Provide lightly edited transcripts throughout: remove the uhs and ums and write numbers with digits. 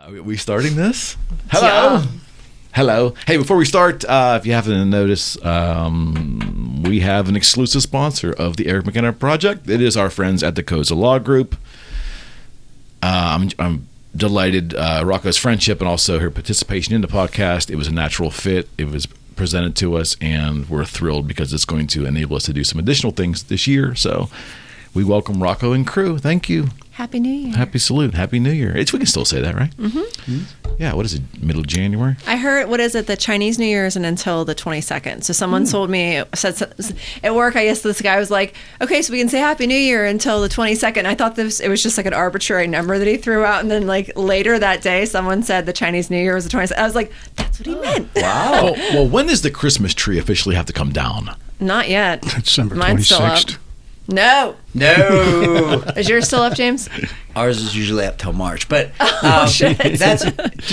Are we starting this? Hello. Yeah. Hello. Hey, before we start, if you haven't noticed, we have an exclusive sponsor of the Eric McKenna Project. It is our friends at the Cozza Law Group. I'm delighted. Rocco's friendship and also her participation in the podcast. It was a natural fit. It was presented to us, and we're thrilled because it's going to enable us to do some additional things this year. So we welcome Rocco and crew. Thank you. Happy New Year. Happy salute. Happy New Year. We can still say that, right? Mm-hmm. Yeah, what is it, middle of January? I heard, what is it, the Chinese New Year isn't until the 22nd. So someone told me, said at work, I guess this guy was like, okay, so we can say Happy New Year until the 22nd. I thought it was just like an arbitrary number that he threw out. And then like later that day, someone said the Chinese New Year was the 22nd. I was like, that's what he meant. Wow. Well, when does the Christmas tree officially have to come down? Not yet. December 26th. Mine's still up. No. Is yours still up, James? Ours is usually up till March, but shit. Do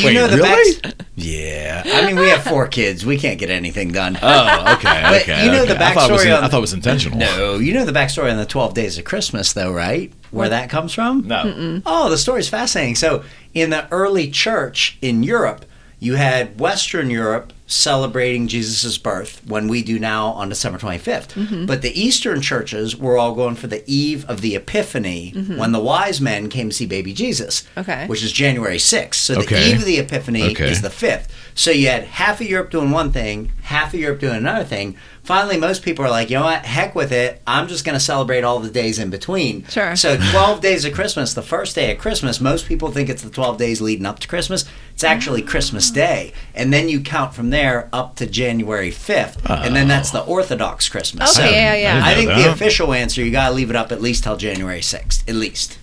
you know the really? Yeah, I mean we have 4 kids. We can't get anything done. Oh, okay. But you know the backstory. I thought it was intentional. No, you know the backstory on the 12 Days of Christmas, though, right? Where that comes from? No. Mm-mm. Oh, the story's fascinating. So, in the early church in Europe, you had Western Europe celebrating Jesus' birth when we do now on December 25th. Mm-hmm. But the Eastern churches were all going for the eve of the Epiphany when the wise men came to see baby Jesus, which is January 6th. So the eve of the Epiphany is the 5th. So you had half of Europe doing one thing, half of Europe doing another thing. Finally, most people are like, you know what, heck with it. I'm just going to celebrate all the days in between. Sure. So 12 days of Christmas, the first day of Christmas, most people think it's the 12 days leading up to Christmas. It's actually Christmas Day. And then you count from there up to January 5th. And then that's the Orthodox Christmas. Okay, yeah. I think the official answer, you got to leave it up at least till January 6th, at least.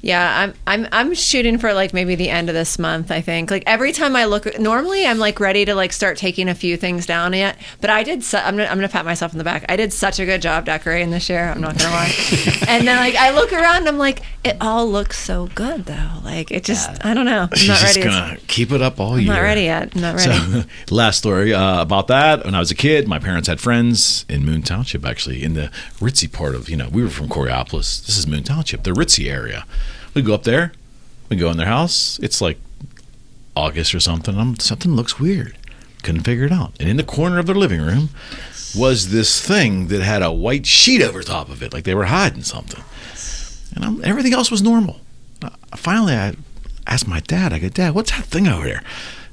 Yeah, I'm shooting for like maybe the end of this month, I think. Like every time I look, normally I'm like ready to like start taking a few things down yet, but I'm gonna pat myself on the back. I did such a good job decorating this year, I'm not gonna lie. And then like I look around and I'm like, it all looks so good though. Like it just, I don't know. I'm not ready. She's just gonna keep it up all year. I'm not ready yet. I'm not ready. So, last story about that. When I was a kid, my parents had friends in Moon Township, actually, in the ritzy part of, we were from Coriopolis. This is Moon Township, the ritzy area. We go up there, we go in their house. It's like August or something. Something looks weird. Couldn't figure it out. And in the corner of their living room was this thing that had a white sheet over top of it, like they were hiding something. And everything else was normal. Finally, I asked my dad, I go, Dad, what's that thing over there?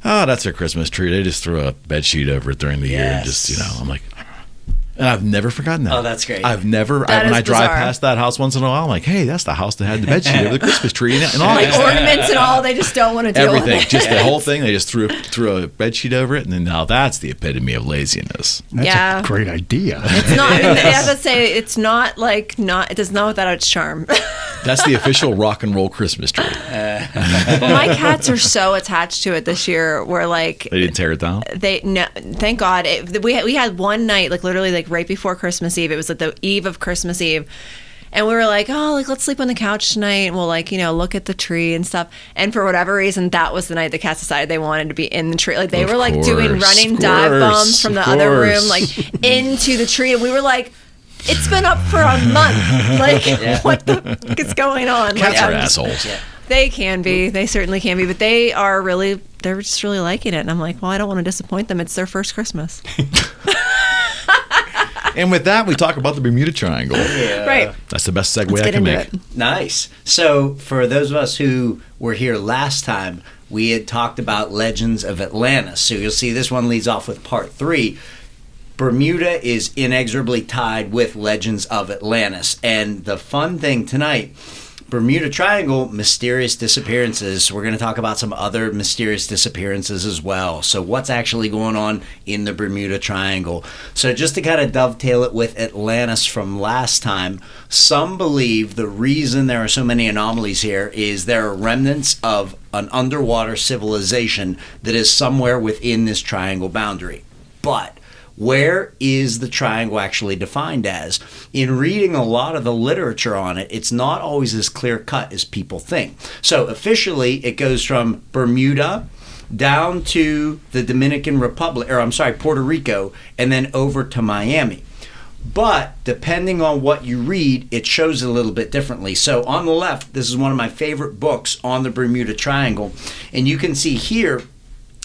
Oh, that's their Christmas tree. They just threw a bed sheet over it during the year. And just, I'm like... And I've never forgotten that. Oh, that's great. When I drive past that house once in a while, I'm like, hey, that's the house that had the bedsheet over the Christmas tree and all. Like ornaments and all, they just don't want to deal with it. Just the whole thing. They just threw a bedsheet over it, and then now that's the epitome of laziness. That's a great idea. It's not, I have to say, it's not like, it does not without its charm. That's the official rock and roll Christmas tree. Well, my cats are so attached to it this year, where like... They didn't tear it down? No, thank God. We had one night, like literally like right before Christmas Eve. It was like the eve of Christmas Eve. And we were like, oh, like let's sleep on the couch tonight and we'll like, look at the tree and stuff. And for whatever reason, that was the night the cats decided they wanted to be in the tree. Like they were like doing running dive bombs from the other room, like into the tree. And we were like, it's been up for a month. Like, what the fuck is going on? Cats are assholes. They can be. They certainly can be. But they're just really liking it. And I'm like, well, I don't want to disappoint them. It's their first Christmas. And with that, we talk about the Bermuda Triangle. Yeah. Right. That's the best segue I can make. Nice. So for those of us who were here last time, we had talked about Legends of Atlantis. So you'll see this one leads off with part 3. Bermuda is inexorably tied with Legends of Atlantis. And the fun thing tonight, Bermuda Triangle, mysterious disappearances. We're going to talk about some other mysterious disappearances as well. So what's actually going on in the Bermuda Triangle? So just to kind of dovetail it with Atlantis from last time, some believe the reason there are so many anomalies here is there are remnants of an underwater civilization that is somewhere within this triangle boundary. But where is the triangle actually defined as? In reading a lot of the literature on it, it's not always as clear-cut as people think. So officially, it goes from Bermuda down to the Dominican Republic, Puerto Rico, and then over to Miami. But depending on what you read, it shows it a little bit differently. So on the left, this is one of my favorite books on the Bermuda Triangle. And you can see here,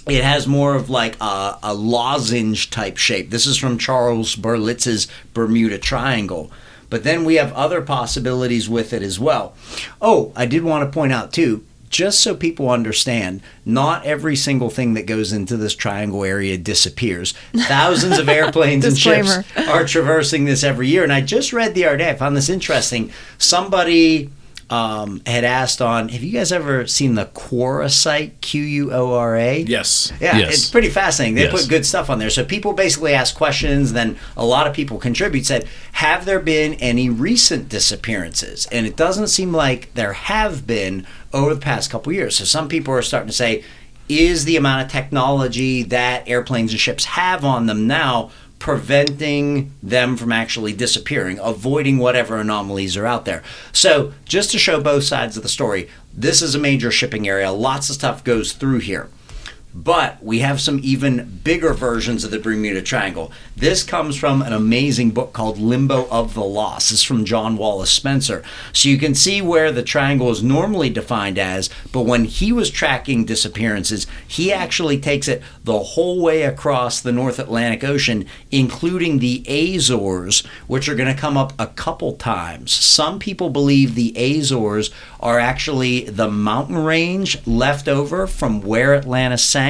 it has more of like a lozenge type shape. This is from Charles Berlitz's Bermuda Triangle. But then we have other possibilities with it as well. Oh, I did want to point out too, just so people understand, not every single thing that goes into this triangle area disappears. Thousands of airplanes and ships are traversing this every year. And I just read the other day, I found this interesting. Somebody had asked on, have you guys ever seen the Quora site, Quora? Yes. Yeah, yes. It's pretty fascinating. They put good stuff on there. So people basically ask questions, then a lot of people contribute, said, have there been any recent disappearances? And it doesn't seem like there have been over the past couple years. So some people are starting to say, is the amount of technology that airplanes and ships have on them now preventing them from actually disappearing, avoiding whatever anomalies are out there? So just to show both sides of the story, this is a major shipping area. Lots of stuff goes through here. But we have some even bigger versions of the Bermuda Triangle. This comes from an amazing book called Limbo of the Lost. It's from John Wallace Spencer. So you can see where the triangle is normally defined as, but when he was tracking disappearances, he actually takes it the whole way across the North Atlantic Ocean, including the Azores, which are going to come up a couple times. Some people believe the Azores are actually the mountain range left over from where Atlantis sank.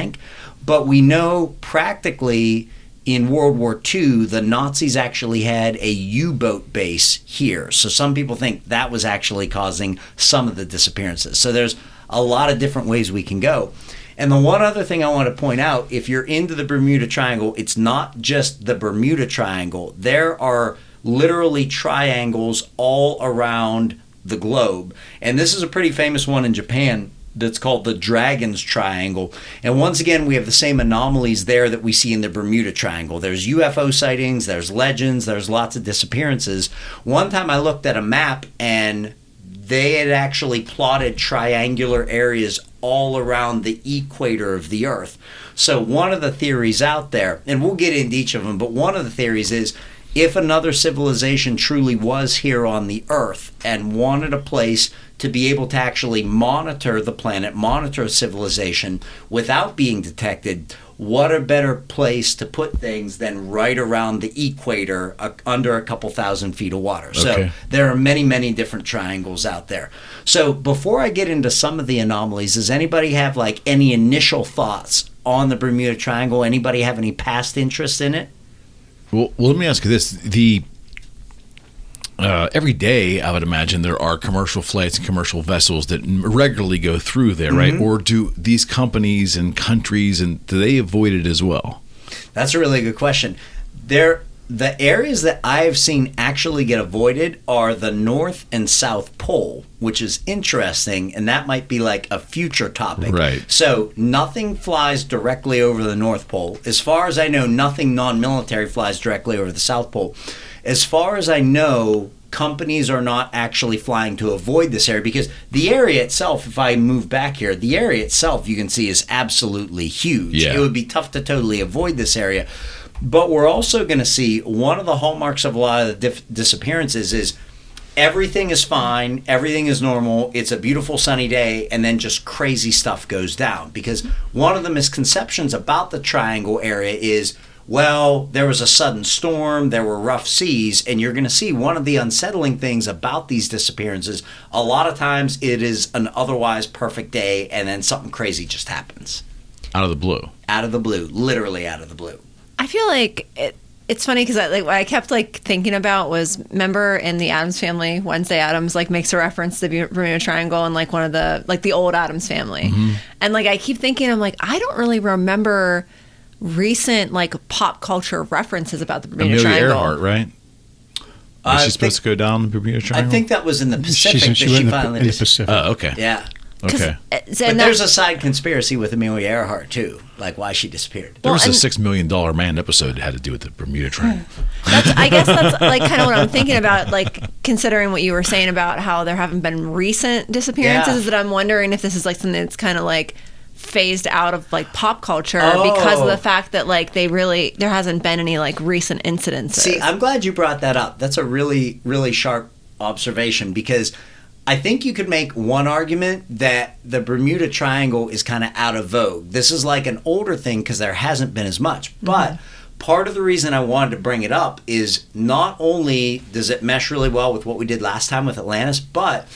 But we know practically in World War II, the Nazis actually had a U-boat base here. So some people think that was actually causing some of the disappearances. So there's a lot of different ways we can go. And the one other thing I want to point out, if you're into the Bermuda Triangle, it's not just the Bermuda Triangle. There are literally triangles all around the globe. And this is a pretty famous one in Japan that's called the Dragon's Triangle. And once again, we have the same anomalies there that we see in the Bermuda Triangle. There's UFO sightings, there's legends, there's lots of disappearances. One time I looked at a map and they had actually plotted triangular areas all around the equator of the Earth. So one of the theories out there, and we'll get into each of them, but one of the theories is if another civilization truly was here on the Earth and wanted a place to be able to actually monitor the planet, monitor civilization without being detected, what a better place to put things than right around the equator under a couple thousand feet of water. Okay. So there are many, many different triangles out there. So before I get into some of the anomalies, does anybody have like any initial thoughts on the Bermuda Triangle? Anybody have any past interest in it? Well, let me ask you this. Every day, I would imagine there are commercial flights and commercial vessels that regularly go through there, right? Or do these companies and countries, and do they avoid it as well? That's a really good question. The areas that I've seen actually get avoided are the North and South Pole, which is interesting, and that might be like a future topic. Right. So nothing flies directly over the North Pole. As far as I know, nothing non-military flies directly over the South Pole. As far as I know, companies are not actually flying to avoid this area because the area itself, if I move back here, the area itself you can see is absolutely huge. Yeah. It would be tough to totally avoid this area. But we're also going to see one of the hallmarks of a lot of the disappearances is everything is fine, everything is normal, it's a beautiful sunny day, and then just crazy stuff goes down. Because one of the misconceptions about the triangle area is, well, there was a sudden storm, there were rough seas, and you're going to see one of the unsettling things about these disappearances, a lot of times it is an otherwise perfect day, and then something crazy just happens. Out of the blue. Out of the blue, literally out of the blue. I feel like it's funny because what I kept thinking about was, remember in the Addams Family, Wednesday Addams makes a reference to the Bermuda Triangle and one of the the old Addams Family, and I keep thinking I don't really remember recent pop culture references about the Bermuda Amelia Triangle. Earhart, right? Was she supposed to go down the Bermuda Triangle? I think that was in the Pacific. She went in the Pacific. Oh, okay. Yeah. Okay. But there's a side conspiracy with Amelia Earhart too, why she disappeared. There was a $6 Million Man episode that had to do with the Bermuda Triangle. I guess that's kind of what I'm thinking about, considering what you were saying about how there haven't been recent disappearances. Yeah. That I'm wondering if this is something that's kind of phased out of like pop culture because of the fact that like there hasn't been any like recent incidences. See, I'm glad you brought that up. That's a really, really sharp observation, because I think you could make one argument that the Bermuda Triangle is kind of out of vogue. This is like an older thing because there hasn't been as much. But part of the reason I wanted to bring it up is not only does it mesh really well with what we did last time with Atlantis, but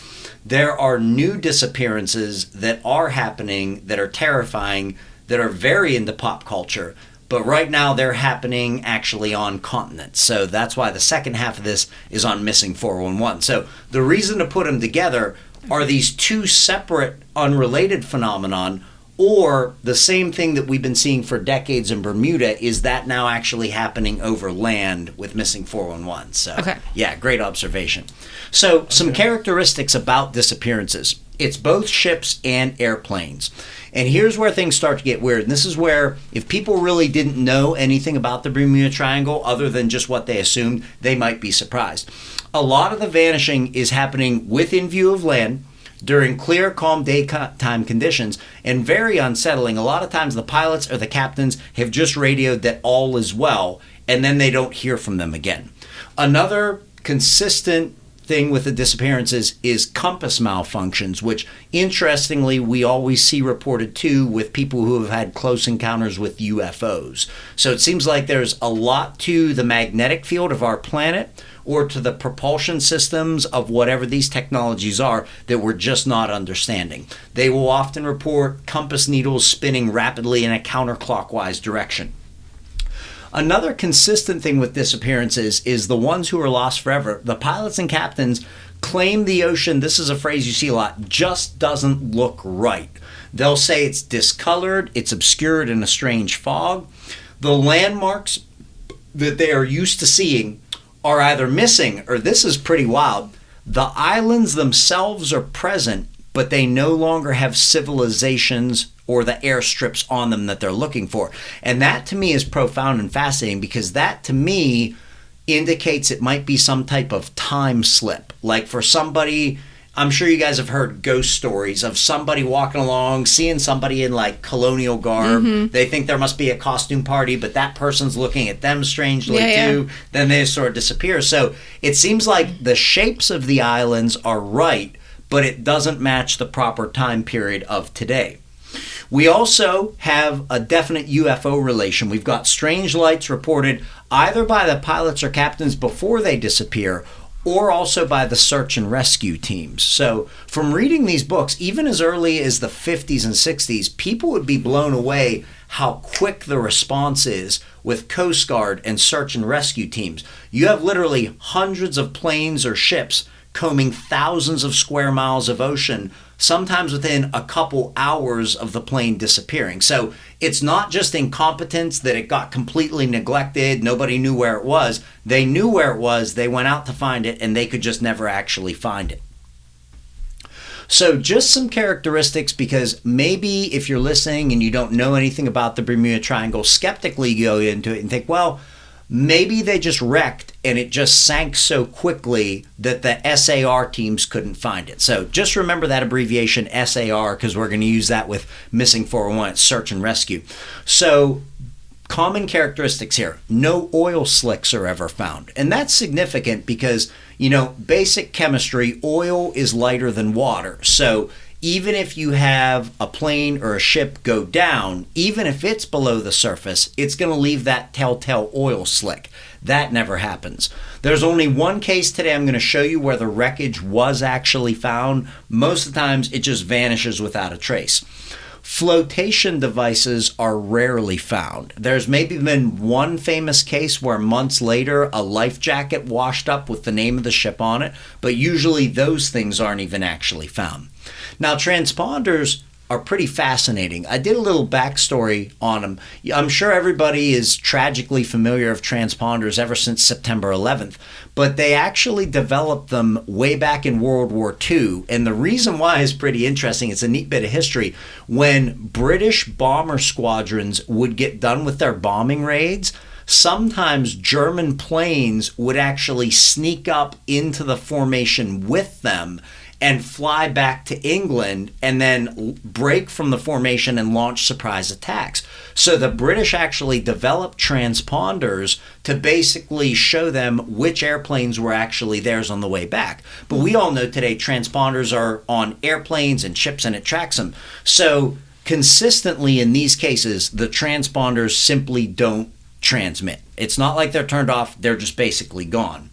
there are new disappearances that are happening that are terrifying, that are very into pop culture. But right now they're happening actually on continents. So that's why the second half of this is on Missing 411. So the reason to put them together are these two separate, unrelated phenomenon, or the same thing that we've been seeing for decades in Bermuda, is that now actually happening over land with Missing 411. So yeah, great observation. So some characteristics about disappearances. It's both ships and airplanes. And here's where things start to get weird. And this is where, if people really didn't know anything about the Bermuda Triangle other than just what they assumed, they might be surprised. A lot of the vanishing is happening within view of land during clear, calm daytime conditions, and very unsettling. A lot of times the pilots or the captains have just radioed that all is well, and then they don't hear from them again. Another consistent thing with the disappearances is compass malfunctions, which interestingly we always see reported too with people who have had close encounters with UFOs. So it seems like there's a lot to the magnetic field of our planet, or to the propulsion systems of whatever these technologies are, that we're just not understanding. They will often report compass needles spinning rapidly in a counterclockwise direction. Another consistent thing with disappearances is the ones who are lost forever. The pilots and captains claim the ocean, this is a phrase you see a lot, just doesn't look right. They'll say it's discolored, it's obscured in a strange fog. The landmarks that they are used to seeing are either missing, or this is pretty wild, the islands themselves are present, but they no longer have civilizations or the airstrips on them that they're looking for. And that to me is profound and fascinating, because that to me indicates it might be some type of time slip. Like for somebody, I'm sure you guys have heard ghost stories of somebody walking along, seeing somebody in like colonial garb. They think there must be a costume party, but that person's looking at them strangely too. Then they sort of disappear. So it seems like the shapes of the islands are right, but it doesn't match the proper time period of today. We also have a definite UFO relation. We've got strange lights reported either by the pilots or captains before they disappear, or also by the search and rescue teams. So from reading these books, even as early as the 50s and 60s, people would be blown away how quick the response is with Coast Guard and search and rescue teams. You have literally hundreds of planes or ships combing thousands of square miles of ocean, sometimes within a couple hours of the plane disappearing. So it's not just incompetence that it got completely neglected, nobody knew where it was. They knew where it was, they went out to find it, and they could just never actually find it. So just some characteristics, because maybe if you're listening and you don't know anything about the Bermuda Triangle, skeptically you go into it and think, well, maybe they just wrecked and it just sank so quickly that the SAR teams couldn't find it. So just remember that abbreviation SAR, because we're going to use that with Missing 411, it's search and rescue. So common characteristics here: no oil slicks are ever found. And that's significant because, you know, basic chemistry, oil is lighter than water. So even if you have a plane or a ship go down, even if it's below the surface, it's going to leave that telltale oil slick. That never happens. There's only one case today I'm going to show you where the wreckage was actually found. Most of the times it just vanishes without a trace. Flotation devices are rarely found. There's maybe been one famous case where months later a life jacket washed up with the name of the ship on it, but usually those things aren't even actually found. Now, transponders are pretty fascinating. I did a little backstory on them. I'm sure everybody is tragically familiar with transponders ever since September 11th, but they actually developed them way back in World War II. And the reason why is pretty interesting. It's a neat bit of history. When British bomber squadrons would get done with their bombing raids, sometimes German planes would actually sneak up into the formation with them and fly back to England and then break from the formation and launch surprise attacks. So the British actually developed transponders to basically show them which airplanes were actually theirs on the way back. But we all know today transponders are on airplanes and ships and it tracks them. So consistently in these cases, the transponders simply don't transmit. It's not like they're turned off, they're just basically gone.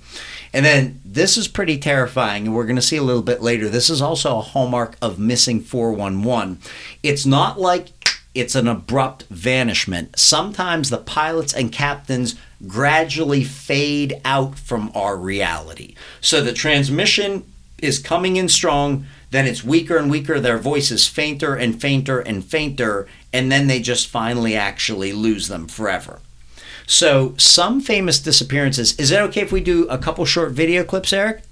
And then this is pretty terrifying, and we're going to see a little bit later. This is also a hallmark of missing 411. It's not like it's an abrupt vanishment. Sometimes the pilots and captains gradually fade out from our reality. So the transmission is coming in strong, then it's weaker and weaker, their voice is fainter and fainter and fainter, and then they just finally actually lose them forever. So some famous disappearances. Is it okay if we do a couple short video clips, Eric?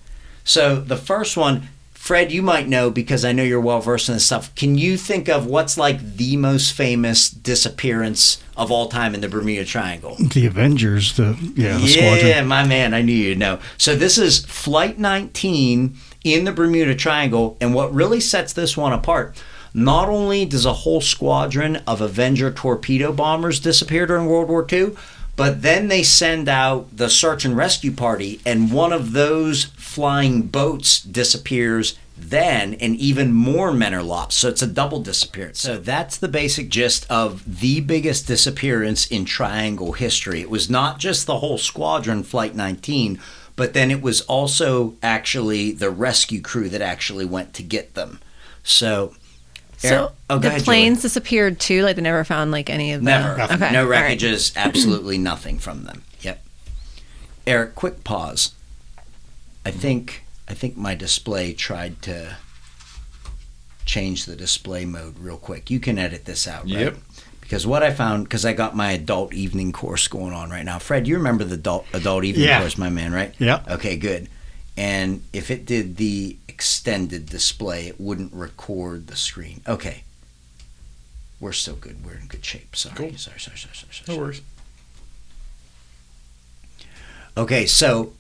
So the first one, Fred, you might know because I know you're well versed in this stuff. Can you think of what's like the most famous disappearance of all time in the Bermuda Triangle? The Avengers, the squadron. Yeah, my man, I knew you'd know. So this is Flight 19 in the Bermuda Triangle, and what really sets this one apart, not only does a whole squadron of Avenger torpedo bombers disappear during World War II, but then they send out the search and rescue party, and one of those flying boats disappears then, and even more men are lost. So it's a double disappearance. So that's the basic gist of the biggest disappearance in Triangle history. It was not just the whole squadron, Flight 19, but then it was also actually the rescue crew that actually went to get them. So the ahead, planes Julie. Disappeared too? Like they never found like any of them? Never. Okay. No All right. wreckages, absolutely nothing from them. Yep. Eric, quick pause. I think my display tried to change the display mode real quick. You can edit this out, right? Yep. Because what I found, because I got my adult evening course going on right now. Fred, you remember the adult evening course, my man, right? Yeah. Okay, good. And if it did the extended display, it wouldn't record the screen. Okay. We're still good. We're in good shape. Sorry. Cool. Sorry. No worries. Okay, so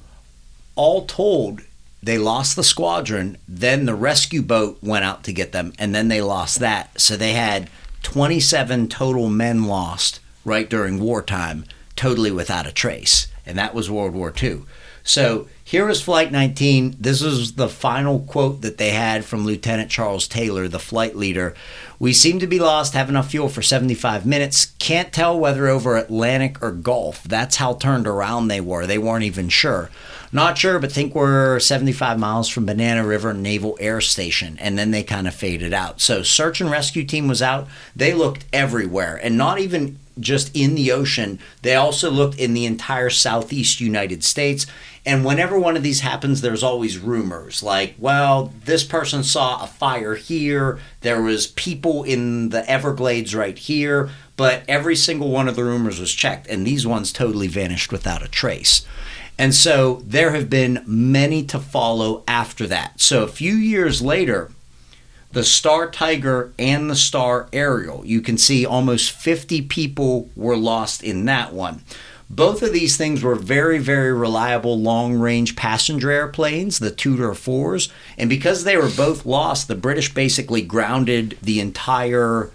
all told, they lost the squadron, then the rescue boat went out to get them, and then they lost that. So they had 27 total men lost right during wartime, totally without a trace. And that was World War II. So here is Flight 19. This is the final quote that they had from Lieutenant Charles Taylor, the flight leader. We seem to be lost, have enough fuel for 75 minutes. Can't tell whether over Atlantic or Gulf. That's how turned around they were. They weren't even sure. Not sure, but think we're 75 miles from Banana River Naval Air Station. And then they kind of faded out. So search and rescue team was out. They looked everywhere, and not even just in the ocean. They also looked in the entire southeast United States. And whenever one of these happens, there's always rumors like, well, this person saw a fire here. There was people in the Everglades right here. But every single one of the rumors was checked, and these ones totally vanished without a trace. And so there have been many to follow after that. So a few years later, the Star Tiger and the Star Ariel, you can see almost 50 people were lost in that one. Both of these things were very, very reliable long-range passenger airplanes, the Tudor 4s. And because they were both lost, the British basically grounded the entire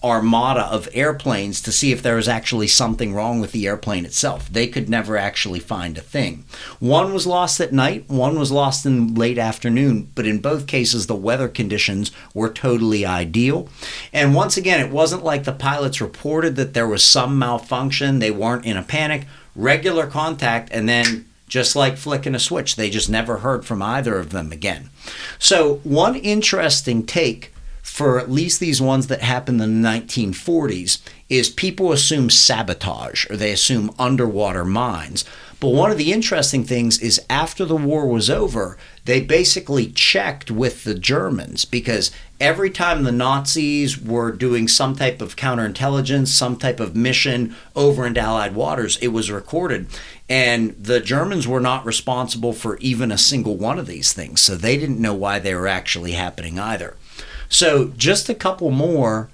armada of airplanes to see if there was actually something wrong with the airplane itself. They could never actually find a thing. One was lost at night, one was lost in late afternoon, but in both cases the weather conditions were totally ideal. And once again, it wasn't like the pilots reported that there was some malfunction, they weren't in a panic, regular contact, and then just like flicking a switch, they just never heard from either of them again. So one interesting take for at least these ones that happened in the 1940s is people assume sabotage, or they assume underwater mines. But one of the interesting things is after the war was over, they basically checked with the Germans, because every time the Nazis were doing some type of counterintelligence, some type of mission over into Allied waters, it was recorded. And the Germans were not responsible for even a single one of these things, so they didn't know why they were actually happening either. So just a couple more,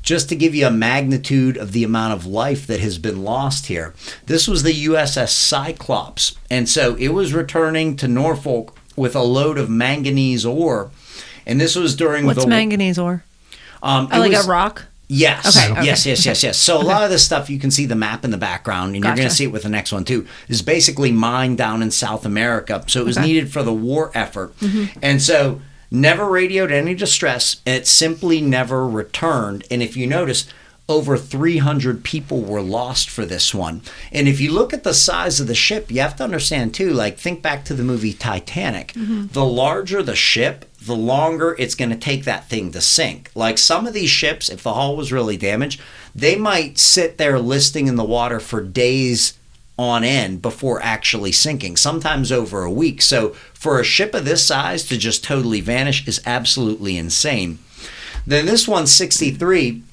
just to give you a magnitude of the amount of life that has been lost here. This was the USS Cyclops, and so it was returning to Norfolk with a load of manganese ore. And this was during What's manganese ore? Like a rock? Yes. Okay. Yes. So a lot of this stuff, you can see the map in the background, and you're going to see it with the next one too, is basically mined down in South America. So it was needed for the war effort. And so never radioed any distress, and it simply never returned. And if you notice, over 300 people were lost for this one. And if you look at the size of the ship, you have to understand too, like think back to the movie Titanic. The larger the ship, the longer it's going to take that thing to sink. Like some of these ships, if the hull was really damaged, they might sit there listing in the water for days on end before actually sinking, sometimes over a week. So for a ship of this size to just totally vanish is absolutely insane. Then this one, 63,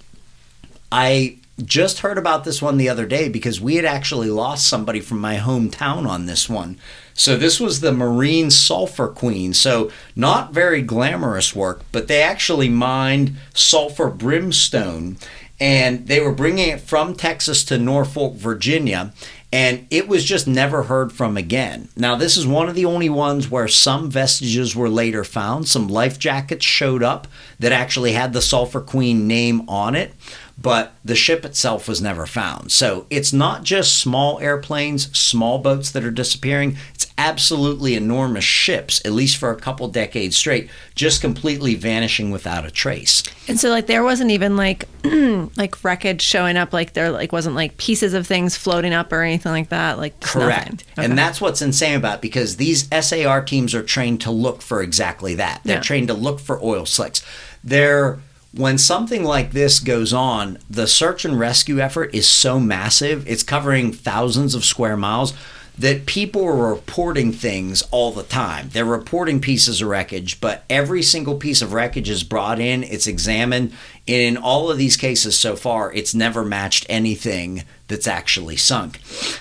I just heard about this one the other day because we had actually lost somebody from my hometown on this one. So this was the Marine Sulfur Queen. So not very glamorous work, but they actually mined sulfur brimstone, and they were bringing it from Texas to Norfolk, Virginia, and it was just never heard from again. Now, this is one of the only ones where some vestiges were later found. Some life jackets showed up that actually had the Sulfur Queen name on it, but the ship itself was never found. So it's not just small airplanes, small boats that are disappearing. It's absolutely enormous ships, at least for a couple decades straight, just completely vanishing without a trace. And so like there wasn't even like like wreckage showing up, like there like wasn't like pieces of things floating up or anything like that, like correct. Nothing. Okay. And that's what's insane about it, because these SAR teams are trained to look for exactly that. They're trained to look for oil slicks. When something like this goes on, the search and rescue effort is so massive, it's covering thousands of square miles, that people are reporting things all the time. They're reporting pieces of wreckage, but every single piece of wreckage is brought in, it's examined, and in all of these cases so far, it's never matched anything that's actually sunk.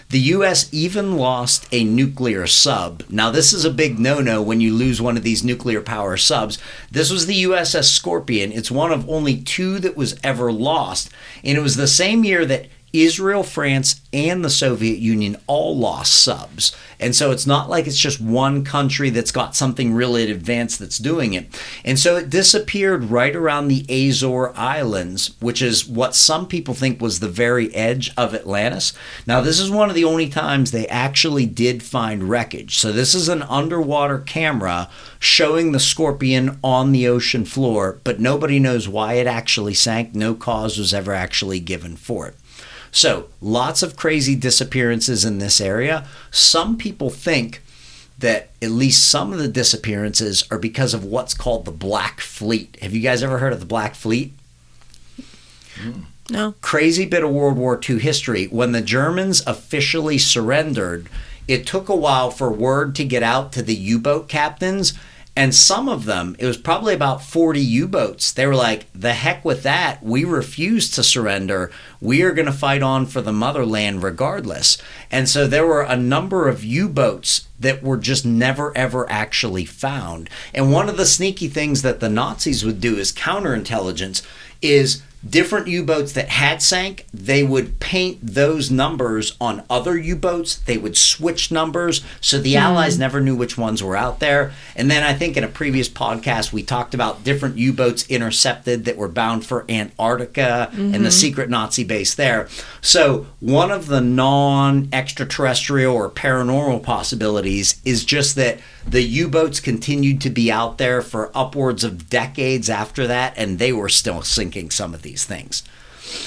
The U.S. even lost a nuclear sub. Now, this is a big no-no when you lose one of these nuclear power subs. This was the USS Scorpion. It's one of only 2 that was ever lost, and it was the same year that Israel, France, and the Soviet Union all lost subs. And so it's not like it's just one country that's got something really advanced that's doing it. And so it disappeared right around the Azore Islands, which is what some people think was the very edge of Atlantis. Now, this is one of the only times they actually did find wreckage. So this is an underwater camera showing the Scorpion on the ocean floor, but nobody knows why it actually sank. No cause was ever actually given for it. So lots of crazy disappearances in this area. Some people think that at least some of the disappearances are because of what's called the Black Fleet. Have you guys ever heard of the Black Fleet? No. Crazy bit of World War II history. When the Germans officially surrendered, it took a while for word to get out to the U-boat captains. And some of them, it was probably about 40 U-boats. They were like, the heck with that. We refuse to surrender. We are going to fight on for the motherland regardless. And so there were a number of U-boats that were just never, ever actually found. And one of the sneaky things that the Nazis would do as counterintelligence is different U-boats that had sank, they would paint those numbers on other U-boats. They would switch numbers, so the Allies never knew which ones were out there. And then I think in a previous podcast, we talked about different U-boats intercepted that were bound for Antarctica and the secret Nazi base there. So one of the non-extraterrestrial or paranormal possibilities is just that the U-boats continued to be out there for upwards of decades after that, and they were still sinking some of these things.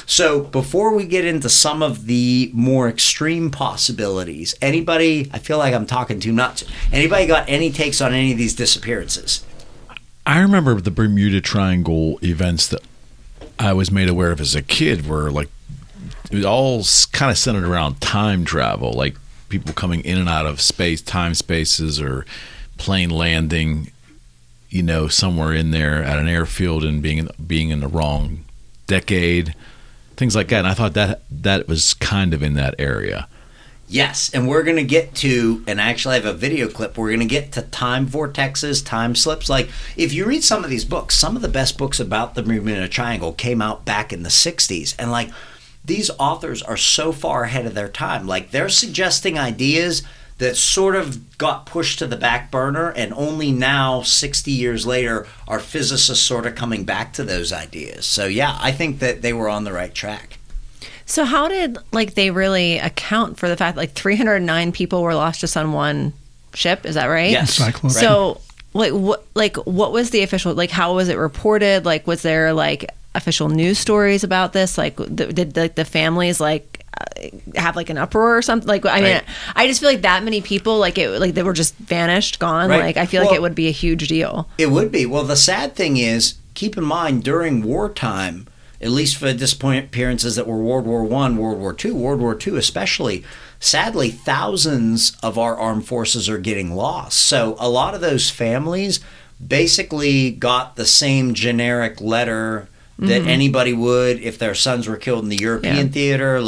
So before we get into some of the more extreme possibilities, anybody, I feel like I'm talking too nuts, anybody got any takes on any of these disappearances? I remember the Bermuda Triangle events that I was made aware of as a kid were like, it was all kind of centered around time travel, like people coming in and out of space, time spaces, or plane landing, you know, somewhere in there at an airfield and being in the wrong decade, things like that. And I thought that was kind of in that area. Yes, and we're going to get to, and I actually have a video clip, we're going to get to time vortexes, time slips. Like, if you read some of these books, some of the best books about the Bermuda Triangle came out back in the 60s. And, like, these authors are so far ahead of their time. Like, they're suggesting ideas that sort of got pushed to the back burner, and only now, 60 years later, are physicists sort of coming back to those ideas. So yeah, I think that they were on the right track. So how did they really account for the fact 309 people were lost just on one ship? Is that right? Yes. Cyclone. So what was the official, how was it reported? Was there official news stories about this? Did the families have an uproar or something? I mean, I just feel that many people they were just vanished, gone. Right. I feel it would be a huge deal. It would be. Well, the sad thing is, keep in mind, during wartime, at least for the disappearances that were World War I, World War II, World War II especially, sadly, thousands of our armed forces are getting lost. So a lot of those families basically got the same generic letter that anybody would if their sons were killed in the European theater,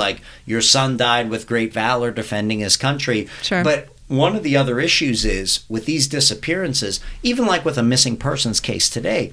your son died with great valor defending his country. Sure. But one of the other issues is, with these disappearances, even with a missing persons case today,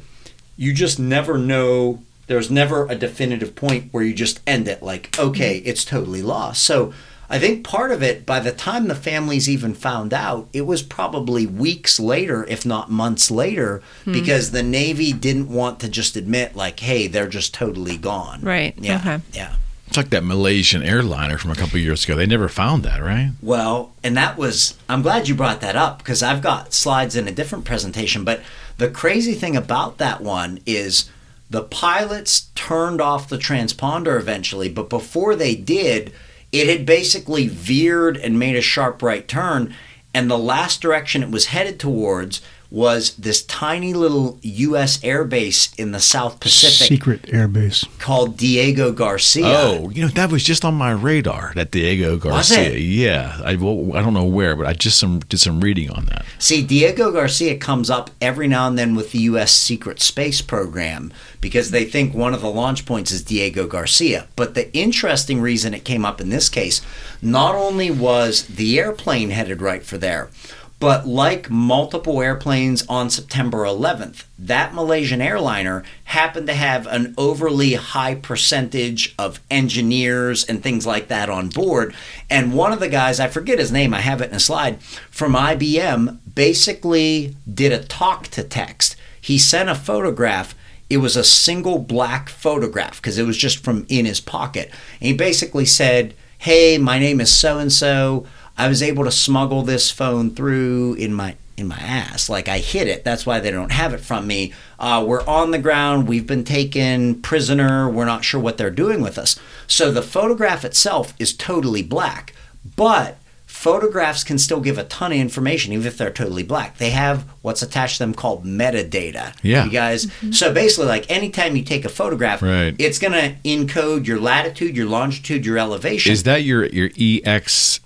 you just never know. There's never a definitive point where you just end it okay, it's totally lost. So I think part of it, by the time the families even found out, it was probably weeks later, if not months later, because the Navy didn't want to just admit, hey, they're just totally gone. Right. Yeah. Okay. Yeah. It's like that Malaysian airliner from a couple of years ago. They never found that, right? Well, and I'm glad you brought that up, because I've got slides in a different presentation. But the crazy thing about that one is, the pilots turned off the transponder eventually, but before they did, it had basically veered and made a sharp right turn, and the last direction it was headed towards was this tiny little U.S. air base in the South Pacific. Secret air base. Called Diego Garcia. Oh, that was just on my radar, that Diego Garcia. Was it? Yeah. I don't know where, but I just did some reading on that. See, Diego Garcia comes up every now and then with the U.S. Secret Space Program, because they think one of the launch points is Diego Garcia. But the interesting reason it came up in this case, not only was the airplane headed right for there, but like multiple airplanes on September 11th, that Malaysian airliner happened to have an overly high percentage of engineers and things like that on board. And one of the guys, I forget his name, I have it in a slide, from IBM, basically did a talk to text. He sent a photograph. It was a single black photograph because it was just from in his pocket. And he basically said, "Hey, my name is so-and-so. I was able to smuggle this phone through in my ass. I hid it. That's why they don't have it from me. We're on the ground. We've been taken prisoner. We're not sure what they're doing with us." So the photograph itself is totally black. But photographs can still give a ton of information, even if they're totally black. They have what's attached to them called metadata. Yeah. You guys. So basically, anytime you take a photograph, Right. it's going to encode your latitude, your longitude, your elevation. Is that your EXIL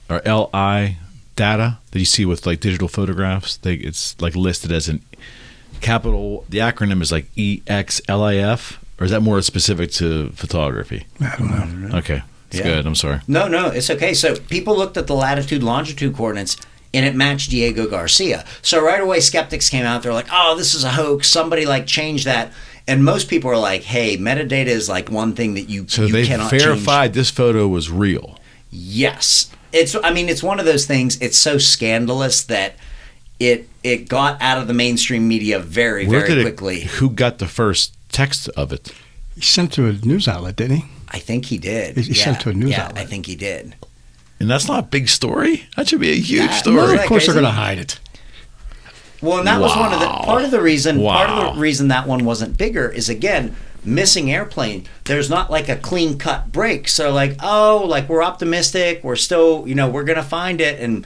or LI data that you see with digital photographs? It's listed as an capital. The acronym is EXLIF, or is that more specific to photography? I don't know. Okay, it's Yeah. good. I'm sorry. No, it's okay. So people looked at the latitude, longitude coordinates, and it matched Diego Garcia. So right away, skeptics came out. They're like, "Oh, this is a hoax. Somebody changed that." And most people are like, "Hey, metadata is one thing that you They cannot verified change." this photo was real. Yes, it's one of those things. It's so scandalous that it got out of the mainstream media very quickly. Who got the first text of it? He sent it to a news outlet, didn't he? I think he did. He sent it to a news outlet. I think he did. And that's not a big story. That should be a huge Yeah, story. Well, that of course they're crazy? going to hide it. Well, and that was one of the part of the reason. Part Wow. of the reason that one wasn't bigger is, again, missing airplane. There's not a clean cut break. So we're optimistic. We're still we're gonna find it, and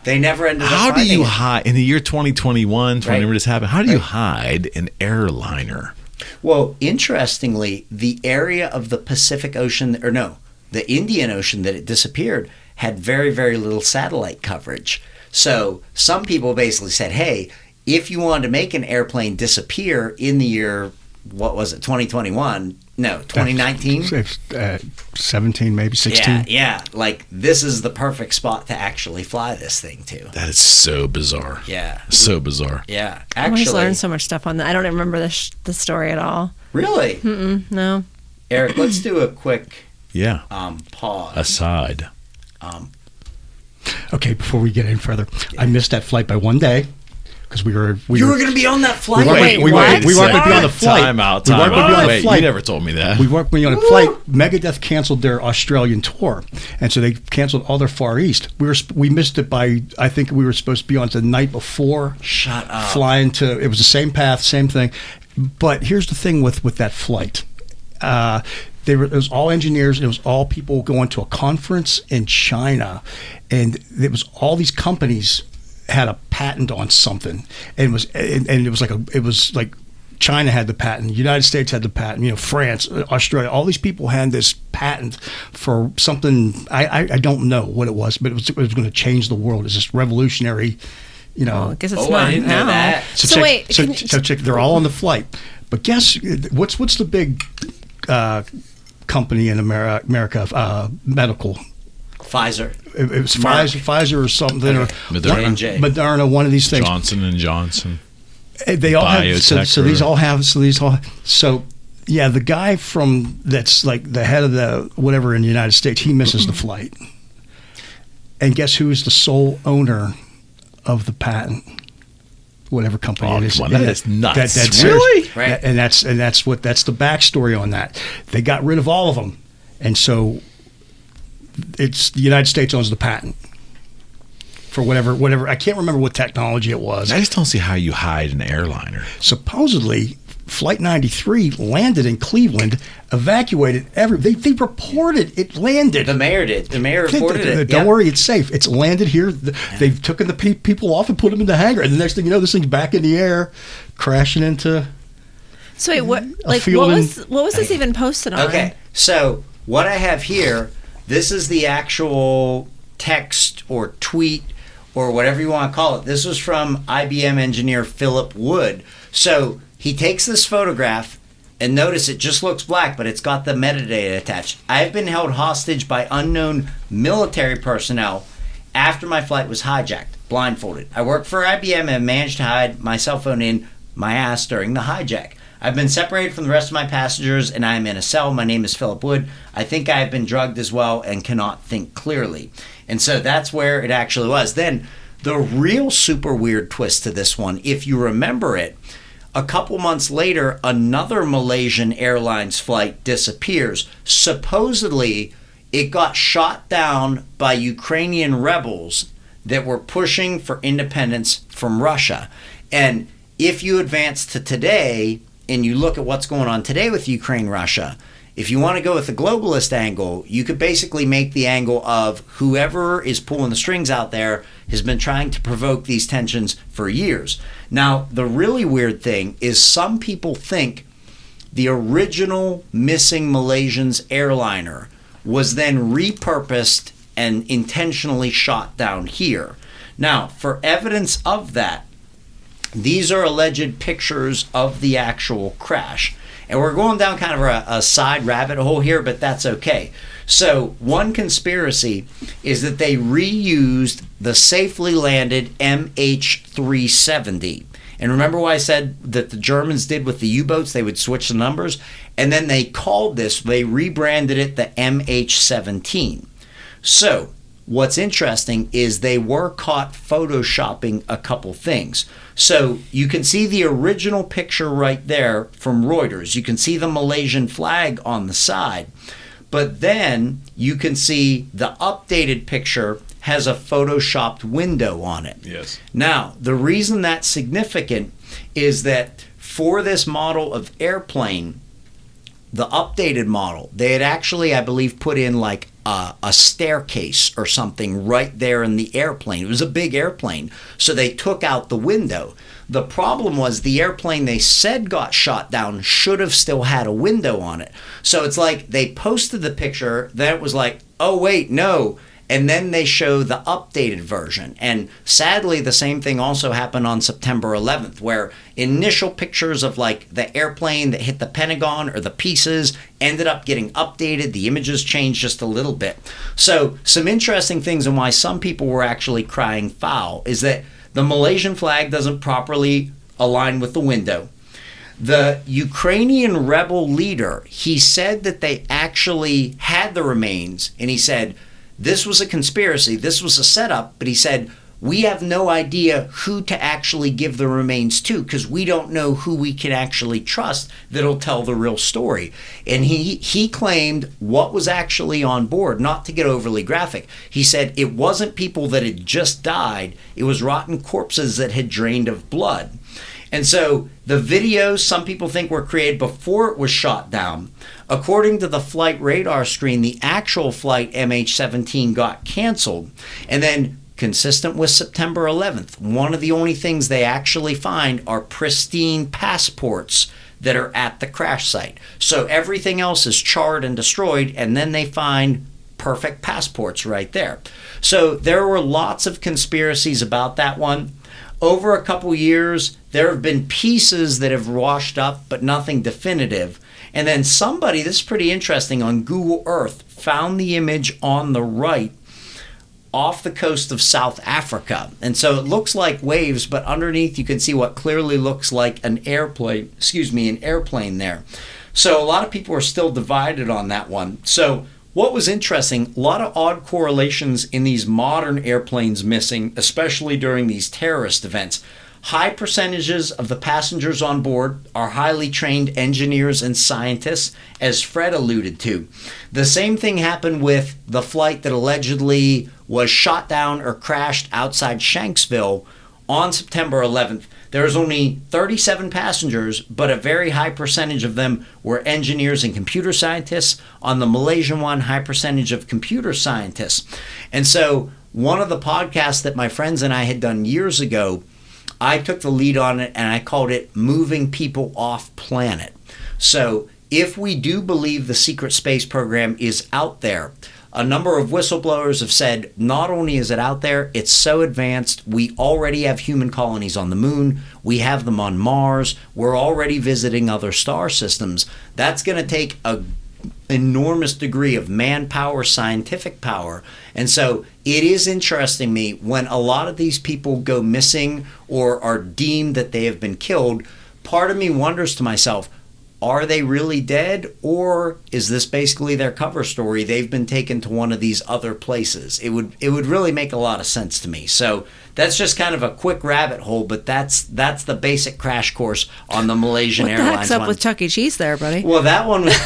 they never ended up. How do finding you it. hide in the year 2021? Whenever Right. this happened, how do you Right. hide an airliner? Well, interestingly, the area of the Pacific Ocean, the Indian Ocean that it disappeared had very, very little satellite coverage. So some people basically said, "Hey, if you wanted to make an airplane disappear in the year, what was it, 2021? No, 2019? 17, maybe 16. Yeah. This is the perfect spot to actually fly this thing to." That is so bizarre. Yeah. So bizarre. Yeah. I always Actually, learned so much stuff on that. I don't remember the story at all. really? No. Eric, let's do a quick Yeah. pause. Aside. Okay, before we get any further, I missed that flight by 1 day because we were going to be on that flight. Wait, we weren't going to be on the flight. Time out. We weren't going to be on the Wait, flight. you never told me that. We weren't going to be on the flight. Megadeth canceled their Australian tour, and so they canceled all their Far East. We missed it by, I think we were supposed to be on the night before. Shut up. Flying to, it was the same path, same thing. But here's the thing with that flight. It was all engineers. It was all people going to a conference in China, and it was all these companies had a patent on something, and it was like China had the patent, the United States had the patent, France, Australia, all these people had this patent for something. I don't know what it was, but it was going to change the world. It's just revolutionary, I guess it's I not didn't know now. that. So they're all on the flight, but guess what's the big company in America, medical? Pfizer. It was Pfizer or something, or Moderna. J&J. Moderna, one of these things. Johnson and Johnson. They all have. Biotech So these all have. So yeah, the guy that's like the head of the whatever in the United States, he misses the flight. And guess who is the sole owner of the patent? Whatever company it is. That is nuts. That's really? Right. And that's the backstory on that. They got rid of all of them, and so it's the United States owns the patent for whatever. I can't remember what technology it was. I just don't see how you hide an airliner. Supposedly, Flight 93 landed in Cleveland, evacuated They reported it landed. The mayor did. The mayor reported it. Don't worry, it's safe. It's landed here. They've taken the people off and put them in the hangar. And the next thing you know, this thing's back in the air, crashing into. So wait, what field what was this even posted on? Okay, so what I have here, this is the actual text or tweet or whatever you want to call it. This was from IBM engineer Philip Wood. So he takes this photograph, and notice it just looks black, but it's got the metadata attached. I've been held hostage by unknown military personnel after my flight was hijacked, blindfolded. I work for IBM and managed to hide my cell phone in my ass during the hijack. I've been separated from the rest of my passengers, and I am in a cell. My name is Philip Wood. I think I have been drugged as well and cannot think clearly. And so that's where it actually was. Then the real super weird twist to this one, if you remember it, a couple months later, another Malaysian Airlines flight disappears. Supposedly, it got shot down by Ukrainian rebels that were pushing for independence from Russia. And if you advance to today and you look at what's going on today with Ukraine, Russia, if you want to go with the globalist angle, you could basically make the angle of whoever is pulling the strings out there has been trying to provoke these tensions for years. Now, the really weird thing is some people think the original missing Malaysians airliner was then repurposed and intentionally shot down here. Now, for evidence of that, these are alleged pictures of the actual crash. And we're going down kind of a side rabbit hole here, but that's okay. So one conspiracy is that they reused the safely landed MH370. And remember why I said that the Germans did with the U-boats? They would switch the numbers. And then they rebranded it the MH17. So what's interesting is they were caught photoshopping a couple things. So you can see the original picture right there from Reuters. You can see the Malaysian flag on the side. But then you can see the updated picture has a photoshopped window on it. Yes. Now, the reason that's significant is that for this model of airplane, the updated model, they had actually, I believe, put in like a staircase or something right there in the airplane. It was a big airplane, so they took out the window. The problem was the airplane they said got shot down should have still had a window on it. So it's like they posted the picture, then it was like, oh wait, no. And then they show the updated version. And sadly, the same thing also happened on September 11th, where initial pictures of like the airplane that hit the Pentagon or the pieces ended up getting updated. The images changed just a little bit. So some interesting things and why some people were actually crying foul is that the Malaysian flag doesn't properly align with the window. The Ukrainian rebel leader, he said that they actually had the remains, and he said, this was a conspiracy, this was a setup, but he said, we have no idea who to actually give the remains to because we don't know who we can actually trust that'll tell the real story. And he claimed what was actually on board, not to get overly graphic. He said it wasn't people that had just died, it was rotten corpses that had drained of blood. And so the videos, some people think, were created before it was shot down. According to the flight radar screen, the actual flight MH17 got canceled. And then, consistent with September 11th, one of the only things they actually find are pristine passports that are at the crash site. So everything else is charred and destroyed, and then they find perfect passports right there. So there were lots of conspiracies about that one. Over a couple years, there have been pieces that have washed up, but nothing definitive. And then somebody, this is pretty interesting, on Google Earth found the image on the right off the coast of South Africa. And so it looks like waves, but underneath you can see what clearly looks like an airplane there. So a lot of people are still divided on that one. So what was interesting, a lot of odd correlations in these modern airplanes missing, especially during these terrorist events. High percentages of the passengers on board are highly trained engineers and scientists, as Fred alluded to. The same thing happened with the flight that allegedly was shot down or crashed outside Shanksville on September 11th. There was only 37 passengers, but a very high percentage of them were engineers and computer scientists. On the Malaysian one, high percentage of computer scientists. And so one of the podcasts that my friends and I had done years ago, I took the lead on it and I called it Moving People Off Planet. So if we do believe the secret space program is out there, a number of whistleblowers have said not only is it out there, it's so advanced, we already have human colonies on the moon, we have them on Mars, we're already visiting other star systems. That's going to take an enormous degree of manpower, scientific power. And so it is interesting to me when a lot of these people go missing or are deemed that they have been killed, part of me wonders to myself, are they really dead, or is this basically their cover story? They've been taken to one of these other places. It would really make a lot of sense to me. So that's just kind of a quick rabbit hole, but that's the basic crash course on the Malaysian Airlines. What the heck's up one. with Chuck E. Cheese there, buddy? Well, that one was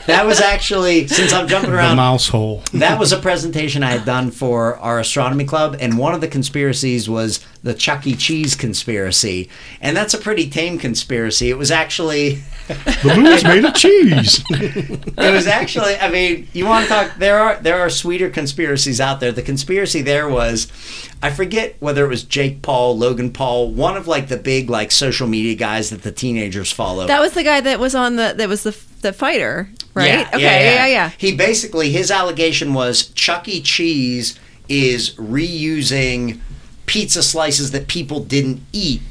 that was actually, since I'm jumping around, the mouse hole. That was a presentation I had done for our astronomy club, and one of the conspiracies was the Chuck E. Cheese conspiracy, and that's a pretty tame conspiracy. It was actually the moon's made of cheese. It was actually, I mean, you want to talk? There are sweeter conspiracies out there. The conspiracy there was, I forget whether it was Jake Paul, Logan Paul, one of like the big like social media guys that the teenagers follow. That was the guy that was on the fighter, right? Yeah, okay, yeah. He basically, his allegation was Chuck E. Cheese is reusing pizza slices that people didn't eat,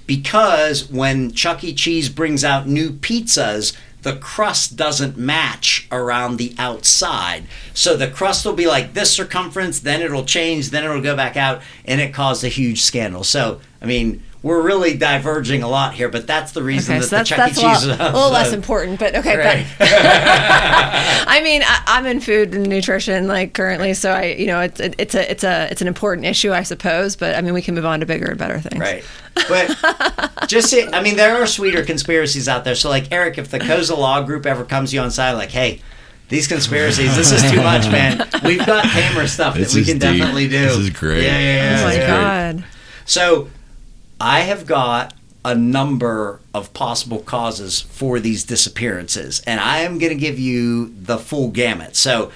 because when Chuck E. Cheese brings out new pizzas, the crust doesn't match around the outside. So the crust will be like this circumference, then it'll change, then it'll go back out, and it caused a huge scandal. So, I mean, we're really diverging a lot here, but that's the reason that the Chuck E. Cheese is a little less important, but okay. Right. But, I mean, I'm in food and nutrition like currently, so it's an important issue, I suppose. But I mean, we can move on to bigger and better things. Right. But just say, I mean, there are sweeter conspiracies out there. So, like, Eric, if the Cozza Law Group ever comes to you on side, like, hey, these conspiracies, this is too much, man. We've got tamer stuff that we can definitely do. This is great. Yeah. Oh my God. So I have got a number of possible causes for these disappearances, and I am going to give you the full gamut. So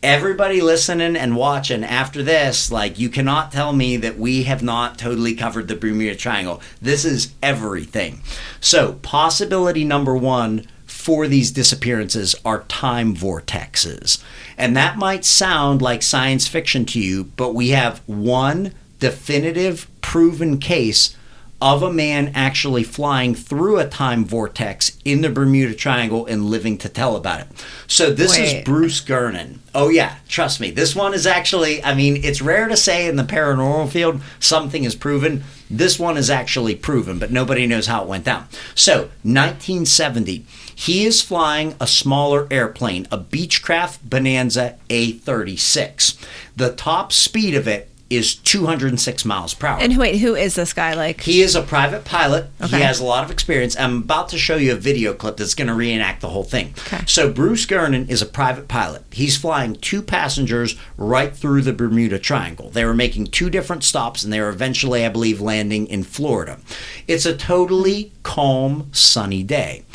everybody listening and watching after this, like, you cannot tell me that we have not totally covered the Bermuda Triangle. This is everything. So possibility number one for these disappearances are time vortexes. And that might sound like science fiction to you, but we have one definitive proven case of a man actually flying through a time vortex in the Bermuda Triangle and living to tell about it. So this is Bruce Gernon. Oh yeah, trust me. This one is actually, I mean, it's rare to say in the paranormal field something is proven. This one is actually proven, but nobody knows how it went down. So 1970, he is flying a smaller airplane, a Beechcraft Bonanza A36. The top speed of it is 206 miles per hour. And wait, who is this guy? Like, he is a private pilot. Okay. He has a lot of experience. I'm about to show you a video clip that's going to reenact the whole thing. Okay. So Bruce Gernon is a private pilot. He's flying 2 passengers right through the Bermuda Triangle. They were making 2 different stops, and they were eventually, I believe, landing in Florida. It's a totally calm, sunny day.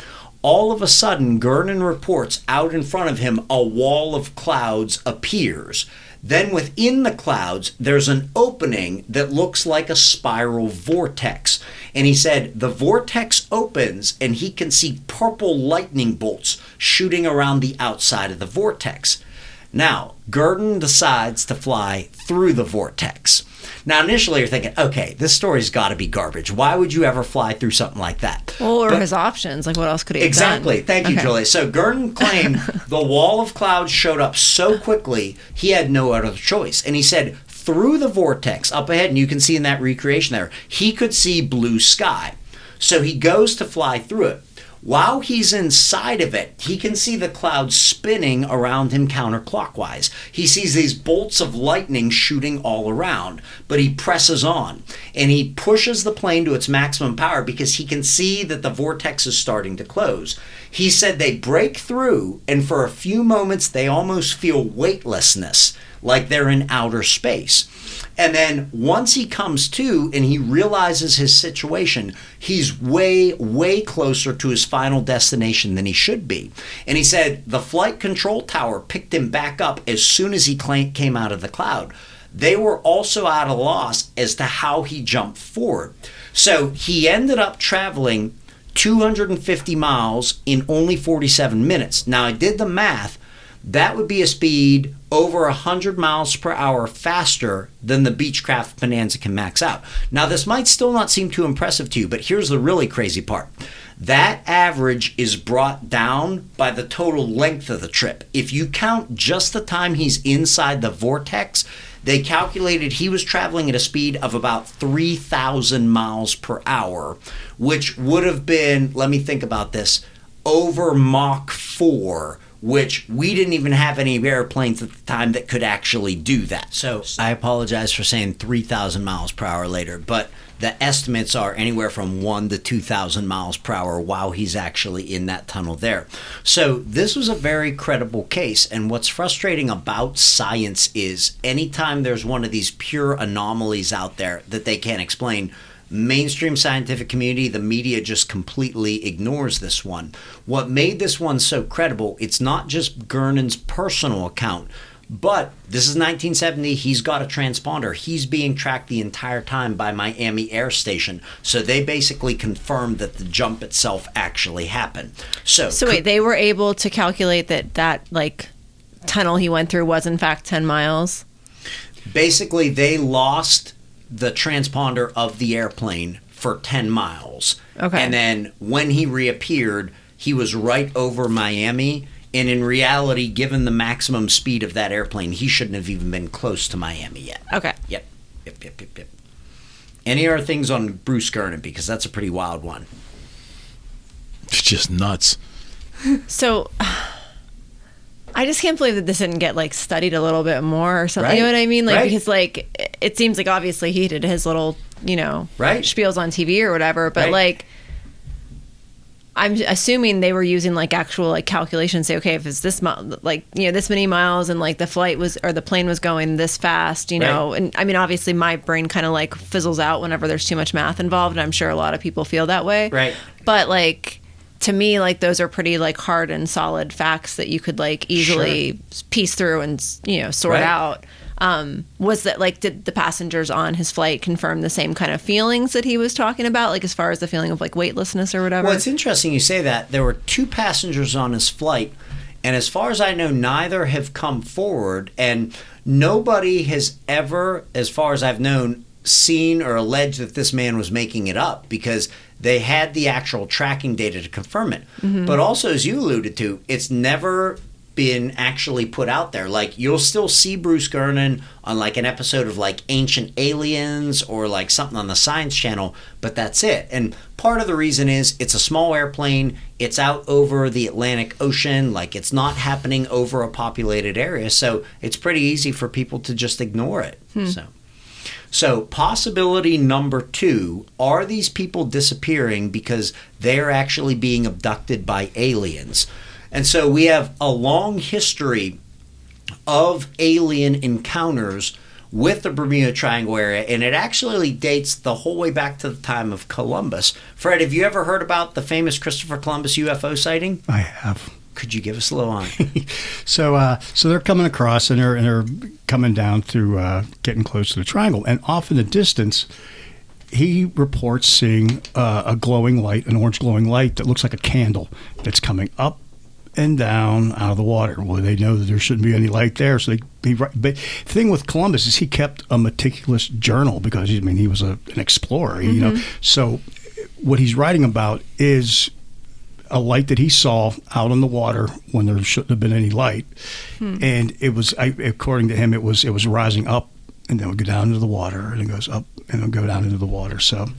All of a sudden, Gernon reports out in front of him a wall of clouds appears. Then within the clouds, there's an opening that looks like a spiral vortex. And he said the vortex opens and he can see purple lightning bolts shooting around the outside of the vortex. Now, Gernon decides to fly through the vortex. Now, initially you're thinking, okay, this story's got to be garbage. Why would you ever fly through something like that? well, or his options? Like, what else could he have Exactly. done? Thank you, Okay. Julie. So Gernon claimed the wall of clouds showed up so quickly, he had no other choice. And he said through the vortex up ahead, and you can see in that recreation there, he could see blue sky. So he goes to fly through it. While he's inside of it, he can see the clouds spinning around him counterclockwise. He sees these bolts of lightning shooting all around, but he presses on and he pushes the plane to its maximum power because he can see that the vortex is starting to close. He said they break through, and for a few moments they almost feel weightlessness, like they're in outer space. And then once he comes to and he realizes his situation, he's way, way closer to his final destination than he should be. And he said the flight control tower picked him back up as soon as he came out of the cloud. They were also at a loss as to how he jumped forward. So he ended up traveling 250 miles in only 47 minutes. Now, I did the math. That would be a speed over 100 miles per hour faster than the Beechcraft Bonanza can max out. Now, this might still not seem too impressive to you, but here's the really crazy part. That average is brought down by the total length of the trip. If you count just the time he's inside the vortex, they calculated he was traveling at a speed of about 3,000 miles per hour, which would have been, let me think about this, over Mach 4, which we didn't even have any airplanes at the time that could actually do that. So I apologize for saying 3,000 miles per hour later, but the estimates are anywhere from 1 to 2,000 miles per hour while he's actually in that tunnel there. So this was a very credible case. And what's frustrating about science is anytime there's one of these pure anomalies out there that they can't explain, mainstream scientific community, the media just completely ignores this one. What made this one so credible, it's not just Gernon's personal account, but this is 1970. He's got a transponder. He's being tracked the entire time by Miami Air Station. So they basically confirmed that the jump itself actually happened. So wait, they were able to calculate that like tunnel he went through was in fact 10 miles? Basically, they lost the transponder of the airplane for 10 miles. Okay. And then when he reappeared, he was right over Miami. And in reality, given the maximum speed of that airplane, he shouldn't have even been close to Miami yet. Okay. Yep. Any other things on Bruce Gernon? Because that's a pretty wild one. It's just nuts. So I just can't believe that this didn't get like studied a little bit more or something. Right. You know what I mean? Like, Right. because like it seems like obviously he did his little, Right. spiels on TV or whatever, but Right. like I'm assuming they were using like actual like calculations. Say, okay, if it's this this many miles and like the flight was or the plane was going this fast, know, and I mean obviously my brain kind of like fizzles out whenever there's too much math involved, and I'm sure a lot of people feel that way. Right. But like to me, like those are pretty like hard and solid facts that you could like easily piece through and sort Right. out. Was that like, did the passengers on his flight confirm the same kind of feelings that he was talking about, like as far as the feeling of like weightlessness or whatever? Well, it's interesting you say that. There were 2 passengers on his flight, and as far as I know, neither have come forward, and nobody has ever, as far as I've known, seen or alleged that this man was making it up because they had the actual tracking data to confirm it. But also, as you alluded to, it's never been actually put out there. Like, you'll still see Bruce Gernon on like an episode of like Ancient Aliens or like something on the Science Channel, but that's it. And part of the reason is it's a small airplane, it's out over the Atlantic Ocean, like it's not happening over a populated area, so it's pretty easy for people to just ignore it. So possibility number 2, are these people disappearing because they're actually being abducted by aliens? And so we have a long history of alien encounters with the Bermuda Triangle area, and it actually dates the whole way back to the time of Columbus. Fred, have you ever heard about the famous Christopher Columbus UFO sighting? I have. Could you give us a little on it? So they're coming across, and they're coming down through, getting close to the triangle, and off in the distance, he reports seeing a glowing light, an orange glowing light that looks like a candle that's coming up and down out of the water. Well, they know that there shouldn't be any light there, so but the thing with Columbus is he kept a meticulous journal because he was an explorer, you know. So what he's writing about is a light that he saw out on the water when there shouldn't have been any light, and it was, according to him, it was rising up and then would go down into the water, and it goes up and then go down into the water. So.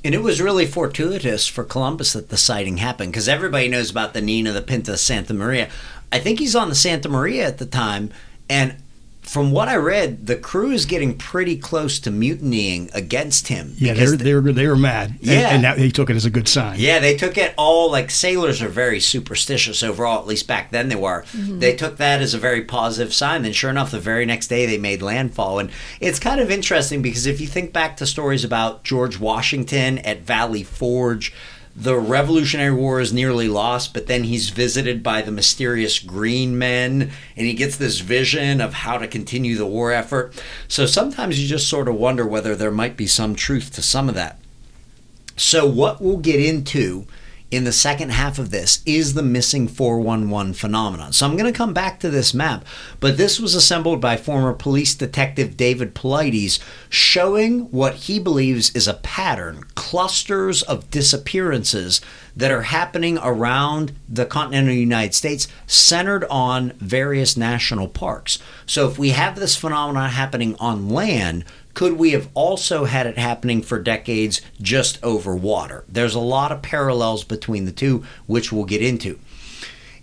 And it was really fortuitous for Columbus that the sighting happened, because everybody knows about the Nina, the Pinta, Santa Maria. I think he's on the Santa Maria at the time, and from what I read, the crew is getting pretty close to mutinying against him. Yeah, they were mad. Yeah. And that, he took it as a good sign. Yeah, they took it all, like, sailors are very superstitious overall, at least back then they were. They took that as a very positive sign. And sure enough, the very next day they made landfall. And it's kind of interesting because if you think back to stories about George Washington at Valley Forge, the Revolutionary War is nearly lost, but then he's visited by the mysterious green men, and he gets this vision of how to continue the war effort. So sometimes you just sort of wonder whether there might be some truth to some of that. So what we'll get into in the second half of this is the missing 411 phenomenon. So I'm going to come back to this map, but this was assembled by former police detective David Polites, showing what he believes is a pattern, clusters of disappearances that are happening around the continental United States, centered on various national parks. So if we have this phenomenon happening on land, could we have also had it happening for decades just over water? There's a lot of parallels between the two, which we'll get into.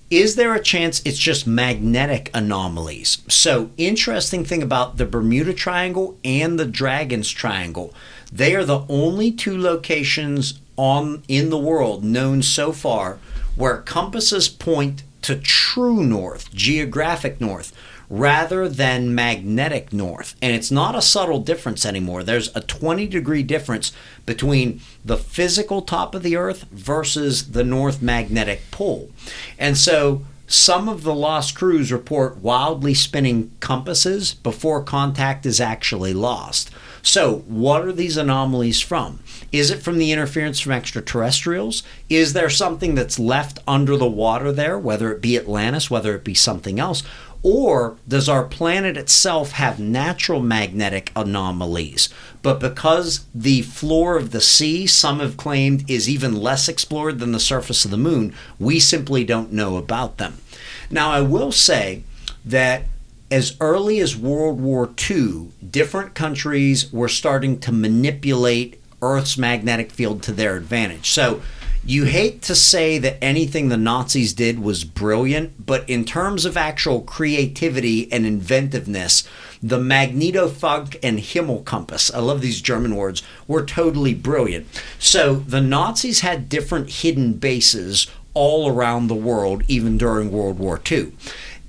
Is there a chance it's just magnetic anomalies? So, interesting thing about the Bermuda Triangle and the Dragon's Triangle, they are the only two locations in the world known so far where compasses point to true north, geographic north, rather than magnetic north. And it's not a subtle difference anymore. There's a 20-degree difference between the physical top of the Earth versus the north magnetic pole. And so some of the lost crews report wildly spinning compasses before contact is actually lost. So what are these anomalies from? Is it from the interference from extraterrestrials? Is there something that's left under the water there, whether it be Atlantis, whether it be something else? Or does our planet itself have natural magnetic anomalies? But because the floor of the sea, some have claimed, is even less explored than the surface of the moon, we simply don't know about them. Now, I will say that as early as World War II, different countries were starting to manipulate Earth's magnetic field to their advantage. So you hate to say that anything the Nazis did was brilliant, but in terms of actual creativity and inventiveness, the Magnetofunk and Himmelkompass, I love these German words, were totally brilliant. So the Nazis had different hidden bases all around the world, even during World War II.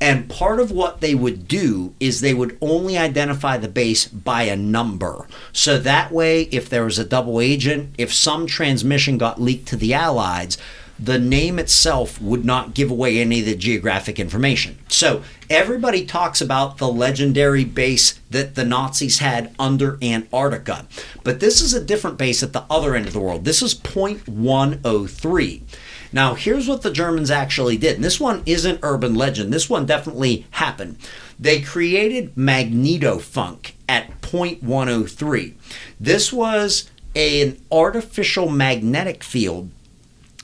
And part of what they would do is they would only identify the base by a number. So that way, if there was a double agent, if some transmission got leaked to the Allies, the name itself would not give away any of the geographic information. So everybody talks about the legendary base that the Nazis had under Antarctica. But this is a different base at the other end of the world. This is Point 103. Now, here's what the Germans actually did. And this one isn't urban legend. This one definitely happened. They created magnetofunk at Point 103. This was an artificial magnetic field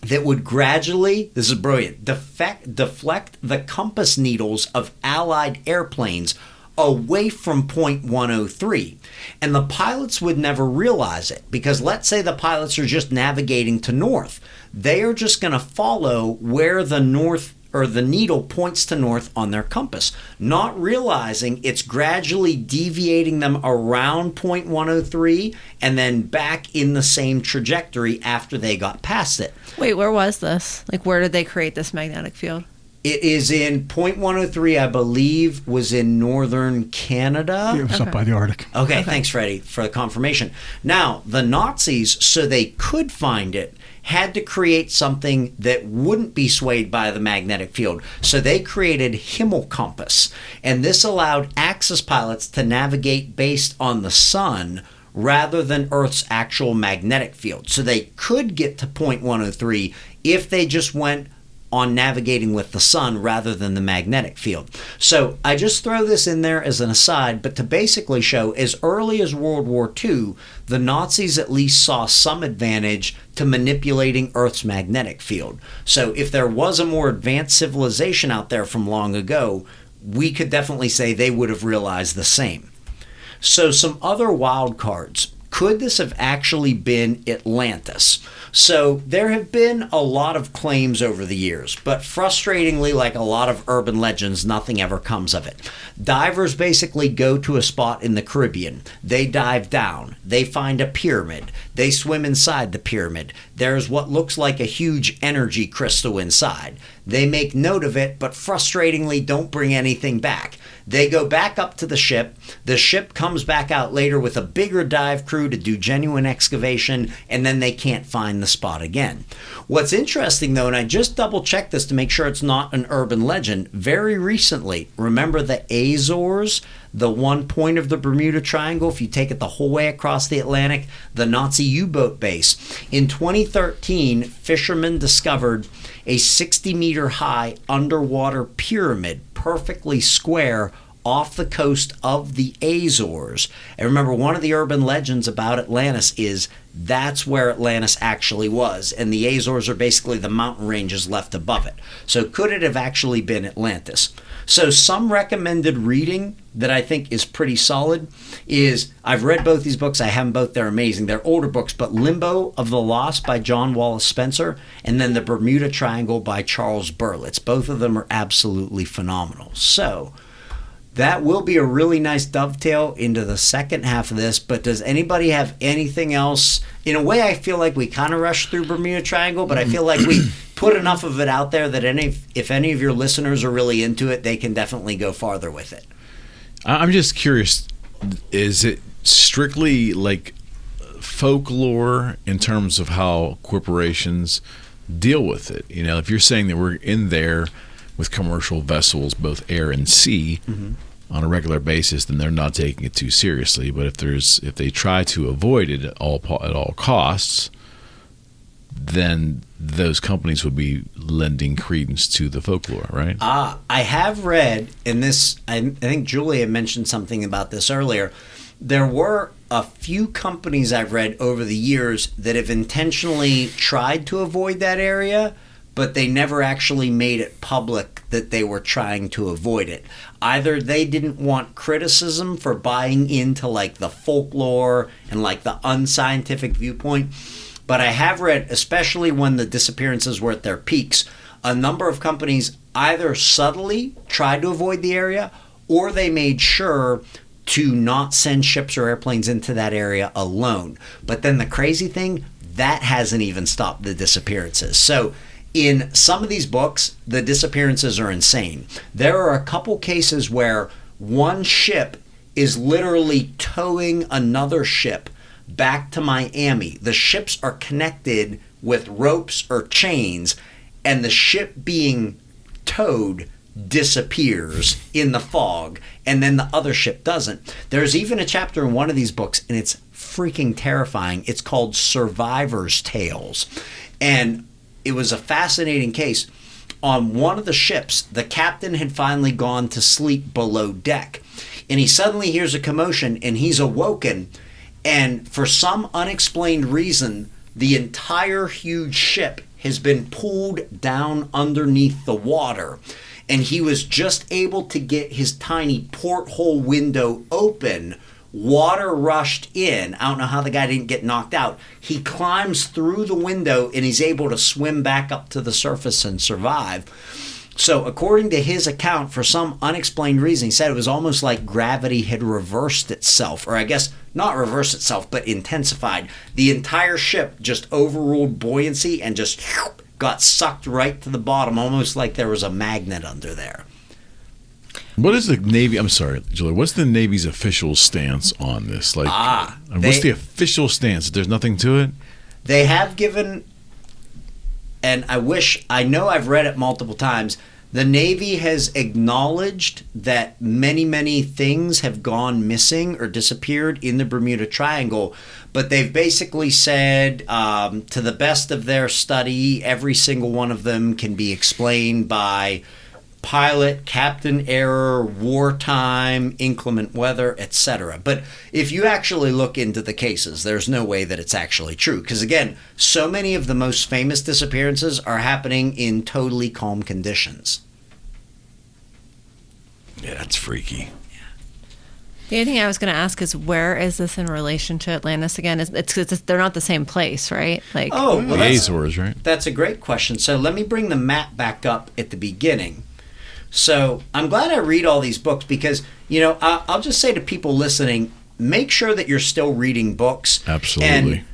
that would gradually, this is brilliant, deflect the compass needles of Allied airplanes away from Point 103. And the pilots would never realize it, because let's say the pilots are just navigating to north. They are just going to follow where the north or the needle points to north on their compass, not realizing it's gradually deviating them around Point 103 and then back in the same trajectory after they got past it. Wait, where was this? Like, where did they create this magnetic field? It is in Point 103, I believe, was in northern Canada. It was up by the Arctic. Okay, thanks, Freddie, for the confirmation. Now, the Nazis, so they could find it, had to create something that wouldn't be swayed by the magnetic field. So they created Himmelkompass, and this allowed Axis pilots to navigate based on the sun rather than Earth's actual magnetic field. So they could get to Point 103 if they just went on navigating with the sun rather than the magnetic field. So I just throw this in there as an aside, but to basically show as early as World War II, the Nazis at least saw some advantage to manipulating Earth's magnetic field. So if there was a more advanced civilization out there from long ago, we could definitely say they would have realized the same. So some other wild cards. Could this have actually been Atlantis? So there have been a lot of claims over the years, but frustratingly, like a lot of urban legends, nothing ever comes of it. Divers basically go to a spot in the Caribbean. They dive down. They find a pyramid. They swim inside the pyramid. There's what looks like a huge energy crystal inside. They make note of it, but frustratingly don't bring anything back. They go back up to the ship. The ship comes back out later with a bigger dive crew to do genuine excavation, and then they can't find the spot again. What's interesting, though, and I just double-checked this to make sure it's not an urban legend, very recently, remember the Azores, the one point of the Bermuda Triangle, if you take it the whole way across the Atlantic, the Nazi U-boat base. In 2013, fishermen discovered a 60-meter high underwater pyramid, perfectly square, off the coast of the Azores. And remember, one of the urban legends about Atlantis is that's where Atlantis actually was, and the Azores are basically the mountain ranges left above it. So could it have actually been Atlantis? So some recommended reading that I think is pretty solid is, I've read both these books, I have them both, they're amazing. They're older books, but Limbo of the Lost by John Wallace Spencer, and then The Bermuda Triangle by Charles Berlitz. Both of them are absolutely phenomenal. So that will be a really nice dovetail into the second half of this, but does anybody have anything else? In a way, I feel like we kind of rushed through Bermuda Triangle, but I feel like we put enough of it out there that if any of your listeners are really into it, they can definitely go farther with it. I'm just curious, is it strictly like folklore in terms of how corporations deal with it? You know, if you're saying that we're in there with commercial vessels, both air and sea, on a regular basis, then they're not taking it too seriously. But if they try to avoid it at all costs, then those companies would be lending credence to the folklore, right? I have read, and this, I think Julia mentioned something about this earlier. There were a few companies I've read over the years that have intentionally tried to avoid that area, but they never actually made it public that they were trying to avoid it. Either they didn't want criticism for buying into like the folklore and like the unscientific viewpoint, but I have read, especially when the disappearances were at their peaks, a number of companies either subtly tried to avoid the area or they made sure to not send ships or airplanes into that area alone. But then the crazy thing, that hasn't even stopped the disappearances. So in some of these books, the disappearances are insane. There are a couple cases where one ship is literally towing another ship back to Miami. The ships are connected with ropes or chains, and the ship being towed disappears in the fog, and then the other ship doesn't. There's even a chapter in one of these books, and it's freaking terrifying. It's called Survivor's Tales, and it was a fascinating case. On one of the ships, the captain had finally gone to sleep below deck, and he suddenly hears a commotion, and he's awoken, and for some unexplained reason, the entire huge ship has been pulled down underneath the water, and he was just able to get his tiny porthole window open. Water rushed in. I don't know how the guy didn't get knocked out. He climbs through the window and he's able to swim back up to the surface and survive. So according to his account, for some unexplained reason, he said it was almost like gravity had reversed itself, or I guess not reversed itself, but intensified. The entire ship just overruled buoyancy and just got sucked right to the bottom, almost like there was a magnet under there. What is the Navy? I'm sorry, Julie. What's the Navy's official stance on this? Like, what's the official stance? There's nothing to it. They have given, and I know I've read it multiple times. The Navy has acknowledged that many things have gone missing or disappeared in the Bermuda Triangle, but they've basically said, to the best of their study, every single one of them can be explained by pilot, captain error, wartime, inclement weather, etc. But if you actually look into the cases, there's no way that it's actually true. Because again, so many of the most famous disappearances are happening in totally calm conditions. Yeah, that's freaky. The other thing I was going to ask is, where is this in relation to Atlantis again? It's they're not the same place, right? Like, the Azores, right? That's a great question. So let me bring the map back up at the beginning. So I'm glad I read all these books because, I'll just say to people listening, make sure that you're still reading books. Absolutely. And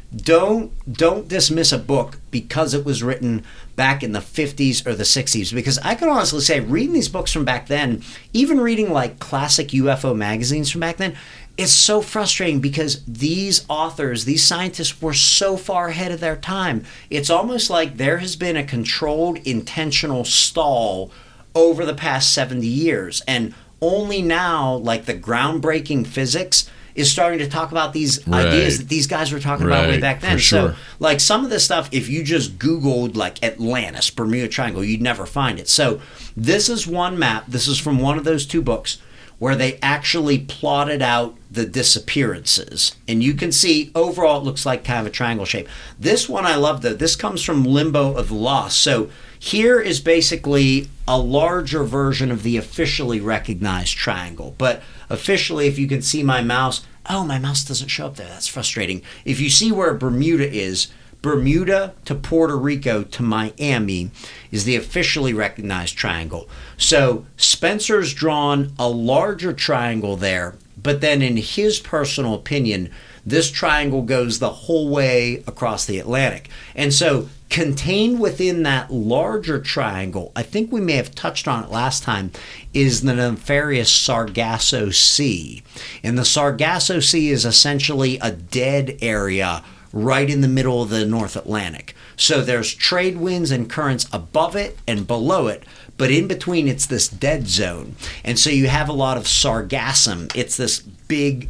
don't dismiss a book because it was written back in the 50s or the 60s. Because I can honestly say, reading these books from back then, even reading like classic UFO magazines from back then, it's so frustrating because these authors, these scientists were so far ahead of their time. It's almost like there has been a controlled, intentional stall over the past 70 years. And only now, like the groundbreaking physics is starting to talk about these ideas that these guys were talking about way back then. Sure. So like some of this stuff, if you just Googled like Atlantis, Bermuda Triangle, you'd never find it. So this is one map. This is from one of those two books where they actually plotted out the disappearances. And you can see overall it looks like kind of a triangle shape. This one I love though. This comes from Limbo of the Lost. So here is basically a larger version of the officially recognized triangle. But officially, if you can see my mouse, my mouse doesn't show up there. That's frustrating. If you see where Bermuda is, Bermuda to Puerto Rico to Miami is the officially recognized triangle. So Spencer's drawn a larger triangle there, but then in his personal opinion, this triangle goes the whole way across the Atlantic. And so contained within that larger triangle, I think we may have touched on it last time, is the nefarious Sargasso Sea. And the Sargasso Sea is essentially a dead area right in the middle of the North Atlantic. So there's trade winds and currents above it and below it, but in between it's this dead zone. And so you have a lot of sargassum. It's this big,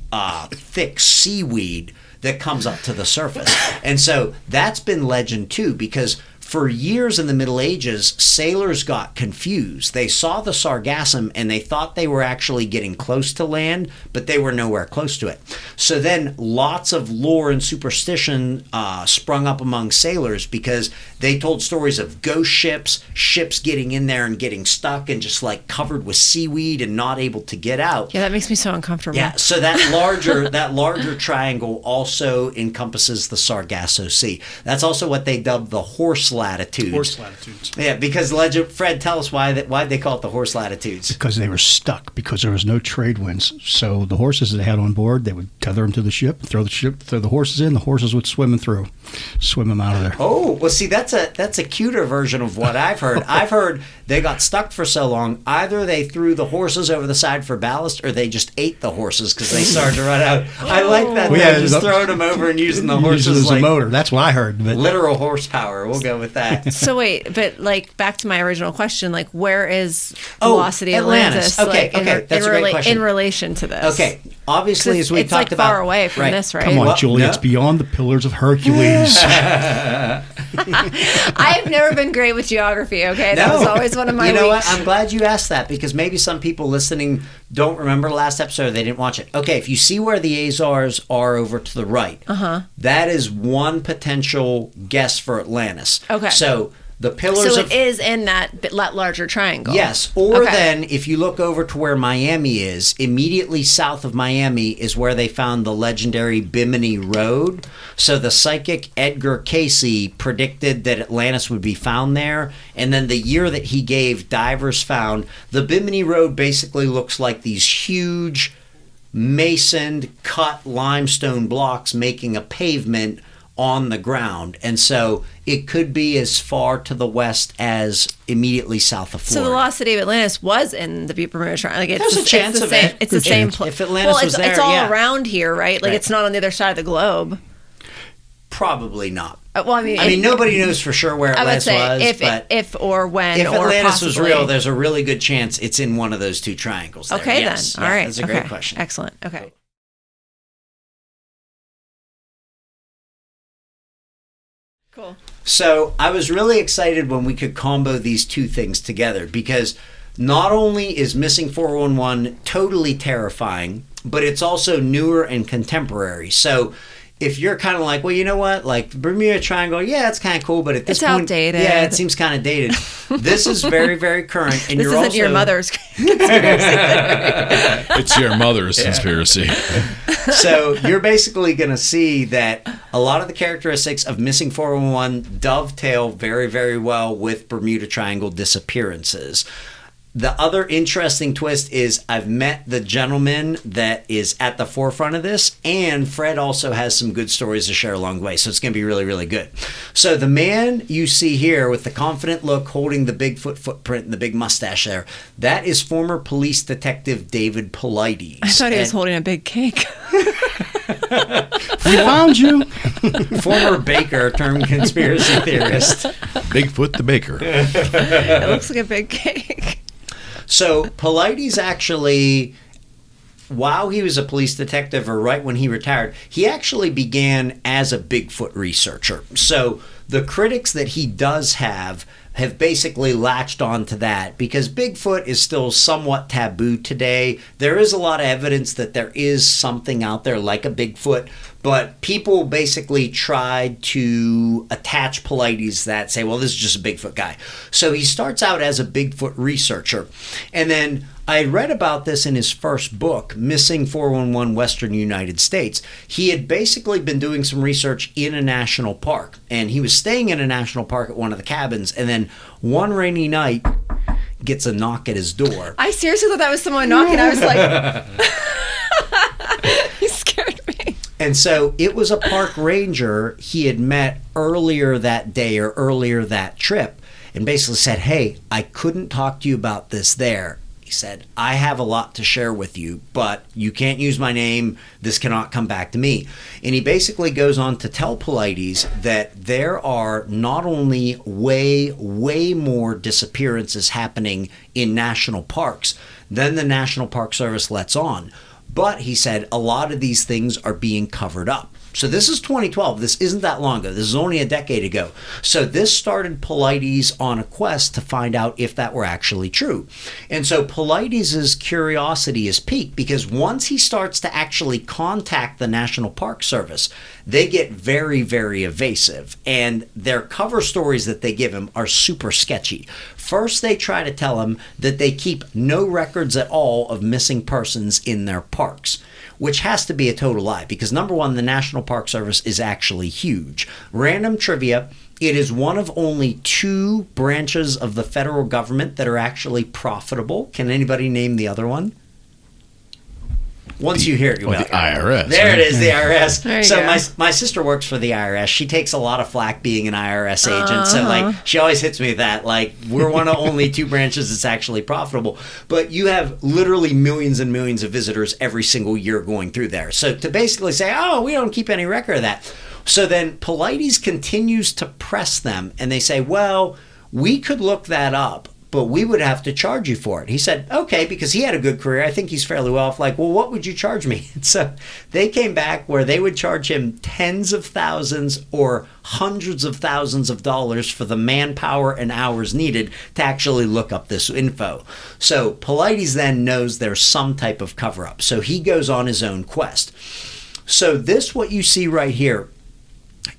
thick seaweed that comes up to the surface. And so that's been legend too, because for years in the Middle Ages, sailors got confused. They saw the sargassum and they thought they were actually getting close to land, but they were nowhere close to it. So then lots of lore and superstition sprung up among sailors because they told stories of ghost ships, ships getting in there and getting stuck and just like covered with seaweed and not able to get out. Yeah, that makes me so uncomfortable. Yeah, so that larger triangle also encompasses the Sargasso Sea. That's also what they dubbed the horse latitudes. Horse latitudes. Yeah, because Fred, tell us why they call it the horse latitudes. Because they were stuck because there was no trade winds. So the horses they had on board, they would tether them to the ship, throw the horses in. The horses would swim them through, swim them out of there. Oh, well, see, that's a cuter version of what I've heard. I've heard they got stuck for so long, either they threw the horses over the side for ballast, or they just ate the horses because they started to run out. I like that. Well, They're just throwing them over and using the horses as like a motor. That's what I heard. But literal horsepower. We'll go with that. So wait, but like back to my original question, like where is Velocity Atlantis. Atlantis? Okay, like, that's a great question. In relation to this. Okay, obviously, as we it's talked like about, far away from this, right? come on, Well, Julie, no. it's beyond the Pillars of Hercules. I've never been great with geography. Okay, that was always one of my. You know weeks. what? I'm glad you asked that because maybe some people listening don't remember last episode. Or they didn't watch it. Okay, if you see where the Azores are over to the right, that is one potential guess for Atlantis. Okay. So the pillars So of it is in that larger triangle. yes, or Okay. then if you look over to where Miami is, immediately south of Miami is where they found the legendary Bimini Road. So the psychic Edgar Casey predicted that Atlantis would be found there, and then the year that he gave, divers found the Bimini Road basically looks like these huge masoned cut limestone blocks making a pavement on the ground, and so it could be as far to the west as immediately south of So Florida. the lost city of Atlantis was in the Bermuda Triangle. Like There's a chance of it. It's the Good same chance. place. If Atlantis was there, it's all yeah. around here, right? Like Right. it's not on the other side of the globe. Probably not. Well, I mean, I mean, nobody knows for sure where I would Atlantis say was, but if or when if or Atlantis was possibly. real, there's a really good chance it's in one of those two triangles. There. Okay, Yes. then. Yeah, All right. That's a great question. Excellent. Okay. Cool. So I was really excited when we could combo these two things together because not only is Missing 411 totally terrifying, but it's also newer and contemporary. So if you're kind of like, well, you know what, like the Bermuda Triangle, yeah, it's kind of cool, but at this It's point, outdated. yeah, it seems kind of dated. This is very, very current, and This you're isn't also your mother's. It's your mother's conspiracy. So you're basically going to see that a lot of the characteristics of Missing 411 dovetail very, very well with Bermuda Triangle disappearances. The other interesting twist is I've met the gentleman that is at the forefront of this, and Fred also has some good stories to share along the way, so it's going to be really, really good. So the man you see here with the confident look holding the Bigfoot footprint and the big mustache there, that is former police detective David Polides. I thought he was holding a big cake. We found you. Former baker turned conspiracy theorist. Bigfoot the baker. It looks like a big cake. So Polides actually, while he was a police detective or right when he retired, he actually began as a Bigfoot researcher. So the critics that he does have basically latched on to that because Bigfoot is still somewhat taboo today. There is a lot of evidence that there is something out there like a Bigfoot, but people basically tried to attach Polides to that, say, well, this is just a Bigfoot guy. So he starts out as a Bigfoot researcher. And then I read about this in his first book, Missing 411 Western United States. He had basically been doing some research in a national park, and he was staying in a national park at one of the cabins, and then one rainy night gets a knock at his door. I seriously thought that was someone knocking. I was like, he scared me. And so it was a park ranger he had met earlier that day or earlier that trip, and basically said, hey, I couldn't talk to you about this there. He said, I have a lot to share with you, but you can't use my name. This cannot come back to me. And he basically goes on to tell Polides that there are not only way, way more disappearances happening in national parks than the National Park Service lets on, but he said a lot of these things are being covered up. So this is 2012. This isn't that long ago. This is only a decade ago. So this started Polides on a quest to find out if that were actually true. And so Polides' curiosity is piqued because once he starts to actually contact the National Park Service, they get very, very evasive. And their cover stories that they give him are super sketchy. First, they try to tell him that they keep no records at all of missing persons in their parks, which has to be a total lie because number one, the National Park Service is actually huge. Random trivia. It is one of only 2 branches of the federal government that are actually profitable. Can anybody name the other one? Once you hear it, you'll be like, the IRS. There it is, the IRS. There you So go. my sister works for the IRS. She takes a lot of flack being an IRS agent. So like she always hits me with that. Like we're one of only 2 branches that's actually profitable. But you have literally millions and millions of visitors every single year going through there. So to basically say, oh, we don't keep any record of that. So then Polites continues to press them and they say, well, we could look that up, but we would have to charge you for it. He said, okay, because he had a good career. I think he's fairly well off. Like, well, what would you charge me? And so they came back where they would charge him tens of thousands or hundreds of thousands of dollars for the manpower and hours needed to actually look up this info. So Polites then knows there's some type of cover-up. So he goes on his own quest. So this, what you see right here,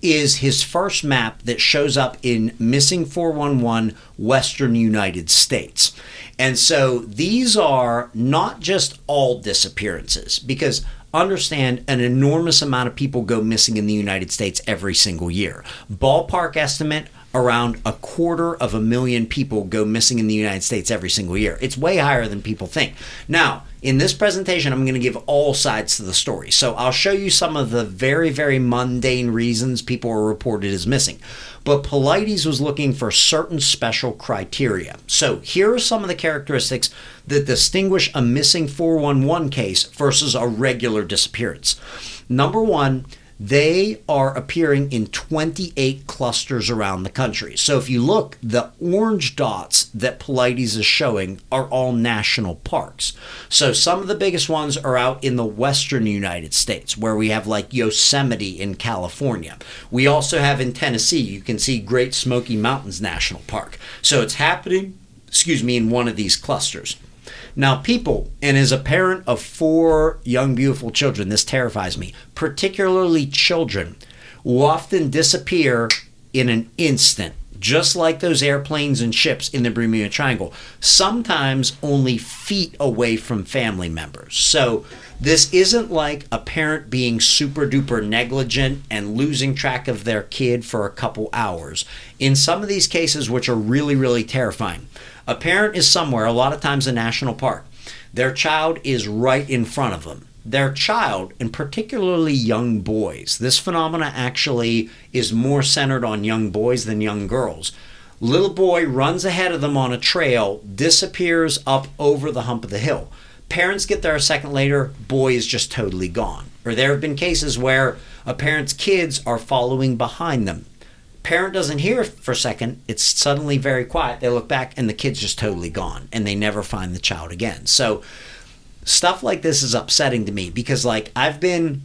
is his first map that shows up in Missing 411 Western United States. And so these are not just all disappearances, because understand an enormous amount of people go missing in the United States every single year. Ballpark estimate, around 250,000 people go missing in the United States every single year. It's way higher than people think. Now, in this presentation, I'm going to give all sides to the story. So I'll show you some of the very, very mundane reasons people are reported as missing. But Polites was looking for certain special criteria. So here are some of the characteristics that distinguish a missing 411 case versus a regular disappearance. Number 1, they are appearing in 28 clusters around the country. So if you look, the orange dots that Polites is showing are all national parks. So some of the biggest ones are out in the western United States, where we have like Yosemite in California. We also have in Tennessee, you can see Great Smoky Mountains National Park. So it's happening, in one of these clusters. Now, people, and as a parent of 4 young, beautiful children, this terrifies me, particularly children, will often disappear in an instant, just like those airplanes and ships in the Bermuda Triangle, sometimes only feet away from family members. So this isn't like a parent being super duper negligent and losing track of their kid for a couple hours. In some of these cases, which are really, really terrifying, a parent is somewhere, a lot of times a national park. Their child is right in front of them. Their child, and particularly young boys, this phenomena actually is more centered on young boys than young girls. Little boy runs ahead of them on a trail, disappears up over the hump of the hill. Parents get there a second later, boy is just totally gone. Or there have been cases where a parent's kids are following behind them. Parent doesn't hear for a second, it's suddenly very quiet. They look back and the kid's just totally gone and they never find the child again. So stuff like this is upsetting to me because like I've been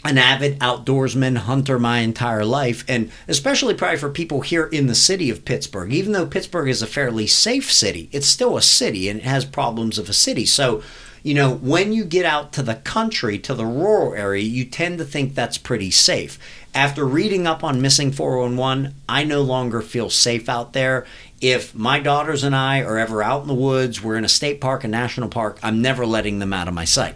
an avid outdoorsman, hunter my entire life, and especially probably for people here in the city of Pittsburgh. Even though Pittsburgh is a fairly safe city, it's still a city and it has problems of a city. So, you know, when you get out to the country, to the rural area, you tend to think that's pretty safe. After reading up on Missing 411, I no longer feel safe out there. If my daughters and I are ever out in the woods, we're in a state park, a national park, I'm never letting them out of my sight.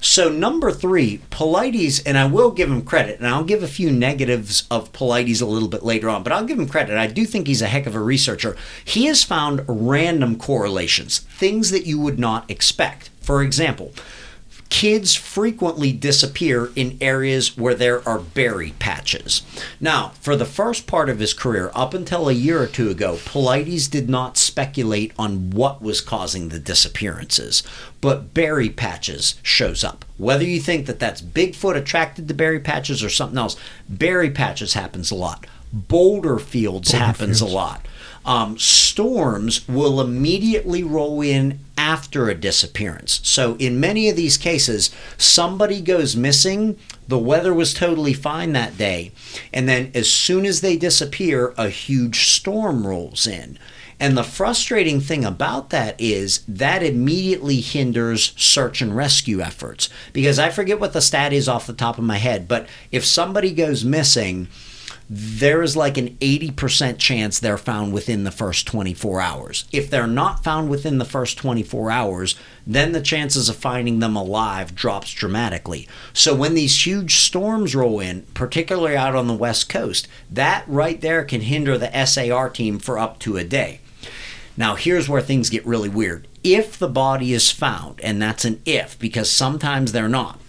So number 3, Polites, and I will give him credit, and I'll give a few negatives of Polites a little bit later on, but I'll give him credit. I do think he's a heck of a researcher. He has found random correlations, things that you would not expect. For example, kids frequently disappear in areas where there are berry patches. Now, for the first part of his career, up until a year or 2 ago, Polites did not speculate on what was causing the disappearances, but berry patches shows up. Whether you think that that's Bigfoot attracted to berry patches or something else, berry patches happens a lot. Boulder fields happens a lot. Storms will immediately roll in after a disappearance. So in many of these cases, somebody goes missing, the weather was totally fine that day, and then as soon as they disappear, a huge storm rolls in. And the frustrating thing about that is that immediately hinders search and rescue efforts. Because I forget what the stat is off the top of my head, but if somebody goes missing, there is like an 80% chance they're found within the first 24 hours. If they're not found within the first 24 hours, then the chances of finding them alive drops dramatically. So when these huge storms roll in, particularly out on the West Coast, that right there can hinder the SAR team for up to a day. Now, here's where things get really weird. If the body is found, and that's an if, because sometimes they're not,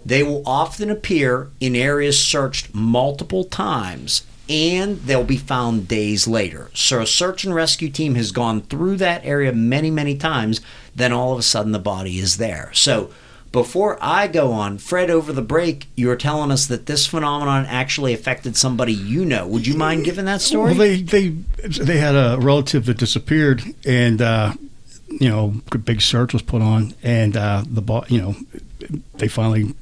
they will often appear in areas searched multiple times, and they'll be found days later. So a search and rescue team has gone through that area many, many times, then all of a sudden the body is there. So before I go on, Fred, over the break, you were telling us that this phenomenon actually affected somebody you know. Would you mind giving that story? Well, they had a relative that disappeared, and a big search was put on, and they finally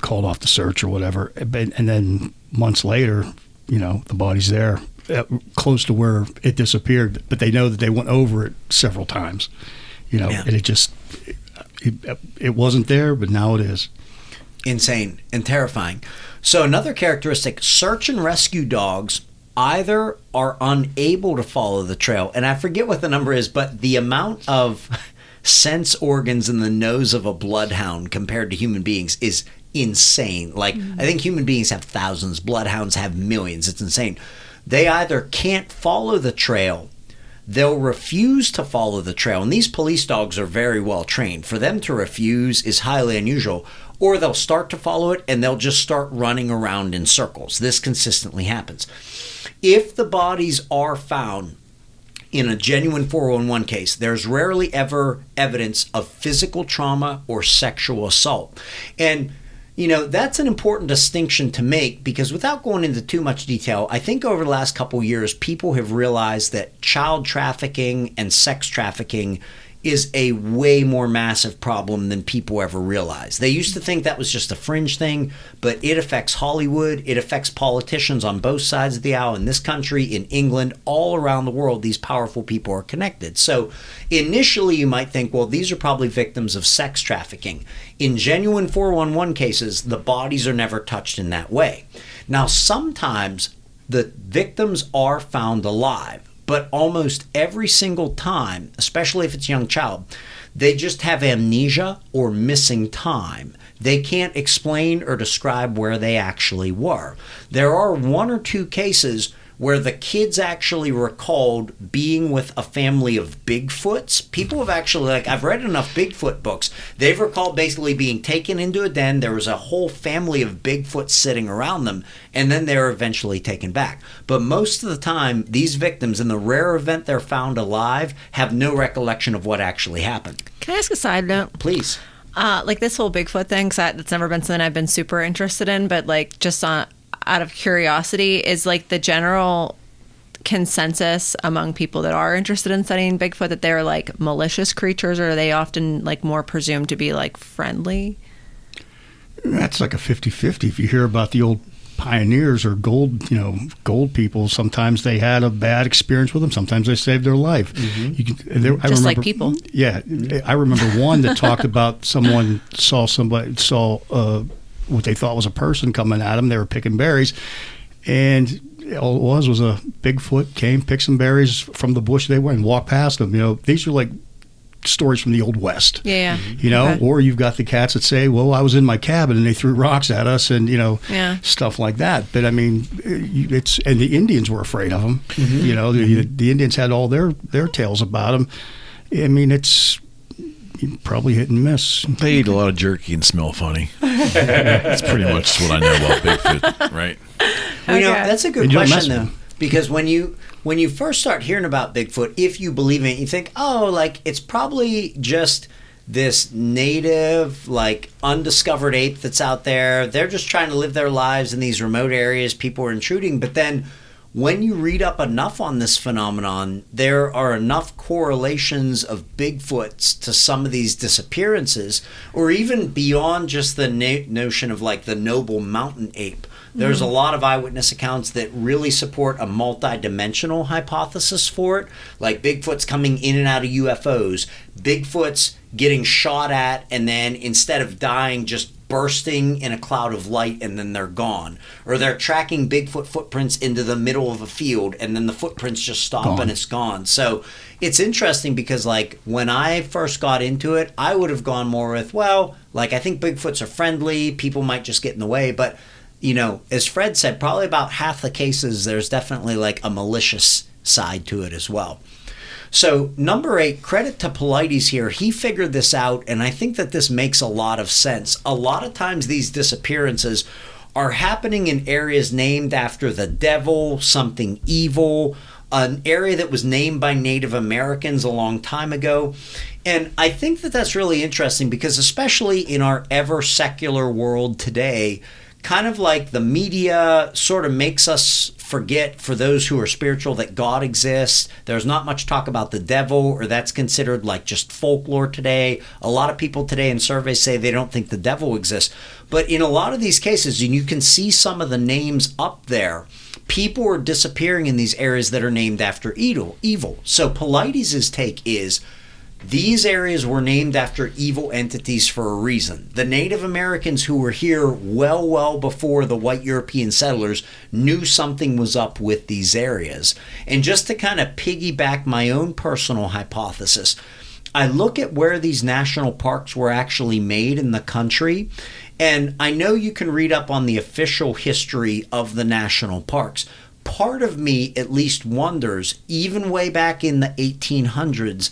called off the search or whatever, and then months later, the body's there, close to where it disappeared, but they know that they went over it several times, and it wasn't there, but now it is. Insane and terrifying. So another characteristic, search and rescue dogs either are unable to follow the trail, and I forget what the number is, but the amount of sense organs in the nose of a bloodhound compared to human beings is insane. Like, I think human beings have thousands, bloodhounds have millions. It's insane. They either can't follow the trail, they'll refuse to follow the trail, and these police dogs are very well trained. For them to refuse is highly unusual, or they'll start to follow it and they'll just start running around in circles. This consistently happens. If the bodies are found in a genuine 411 case, there's rarely ever evidence of physical trauma or sexual assault. And, that's an important distinction to make, because without going into too much detail, I think over the last couple of years, people have realized that child trafficking and sex trafficking is a way more massive problem than people ever realized. They used to think that was just a fringe thing, but it affects Hollywood, it affects politicians on both sides of the aisle in this country, in England, all around the world. These powerful people are connected. So initially you might think, well, these are probably victims of sex trafficking. In genuine 411 cases, the bodies are never touched in that way. Now, sometimes the victims are found alive, but almost every single time, especially if it's a young child, they just have amnesia or missing time. They can't explain or describe where they actually were. There are one or two cases where the kids actually recalled being with a family of Bigfoots. People have actually, I've read enough Bigfoot books, they've recalled basically being taken into a den. There was a whole family of Bigfoots sitting around them, and then they were eventually taken back. But most of the time, these victims, in the rare event they're found alive, have no recollection of what actually happened. Can I ask a side note? Please. This whole Bigfoot thing, that's never been something I've been super interested in, but out of curiosity, is the general consensus among people that are interested in studying Bigfoot that they're malicious creatures, or are they often more presumed to be friendly? That's like a 50-50. If you hear about the old pioneers or gold people, sometimes they had a bad experience with them, sometimes they saved their life. Just like people. Yeah, I remember one that talked about someone saw what they thought was a person coming at them. They were picking berries, and all it was a Bigfoot came, picked some berries from the bush they were, and walked past them. These are stories from the Old West. Yeah. Okay. Or you've got the cats that say, well, I was in my cabin and they threw rocks at us, and stuff like that. But I mean, and the Indians were afraid of them. The Indians had all their tales about them. I mean, it's probably hit and miss. They eat a lot of jerky and smell funny. That's pretty much what I know about Bigfoot, right? Well, that's a good question, though, because when you first start hearing about Bigfoot, if you believe in it, you think, it's probably just this native, undiscovered ape that's out there. They're just trying to live their lives in these remote areas. People are intruding. But then when you read up enough on this phenomenon, there are enough correlations of Bigfoots to some of these disappearances, or even beyond just the notion of the noble mountain ape. There's a lot of eyewitness accounts that really support a multi-dimensional hypothesis for it, like Bigfoot's coming in and out of UFOs, Bigfoot's getting shot at, and then instead of dying, just bursting in a cloud of light and then they're gone. Or they're tracking Bigfoot footprints into the middle of a field and then the footprints just stop and it's gone. So it's interesting because, like, when I first got into it, I would have gone more with, well, like, I think Bigfoots are friendly. People might just get in the way. But, you know, as Fred said, probably about half the cases, there's definitely like a malicious side to it as well. So number 8, credit to Polites here. He figured this out, and I think that this makes a lot of sense. A lot of times these disappearances are happening in areas named after the devil, something evil, an area that was named by Native Americans a long time ago. And I think that that's really interesting because especially in our ever secular world today, kind of like the media sort of makes us forget, for those who are spiritual, that God exists. There's not much talk about the devil, or that's considered like just folklore today. A lot of people today in surveys say they don't think the devil exists. But in a lot of these cases, and you can see some of the names up there, people are disappearing in these areas that are named after evil. So Polites' take is, these areas were named after evil entities for a reason. The Native Americans who were here well before the white European settlers knew something was up with these areas. And just to kind of piggyback my own personal hypothesis, I look at where these national parks were actually made in the country, and I know you can read up on the official history of the national parks. Part of me at least wonders, even way back in the 1800s,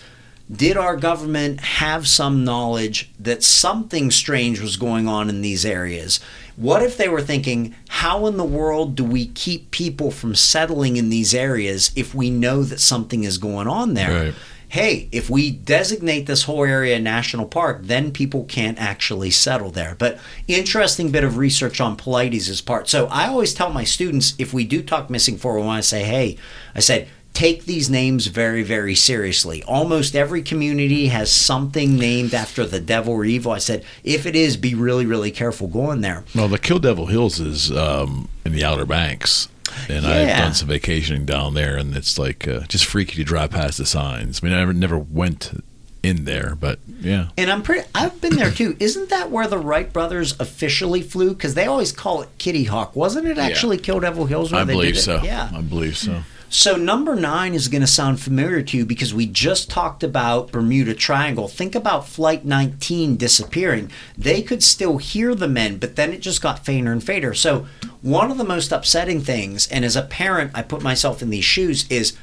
did our government have some knowledge that something strange was going on in these areas? What if they were thinking, how in the world do we keep people from settling in these areas if we know that something is going on there? Right. Hey, if we designate this whole area a national park, then people can't actually settle there. But interesting bit of research on Polites' part. So I always tell my students, if we do talk missing 411, I say, hey, I said, take these names very, very seriously. Almost every community has something named after the devil or evil. I said, if it is, be really, really careful going there. Well, the Kill Devil Hills is in the Outer Banks. And I've done some vacationing down there, and it's like just freaky to drive past the signs. I mean, I never went in there, but yeah. And I've been there too. Isn't that where the Wright brothers officially flew? Because they always call it Kitty Hawk. Wasn't it actually Kill Devil Hills where they did it? I believe so. Yeah. I believe so. So number 9 is going to sound familiar to you because we just talked about Bermuda Triangle. Think about Flight 19 disappearing. They could still hear the men, but then it just got fainter and fainter. So one of the most upsetting things, and as a parent, I put myself in these shoes, is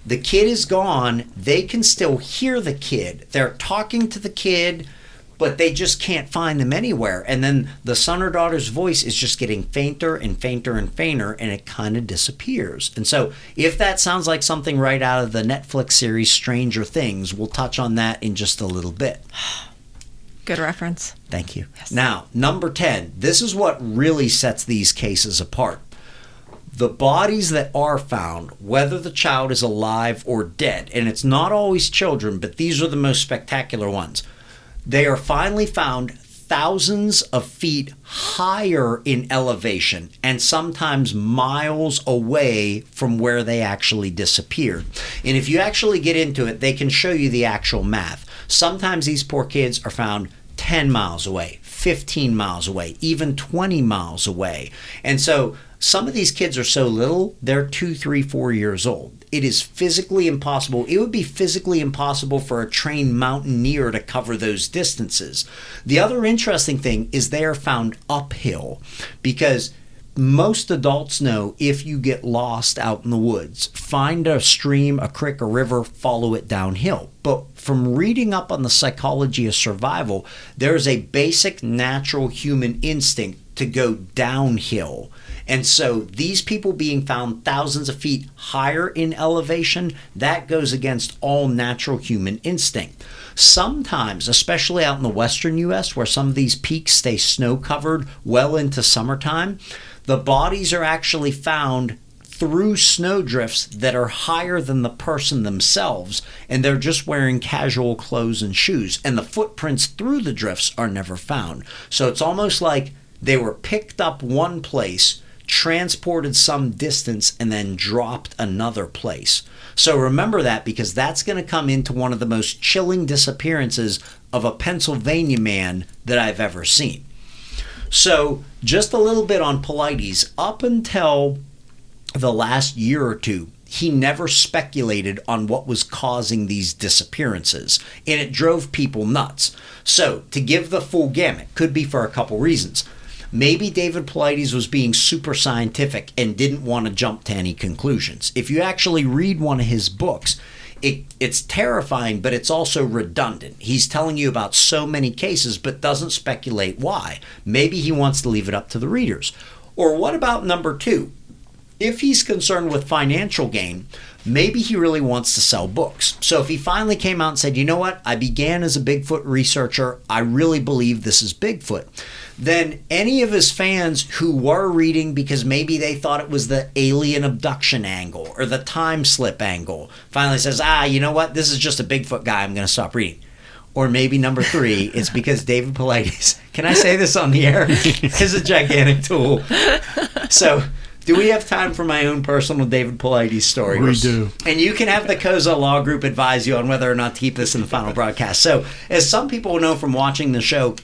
the kid is gone. They can still hear the kid. They're talking to the kid, but they just can't find them anywhere. And then the son or daughter's voice is just getting fainter and fainter and fainter, and it kind of disappears. And so if that sounds like something right out of the Netflix series Stranger Things, we'll touch on that in just a little bit. Good reference. Thank you. Yes. Now, number 10, this is what really sets these cases apart. The bodies that are found, whether the child is alive or dead, and it's not always children, but these are the most spectacular ones. They are finally found thousands of feet higher in elevation and sometimes miles away from where they actually disappeared. And if you actually get into it, they can show you the actual math. Sometimes these poor kids are found 10 miles away, 15 miles away, even 20 miles away. And so some of these kids are so little, they're 2, 3, 4 years old. It is physically impossible. It would be physically impossible for a trained mountaineer to cover those distances. The other interesting thing is they are found uphill because most adults know if you get lost out in the woods, find a stream, a creek, a river, follow it downhill. But from reading up on the psychology of survival, there's a basic natural human instinct to go downhill. And so these people being found thousands of feet higher in elevation, that goes against all natural human instinct. Sometimes, especially out in the western U.S., where some of these peaks stay snow-covered well into summertime, the bodies are actually found through snowdrifts that are higher than the person themselves, and they're just wearing casual clothes and shoes, and the footprints through the drifts are never found. So it's almost like they were picked up one place, transported some distance, and then dropped another place. So remember that, because that's going to come into one of the most chilling disappearances of a Pennsylvania man that I've ever seen. So just a little bit on Paulides. Up until the last year or two, he never speculated on what was causing these disappearances, and it drove people nuts. So to give the full gamut, could be for a couple reasons. Maybe David Paulides was being super scientific and didn't want to jump to any conclusions. If you actually read one of his books, it's terrifying, but it's also redundant. He's telling you about so many cases, but doesn't speculate why. Maybe he wants to leave it up to the readers. Or what about number two? If he's concerned with financial gain, maybe he really wants to sell books. So if he finally came out and said, you know what, I began as a Bigfoot researcher, I really believe this is Bigfoot, then any of his fans who were reading because maybe they thought it was the alien abduction angle or the time slip angle finally says, you know what, this is just a Bigfoot guy, I'm going to stop reading. Or maybe number three, it's because David Paulides, can I say this on the air? Is a gigantic tool. So do we have time for my own personal David Paulides story? We do. And you can have the Cozza Law Group advise you on whether or not to keep this in the final broadcast. So as some people know from watching the show,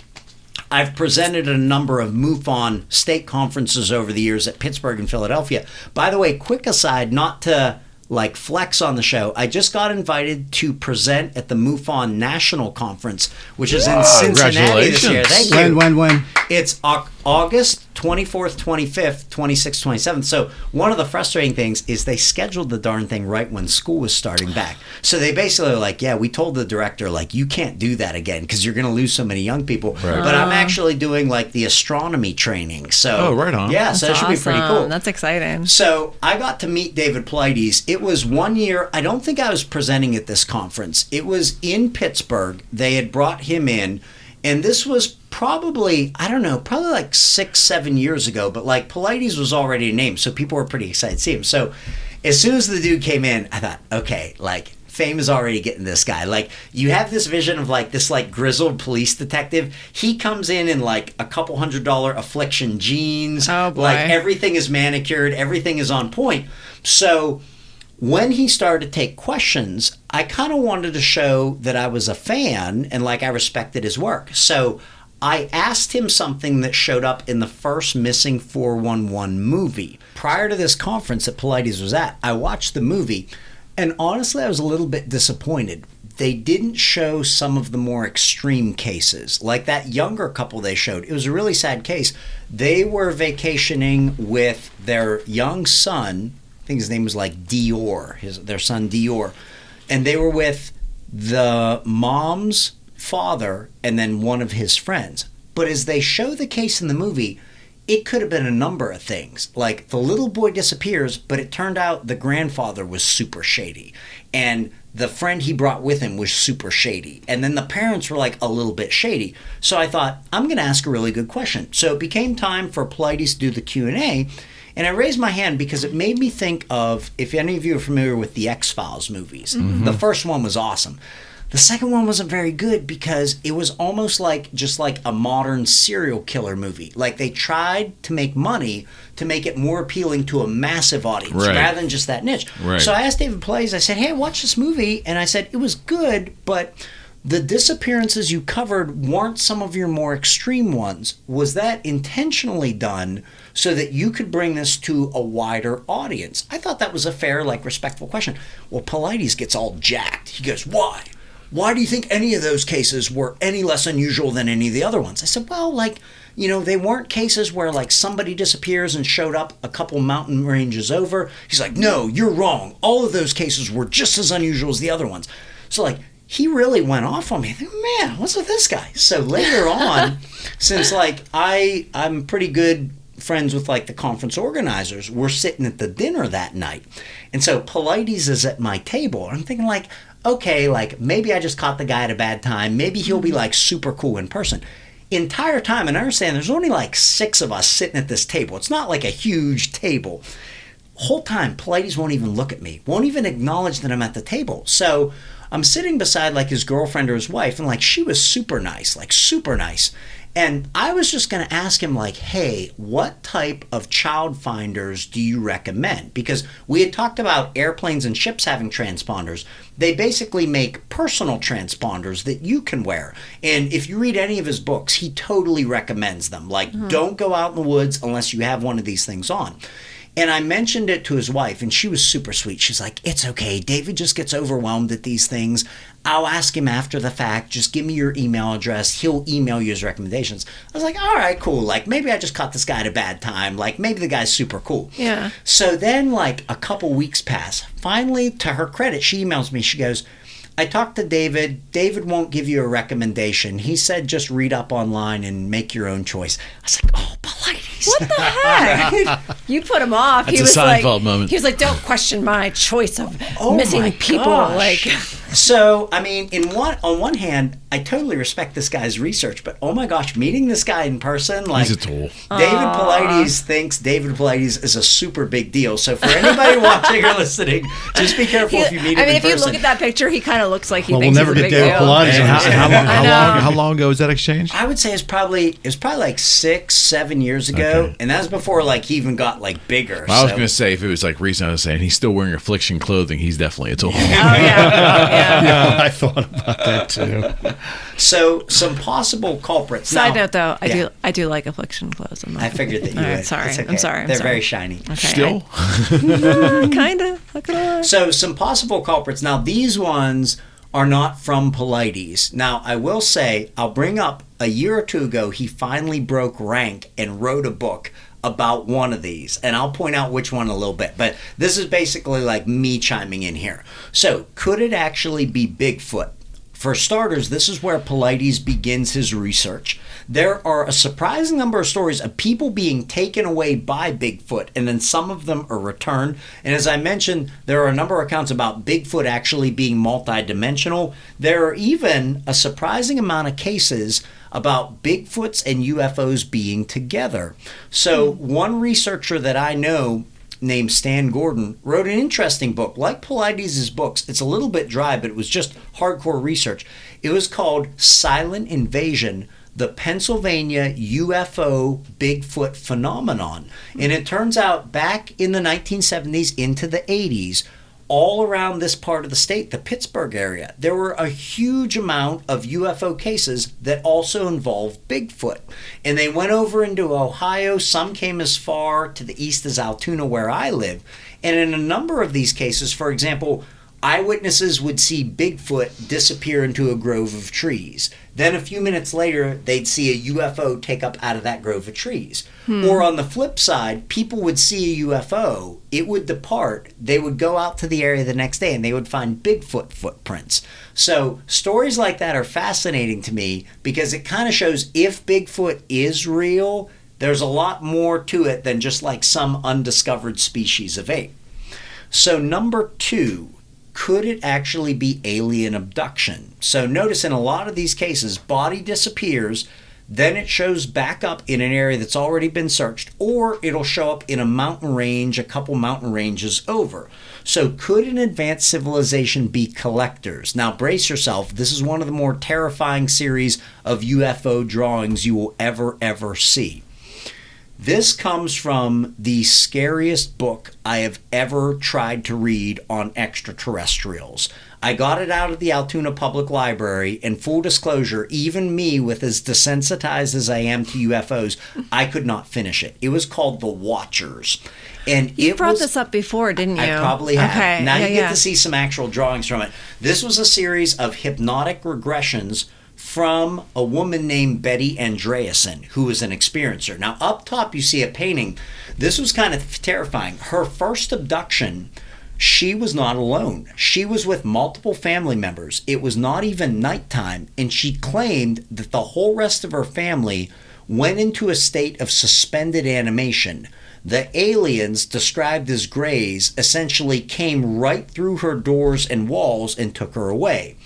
I've presented at a number of MUFON state conferences over the years at Pittsburgh and Philadelphia. By the way, quick aside, not to flex on the show, I just got invited to present at the MUFON National Conference, which is in Cincinnati this year. Thank you. When? It's August 24th, 25th, 26th, 27th. So one of the frustrating things is they scheduled the darn thing right when school was starting back. So they basically are like, yeah, we told the director, you can't do that again because you're going to lose so many young people. Right. But I'm actually doing the astronomy training. So right on. Yeah, so that should be pretty cool. That's exciting. So I got to meet David Paulides. It was one year, I don't think I was presenting at this conference. It was in Pittsburgh. They had brought him in. And this was probably 6-7 years ago, but Paulides was already a name, so people were pretty excited to see him. So as soon as the dude came in, I thought, okay, fame is already getting this guy. You have this vision of this grizzled police detective. He comes in a couple $100 affliction jeans. Oh boy. Everything is manicured, everything is on point. So when he started to take questions, I kind of wanted to show that I was a fan and I respected his work. So I asked him something that showed up in the first Missing 411 movie. Prior to this conference that Paulides was at, I watched the movie, and honestly, I was a little bit disappointed. They didn't show some of the more extreme cases. That younger couple they showed, it was a really sad case. They were vacationing with their young son, I think his name was Dior, their son Dior, and they were with the mom's father and then one of his friends. But as they show the case in the movie, it could have been a number of things. The little boy disappears, but it turned out the grandfather was super shady, and the friend he brought with him was super shady, and then the parents were a little bit shady. So I thought, I'm going to ask a really good question. So it became time for Paulides to do the Q&A. And I raised my hand because it made me think of, if any of you are familiar with the X-Files movies, the first one was awesome. The second one wasn't very good because it was almost just a modern serial killer movie. They tried to make money to make it more appealing to a massive audience rather than just that niche. Right. So I asked David Paulides, I said, hey, I watched this movie, and I said, it was good, but the disappearances you covered weren't some of your more extreme ones. Was that intentionally done so that you could bring this to a wider audience? I thought that was a fair, respectful question. Well, Paulides gets all jacked. He goes, why? Why do you think any of those cases were any less unusual than any of the other ones? I said, well, they weren't cases where somebody disappears and showed up a couple mountain ranges over. He's like, no, you're wrong. All of those cases were just as unusual as the other ones. So he really went off on me. I think, man, what's with this guy? So later on, since I'm pretty good friends with the conference organizers, we're sitting at the dinner that night. And so Paulides is at my table. I'm thinking okay, maybe I just caught the guy at a bad time. Maybe he'll be super cool in person. Entire time, and I understand there's only 6 of us sitting at this table. It's not a huge table. Whole time, Paulides won't even look at me, won't even acknowledge that I'm at the table. So I'm sitting beside his girlfriend or his wife, and she was super nice, super nice. And I was just going to ask him, like, hey, what type of child finders do you recommend? Because we had talked about airplanes and ships having transponders. They basically make personal transponders that you can wear. And if you read any of his books, he totally recommends them. Like, don't go out in the woods unless you have one of these things on. And I mentioned it to his wife, and she was super sweet. She's like, it's okay. David just gets overwhelmed at these things. I'll ask him after the fact. Just give me your email address. He'll email you his recommendations. I was like, all right, cool. Like, maybe I just caught this guy at a bad time. Like, maybe the guy's super cool. Yeah. So then, like, a couple weeks pass. Finally, to her credit, she emails me. She goes, I talked to David. David won't give you a recommendation. He said just read up online and make your own choice. I was like, oh, Pilates. What the heck? You put him off. That's he a was Seinfeld like, moment. He was like, don't question my choice of Oh missing my people. gosh. Like, So, I mean, on one hand, I totally respect this guy's research, but oh my gosh, meeting this guy in person, like, He's a tool. David Pilates thinks David Pilates is a super big deal. So for anybody watching or listening, just be careful if you meet him in if you person. look at that picture, he kind of looks like he Well, thinks we'll never he's a get big David deal. Pilates And on this. I know. how long ago was that exchange? I would say it was probably like 6-7 years ago, Okay. and that was before like he even got like bigger. Well, I was So- going to say, if it was like recent, I was saying he's still wearing affliction clothing. He's definitely a tool. Oh, yeah. Yeah, I thought about that too. So some possible culprits. Side Now- note, though, Yeah. I do like affliction clothes. I figured that you All right, would. sorry. It's okay. I'm sorry. They're very shiny. Okay, Still? kind of. Look at So some possible culprits. Now these ones are not from Pilates. Now I will say, I'll bring up a year or two ago, he finally broke rank and wrote a book about one of these, and I'll point out which one in a little bit, but this is basically like me chiming in here. So could it actually be Bigfoot? For starters, this is where Pilates begins his research. There are a surprising number of stories of people being taken away by Bigfoot, and then some of them are returned. And as I mentioned, there are a number of accounts about Bigfoot actually being multidimensional. There are even a surprising amount of cases about Bigfoots and UFOs being together. So one researcher that I know named Stan Gordon wrote an interesting book. Like Pilates' books, it's a little bit dry, but it was just hardcore research. It was called Silent Invasion, the Pennsylvania UFO Bigfoot Phenomenon. And it turns out back in the 1970s into the 80s, all around this part of the state, the Pittsburgh area, there were a huge amount of UFO cases that also involved Bigfoot. And they went over into Ohio. Some came as far to the east as Altoona, where I live. And in a number of these cases, for example, eyewitnesses would see Bigfoot disappear into a grove of trees. Then a few minutes later, they'd see a UFO take up out of that grove of trees. Or on the flip side, people would see a UFO, it would depart, they would go out to the area the next day and they would find Bigfoot footprints. So stories like that are fascinating to me because it kind of shows if Bigfoot is real, there's a lot more to it than just like some undiscovered species of ape. So number 2, could it actually be alien abduction? So notice in a lot of these cases, body disappears, then it shows back up in an area that's already been searched, or it'll show up in a mountain range, a couple mountain ranges over. So could an advanced civilization be collectors? Now brace yourself, this is one of the more terrifying series of UFO drawings you will ever see. This comes from the scariest book I have ever tried to read on extraterrestrials. I got it out of the Altoona Public Library, and full disclosure, even me, with as desensitized as I am to UFOs, I could not finish it. It was called The Watchers. And You it brought was, this up before, didn't you? I probably have. Okay. Now you yeah. get to see some actual drawings from it. This was a series of hypnotic regressions from a woman named Betty Andreasen, who was an experiencer. Now, up top, you see a painting. This was kind of terrifying. Her first abduction, she was not alone. She was with multiple family members. It was not even nighttime, and she claimed that the whole rest of her family went into a state of suspended animation. The aliens, described as grays, essentially came right through her doors and walls and took her away.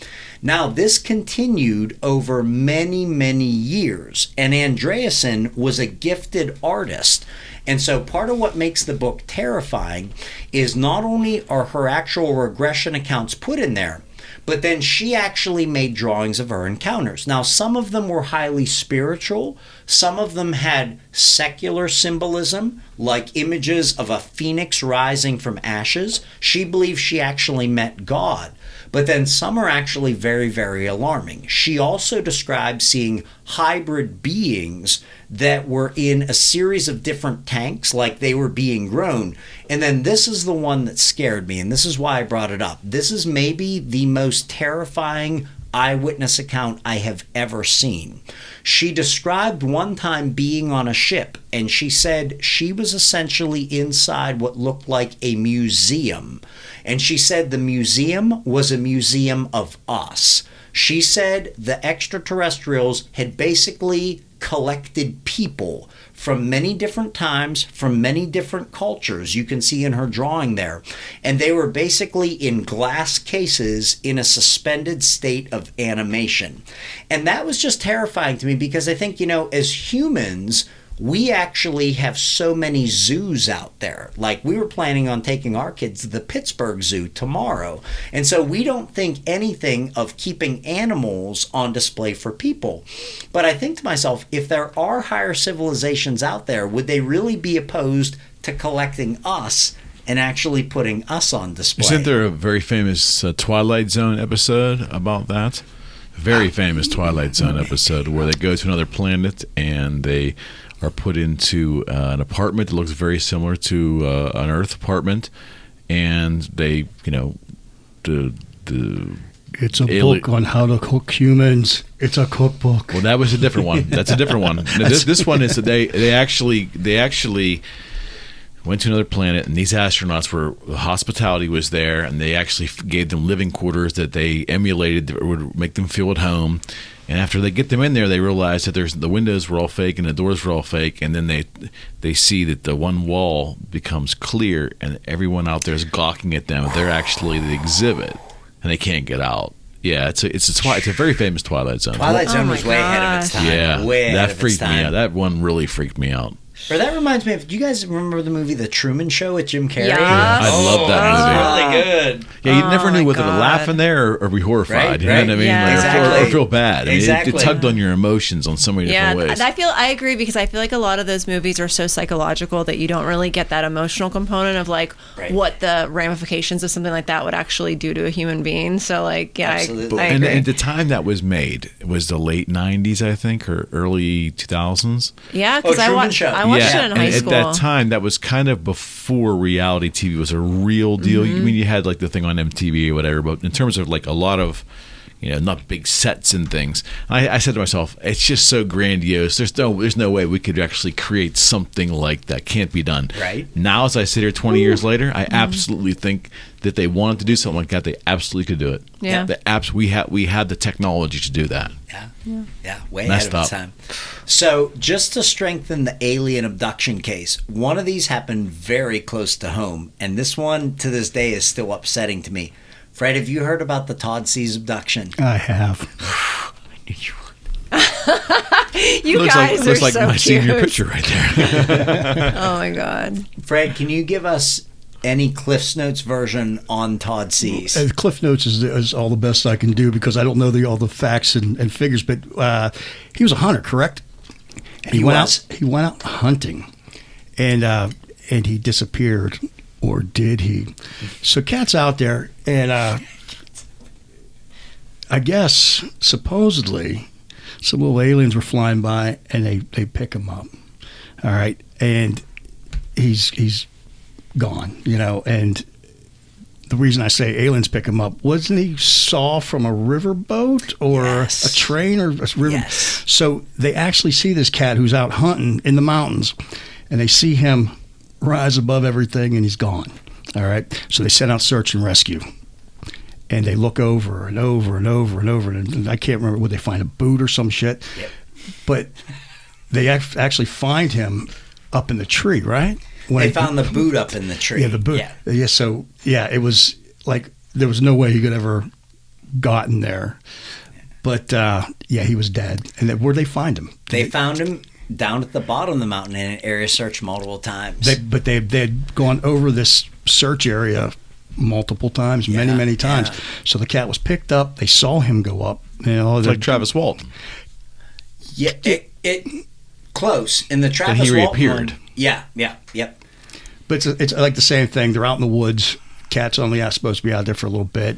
Now, this continued over many years, and Andreasen was a gifted artist. And so part of what makes the book terrifying is not only are her actual regression accounts put in there, But then she actually made drawings of her encounters. Now, some of them were highly spiritual. Some of them had secular symbolism, like images of a phoenix rising from ashes. She believes she actually met God. But then some are actually very, very alarming. She also described seeing hybrid beings that were in a series of different tanks, like they were being grown. And then this is the one that scared me, and this is why I brought it up. This is maybe the most terrifying eyewitness account I have ever seen. She described one time being on a ship, and she said she was essentially inside what looked like a museum. And she said the museum was a museum of us. She said the extraterrestrials had basically collected people from many different times, from many different cultures. You can see in her drawing there. And they were basically in glass cases in a suspended state of animation. And that was just terrifying to me because I think, as humans, we actually have so many zoos out there. Like, we were planning on taking our kids to the Pittsburgh Zoo tomorrow. And so we don't think anything of keeping animals on display for people. But I think to myself, if there are higher civilizations out there, would they really be opposed to collecting us and actually putting us on display? Isn't there a very famous Twilight Zone episode about that? Very famous Twilight Zone episode where they go to another planet and they are put into an apartment that looks very similar to an Earth apartment, and they, It's a book on how to cook humans. It's a cookbook. Well, that was a different one. That's a different one. Now, this one is that they actually went to another planet, and these astronauts the hospitality was there, and they actually gave them living quarters that they emulated that would make them feel at home. And after they get them in there, they realize that the windows were all fake and the doors were all fake. And then they see that the one wall becomes clear, and everyone out there is gawking at them. They're actually the exhibit, and they can't get out. Yeah, it's a very famous Twilight Zone. Twilight Zone was way ahead of its time. Yeah, way ahead that of its freaked time. me out. That one really freaked me out. Or that reminds me of, do you guys remember the movie The Truman Show with Jim Carrey? Yeah. I love that movie. Really good. Yeah, you never knew my whether to God. laugh in there or be horrified. Right, You know what I mean? Yeah. Like, Exactly. or feel bad. I mean, Exactly. it tugged on your emotions on so many different ways. I agree because I feel like a lot of those movies are so psychological that you don't really get that emotional component of like Right. what the ramifications of something like that would actually do to a human being. So like, yeah, Absolutely. I and agree. at the time that was made, it was the late 90s, I think, or early 2000s. Yeah, because Oh, I Truman watched Show. it in and high at school. that time, that was kind of before reality TV was a real deal. Mm-hmm. I mean, you had like the thing on MTV or whatever, but in terms of like a lot of, not big sets and things. I said to myself, it's just so grandiose. There's no way we could actually create something like that. Can't be done. Right. Now, as I sit here 20 years later, I absolutely think that they wanted to do something like that. They absolutely could do it. Yeah. We had the technology to do that. Yeah, way Messed ahead of its up. time. So, just to strengthen the alien abduction case, one of these happened very close to home, and this one to this day is still upsetting to me. Fred, have you heard about the Todd C's abduction? I have. You looks guys like, looks are like so my cute. senior picture right there. Oh my God. Fred, can you give us any Cliff's Notes version on Todd C's? Cliff Notes is all the best I can do because I don't know all the facts and figures. But he was a hunter, correct? And He went was. out. He went out hunting, and he disappeared, or did he? So Cat's out there, and I guess supposedly some little aliens were flying by, and they pick him up. All right, and he's gone, and the reason I say aliens pick him up, wasn't he saw from a riverboat or Yes. a train or a river? Yes. So they actually see this cat who's out hunting in the mountains, and they see him rise above everything, and he's gone. All right, so they send out search and rescue, and they look over and over and over and over, and I can't remember, would they find a boot or some shit? Yep. But they actually find him up in the tree, right? They found the boot up in the tree. Yeah, the boot. Yeah. So it was like there was no way he could ever gotten there. But he was dead. And where'd they find him? They found him down at the bottom of the mountain in an area search multiple times. They'd gone over this search area multiple times, many times. Yeah. So the cat was picked up. They saw him go up. It's like Travis Walt. Yeah, it close in the Travis he Walt reappeared. one. Yeah, yep. But it's like the same thing. They're out in the woods. Cat's only supposed to be out there for a little bit.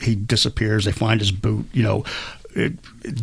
He disappears. They find his boot.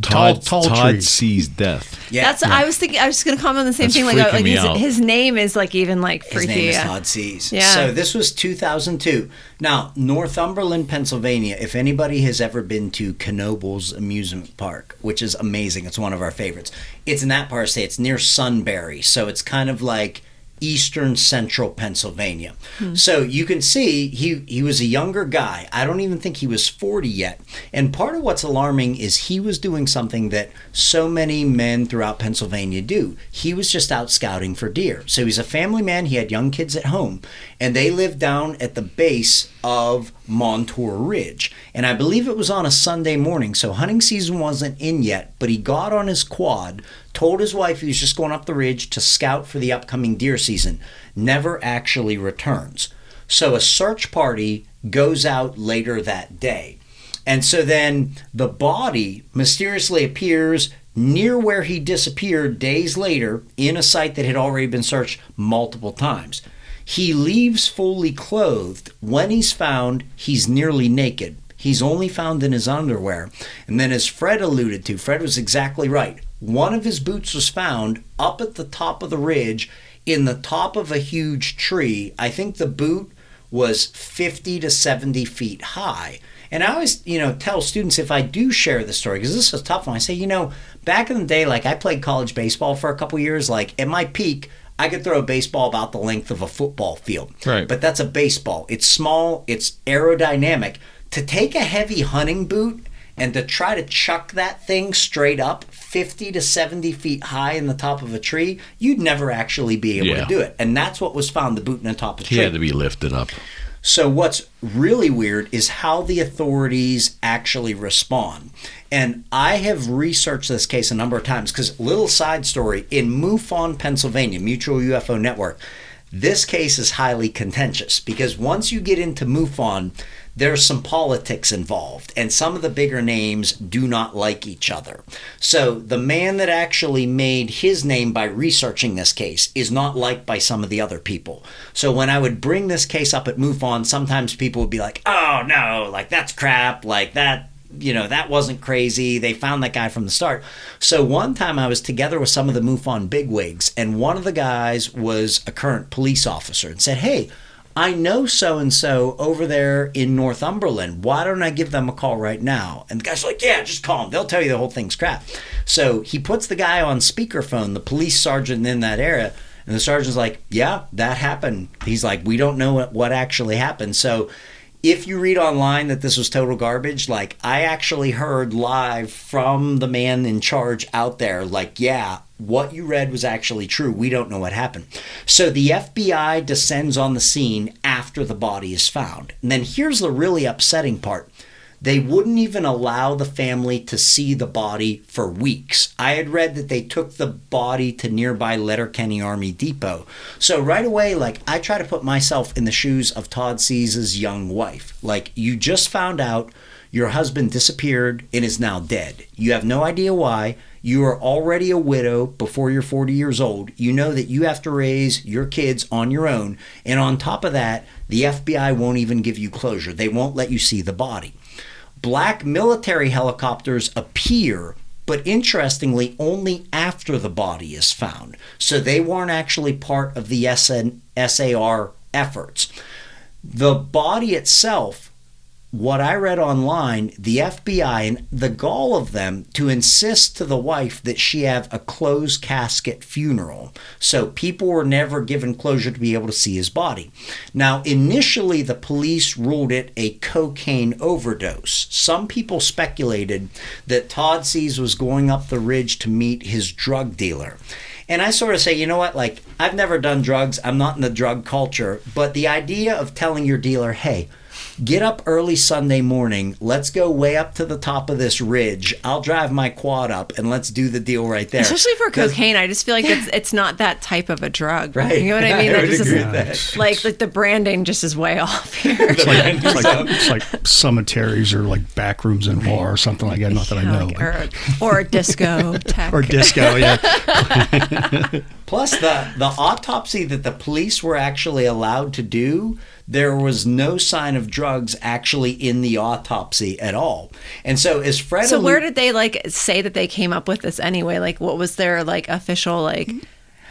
Tall Todd trees. sees death. Yeah. That's I was thinking. I was just gonna comment on the same That's thing. Like freaking me his, out. his name is like even like His freaky. name is yeah. Todd Sees. Yeah. So this was 2002. Now, Northumberland, Pennsylvania, if anybody has ever been to Knobel's Amusement Park, which is amazing, it's one of our favorites. It's in that part of the state. It's near Sunbury. So it's kind of like eastern central Pennsylvania. So you can see he was a younger guy. I don't even think he was 40 yet. And part of what's alarming is he was doing something that so many men throughout Pennsylvania do. He was just out scouting for deer. So he's a family man. He had young kids at home, and they lived down at the base of Montour Ridge. And I believe it was on a Sunday morning, so hunting season wasn't in yet, but he got on his quad, told his wife he was just going up the ridge to scout for the upcoming deer season, never actually returns. So a search party goes out later that day. And so then the body mysteriously appears near where he disappeared days later in a site that had already been searched multiple times. He leaves fully clothed. When he's found, he's nearly naked. He's only found in his underwear. And then as Fred alluded to, Fred was exactly right. One of his boots was found up at the top of the ridge in the top of a huge tree. I think the boot was 50 to 70 feet high. And I always, tell students if I do share the story, because this is a tough one, I say, back in the day, like I played college baseball for a couple years, like at my peak, I could throw a baseball about the length of a football field. Right. But that's a baseball. It's small, it's aerodynamic. To take a heavy hunting boot and to try to chuck that thing straight up 50 to 70 feet high in the top of a tree, you'd never actually be able to do it. And that's what was found, the boot in the top of the tree. He had to be lifted up. So what's really weird is how the authorities actually respond. And I have researched this case a number of times because, little side story, in MUFON, Pennsylvania, Mutual UFO Network, this case is highly contentious because once you get into MUFON, there's some politics involved, and some of the bigger names do not like each other. So the man that actually made his name by researching this case is not liked by some of the other people. So when I would bring this case up at MUFON, sometimes people would be like, oh no, like that's crap, like that, that wasn't crazy. They found that guy from the start. So one time I was together with some of the MUFON bigwigs, and one of the guys was a current police officer and said, hey, I know so-and-so over there in Northumberland. Why don't I give them a call right now? And the guy's like, yeah, just call them. They'll tell you the whole thing's crap. So he puts the guy on speakerphone, the police sergeant in that area, and the sergeant's like, yeah, that happened. He's like, we don't know what actually happened. So if you read online that this was total garbage, like I actually heard live from the man in charge out there, like, yeah, what you read was actually true. We don't know what happened. So the FBI descends on the scene after the body is found. And then here's the really upsetting part. They wouldn't even allow the family to see the body for weeks. I had read that they took the body to nearby Letterkenny Army Depot. So right away, like I try to put myself in the shoes of Todd Sees's young wife. Like you just found out your husband disappeared and is now dead. You have no idea why. You are already a widow before you're 40 years old. You know that you have to raise your kids on your own. And on top of that, the FBI won't even give you closure. They won't let you see the body. Black military helicopters appear, but interestingly, only after the body is found. So they weren't actually part of the SAR efforts. The body itself, what I read online, the FBI and the gall of them to insist to the wife that she have a closed casket funeral. So people were never given closure to be able to see his body. Now, initially, the police ruled it a cocaine overdose. Some people speculated that Todd Sees was going up the ridge to meet his drug dealer. And I sort of say, you know what, like, I've never done drugs. I'm not in the drug culture. But the idea of telling your dealer, hey, get up early Sunday morning. Let's go way up to the top of this ridge. I'll drive my quad up and let's do the deal right there. Especially for cocaine, I just feel like it's not that type of a drug. Right. You know what I mean? I That would just agree isn't- with that. like the branding just is way off here. It's like cemeteries or like back rooms in a bar or something like that. Not that I know. Like, or a disco tech. Or disco, yeah. Plus, the autopsy that the police were actually allowed to do, there was no sign of drugs actually in the autopsy at all. And so, as Fred, So where did they like say that they came up with this anyway? Like, what was their like official like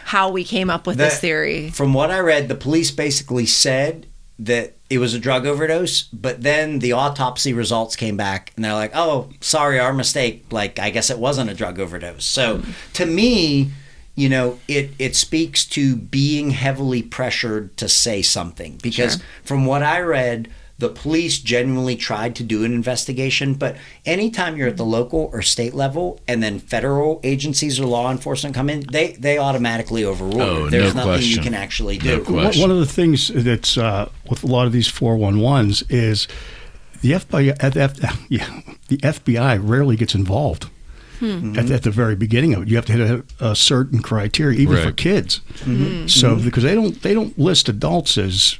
how we came up with this theory? From what I read, the police basically said that it was a drug overdose, but then the autopsy results came back and they're like, oh, sorry, our mistake. Like, I guess it wasn't a drug overdose. So to me, you know, it speaks to being heavily pressured to say something, because from what I read, the police genuinely tried to do an investigation, but anytime you're at the local or state level and then federal agencies or law enforcement come in, they automatically overrule it. There's nothing you can actually do. One of the things that's with a lot of these 411s is the FBI rarely gets involved. At the very beginning of it, you have to hit a certain criteria, even for kids. So because they don't list adults as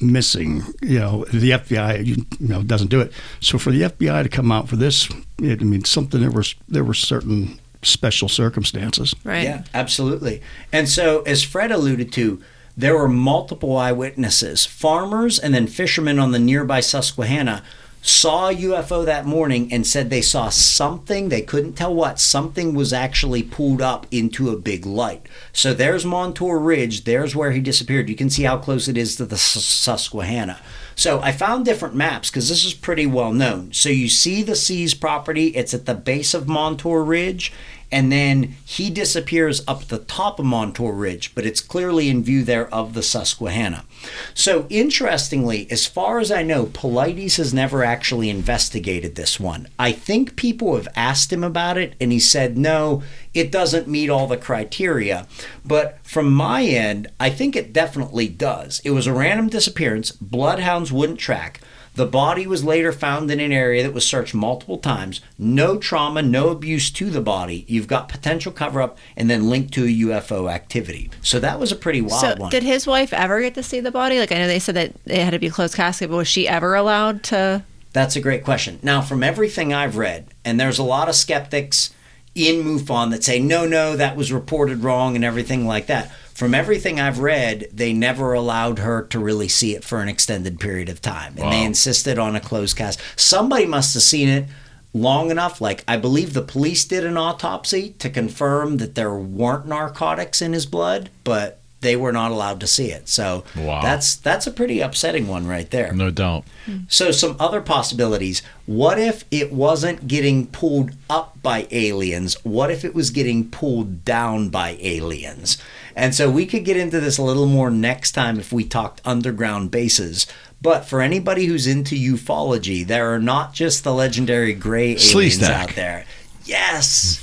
missing, you know, the FBI you know doesn't do it. So for the FBI to come out for this, I mean, something there were certain special circumstances. Right. Yeah, absolutely. And so, as Fred alluded to, there were multiple eyewitnesses, farmers and then fishermen on the nearby Susquehanna saw a UFO that morning and said they saw something, they couldn't tell what, something was actually pulled up into a big light. So there's Montour Ridge, there's where he disappeared. You can see how close it is to the Susquehanna. So I found different maps because this is pretty well known. So you see the seized property, it's at the base of Montour Ridge, and then he disappears up at the top of Montour Ridge, but it's clearly in view there of the Susquehanna. So interestingly, as far as I know, Polites has never actually investigated this one. I think people have asked him about it, and he said, no, it doesn't meet all the criteria. But from my end, I think it definitely does. It was a random disappearance. Bloodhounds wouldn't track. The body was later found in an area that was searched multiple times. No trauma, no abuse to the body. You've got potential cover-up and then linked to a UFO activity. So that was a pretty wild one. Did his wife ever get to see the body? Like, I know they said that it had to be a closed casket, but was she ever allowed to? That's a great question. Now, from everything I've read, and there's a lot of skeptics in MUFON that say, no, that was reported wrong and everything like that. From everything I've read, they never allowed her to really see it for an extended period of time. And they insisted on a closed cast. Somebody must have seen it long enough. Like, I believe the police did an autopsy to confirm that there weren't narcotics in his blood, but they were not allowed to see it. So that's a pretty upsetting one right there. No doubt. So some other possibilities. What if it wasn't getting pulled up by aliens? What if it was getting pulled down by aliens? And so we could get into this a little more next time if we talked underground bases. But for anybody who's into ufology, there are not just the legendary gray aliens out there. Yes.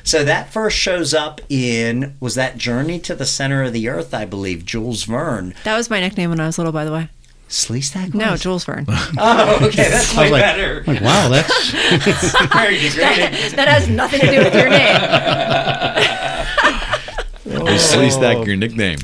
So that first shows up in, was that Journey to the Center of the Earth, I believe, Jules Verne. That was my nickname when I was little, by the way. Sleestack? No, Jules Verne. Oh, okay, that's way better. Like, wow, that's very degrading. That has nothing to do with your name. Sleestack, your nickname.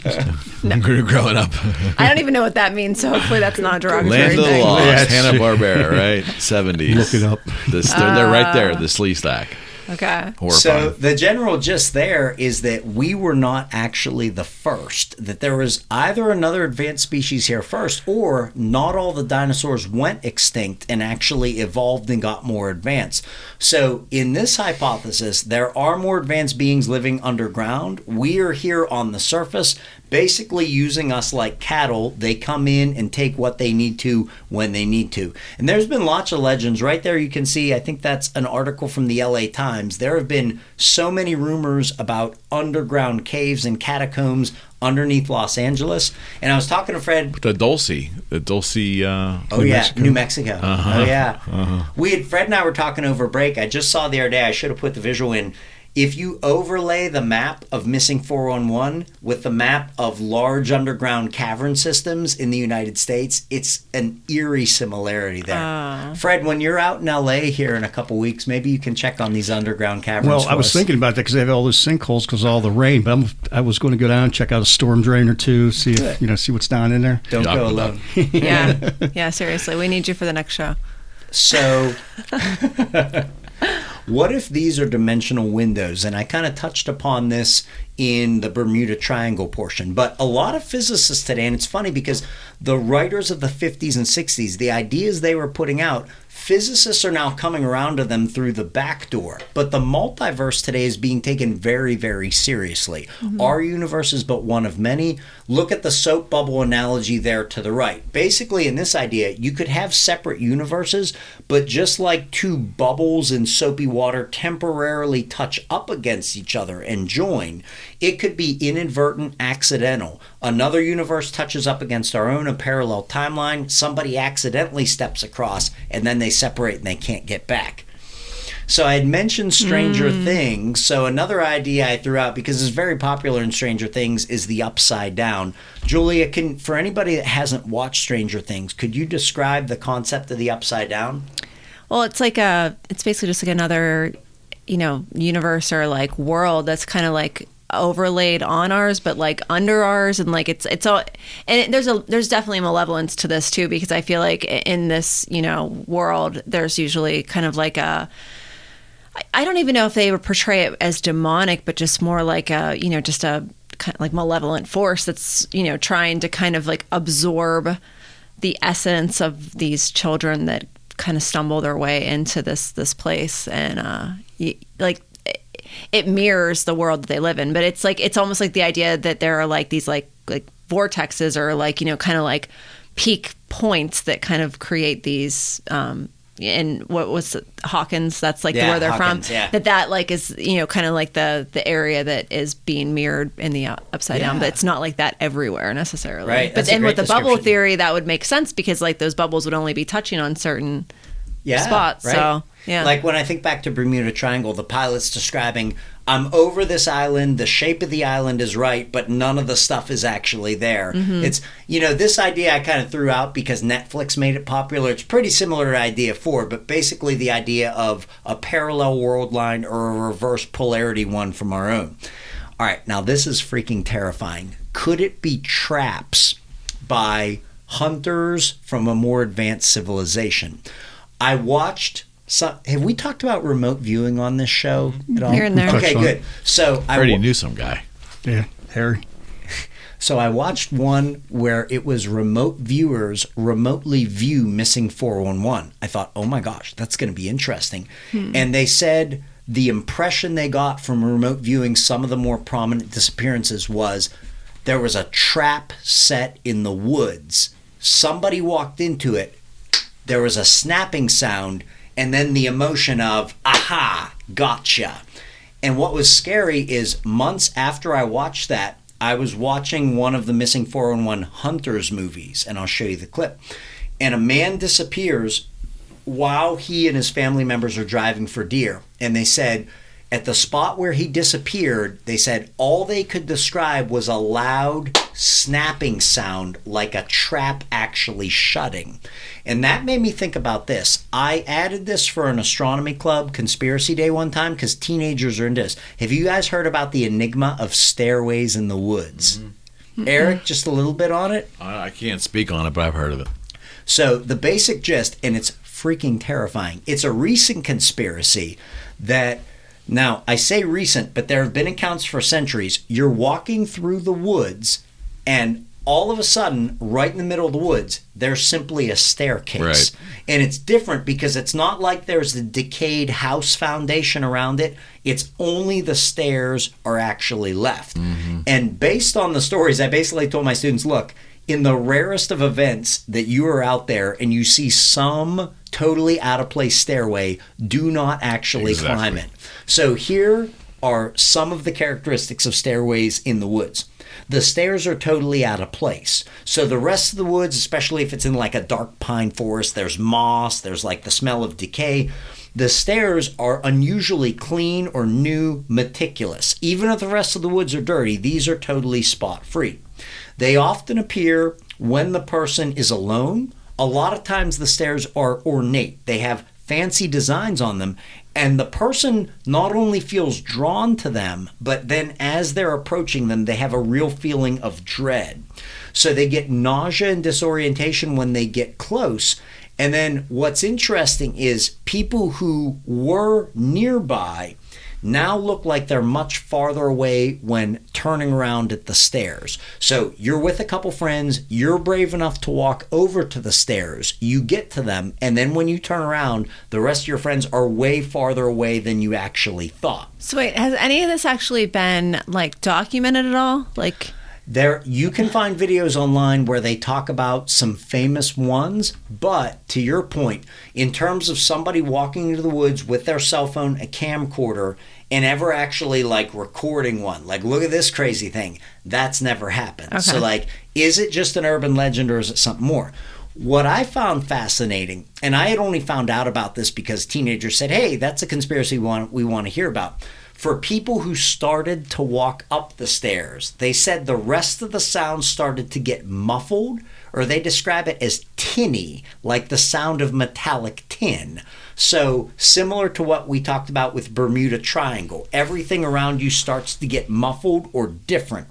Growing up. I don't even know what that means, so hopefully that's not a derogatory Land of the thing. Lost, Yeah, Hanna-Barbera, right? 70s. Look it up. They're right there, the Sleestack. Okay. So Horrifying. the general gist there is that we were not actually the first, that there was either another advanced species here first, or not all the dinosaurs went extinct and actually evolved and got more advanced. So in this hypothesis, there are more advanced beings living underground. We are here on the surface, basically using us like cattle. They come in and take what they need to when they need to. And there's been lots of legends. Right there you can see, I think that's an article from the LA Times. There have been so many rumors about underground caves and catacombs underneath Los Angeles. And I was talking to Fred. The Dulce. New Mexico. Fred and I were talking over break. I just saw the other day, I should have put the visual in. If you overlay the map of Missing 411 with the map of large underground cavern systems in the United States, it's an eerie similarity there. Fred, when you're out in LA here in a couple weeks, maybe you can check on these underground caverns. Well, I was thinking about that because they have all those sinkholes because of all the rain. But I was going to go down and check out a storm drain or two, see if, see what's down in there. Don't go alone. Yeah, seriously, we need you for the next show. So, what if these are dimensional windows? And I kind of touched upon this in the Bermuda Triangle portion. But a lot of physicists today, and it's funny because the writers of the 50s and 60s, the ideas they were putting out, physicists are now coming around to them through the back door. But the multiverse today is being taken very, very seriously. Our universe is but one of many. Look at the soap bubble analogy there to the right. Basically, in this idea, you could have separate universes, but just like two bubbles in soapy water temporarily touch up against each other and join, it could be inadvertent, accidental. Another universe touches up against our own, a parallel timeline. Somebody accidentally steps across, and then they separate and they can't get back. So I had mentioned Stranger Things. So another idea I threw out, because it's very popular in Stranger Things, is the upside down. Julia, for anybody that hasn't watched Stranger Things, could you describe the concept of the upside down? Well, it's basically just like another, universe or like world that's kind of like overlaid on ours, but like under ours, and like it's all, and there's definitely malevolence to this too, because I feel like in this world there's usually kind of like I don't even know if they would portray it as demonic, but just more like a just a kind of like malevolent force that's trying to kind of like absorb the essence of these children that kind of stumble their way into this place, and it mirrors the world that they live in. But it's almost like the idea that there are like these like vortexes, or like kind of like peak points that kind of create these and what was it, Hawkins, that's like where they're Hawkins, from, that like is kind of like the area that is being mirrored in the upside down, but it's not like that everywhere necessarily, right? But then with the bubble theory, that would make sense, because like those bubbles would only be touching on certain spots, right. So like when I think back to Bermuda Triangle, the pilot's describing, I'm over this island, the shape of the island is right, but none of the stuff is actually there. It's, this idea I kind of threw out because Netflix made it popular. It's pretty similar to Idea 4, but basically the idea of a parallel world line or a reverse polarity one from our own. All right, now this is freaking terrifying. Could it be traps by hunters from a more advanced civilization? I watched... have we talked about remote viewing on this show at all? Here and there. Okay, good. So I already knew some guy. Yeah, Harry. So I watched one where it was remote viewers remotely view Missing 411. I thought, oh my gosh, that's going to be interesting. And they said the impression they got from remote viewing some of the more prominent disappearances was there was a trap set in the woods. Somebody walked into it. There was a snapping sound, and then the emotion of, aha, gotcha. And what was scary is months after I watched that, I was watching one of the Missing 411 Hunters movies, and I'll show you the clip. And a man disappears while he and his family members are driving for deer. And they said, at the spot where he disappeared, they said all they could describe was a loud snapping sound, like a trap actually shutting. And that made me think about this. I added this for an astronomy club conspiracy day one time because teenagers are into this. Have you guys heard about the enigma of stairways in the woods? Eric, just a little bit on it? I can't speak on it, but I've heard of it. So the basic gist, and it's freaking terrifying, it's a recent conspiracy that... Now, I say recent, but there have been accounts for centuries. You're walking through the woods, and all of a sudden, right in the middle of the woods, there's simply a staircase. Right. And it's different because it's not like there's a decayed house foundation around it. It's only the stairs are actually left. And based on the stories, I basically told my students, look, in the rarest of events that you are out there and you see some totally out of place stairway, do not actually climb it. So here are some of the characteristics of stairways in the woods. The stairs are totally out of place. So the rest of the woods, especially if it's in like a dark pine forest, there's moss, there's like the smell of decay. The stairs are unusually clean or new, meticulous. Even if the rest of the woods are dirty, these are totally spot-free. They often appear when the person is alone. A lot of times the stairs are ornate. They have fancy designs on them, and the person not only feels drawn to them, but then as they're approaching them, they have a real feeling of dread. So they get nausea and disorientation when they get close. And then what's interesting is people who were nearby now look like they're much farther away when turning around at the stairs. So you're with a couple friends, you're brave enough to walk over to the stairs, you get to them, and then when you turn around, the rest of your friends are way farther away than you actually thought. So wait, has any of this actually been like documented at all? Like, there, you can find videos online where they talk about some famous ones, but to your point, in terms of somebody walking into the woods with their cell phone, a camcorder, and ever actually like recording one, like, look at this crazy thing, that's never happened. Okay. So like, is it just an urban legend or is it something more? What I found fascinating, and I had only found out about this because teenagers said, hey, that's a conspiracy we want to hear about. For people who started to walk up the stairs, they said the rest of the sound started to get muffled, or they describe it as tinny, like the sound of metallic tin. So similar to what we talked about with Bermuda Triangle, everything around you starts to get muffled or different.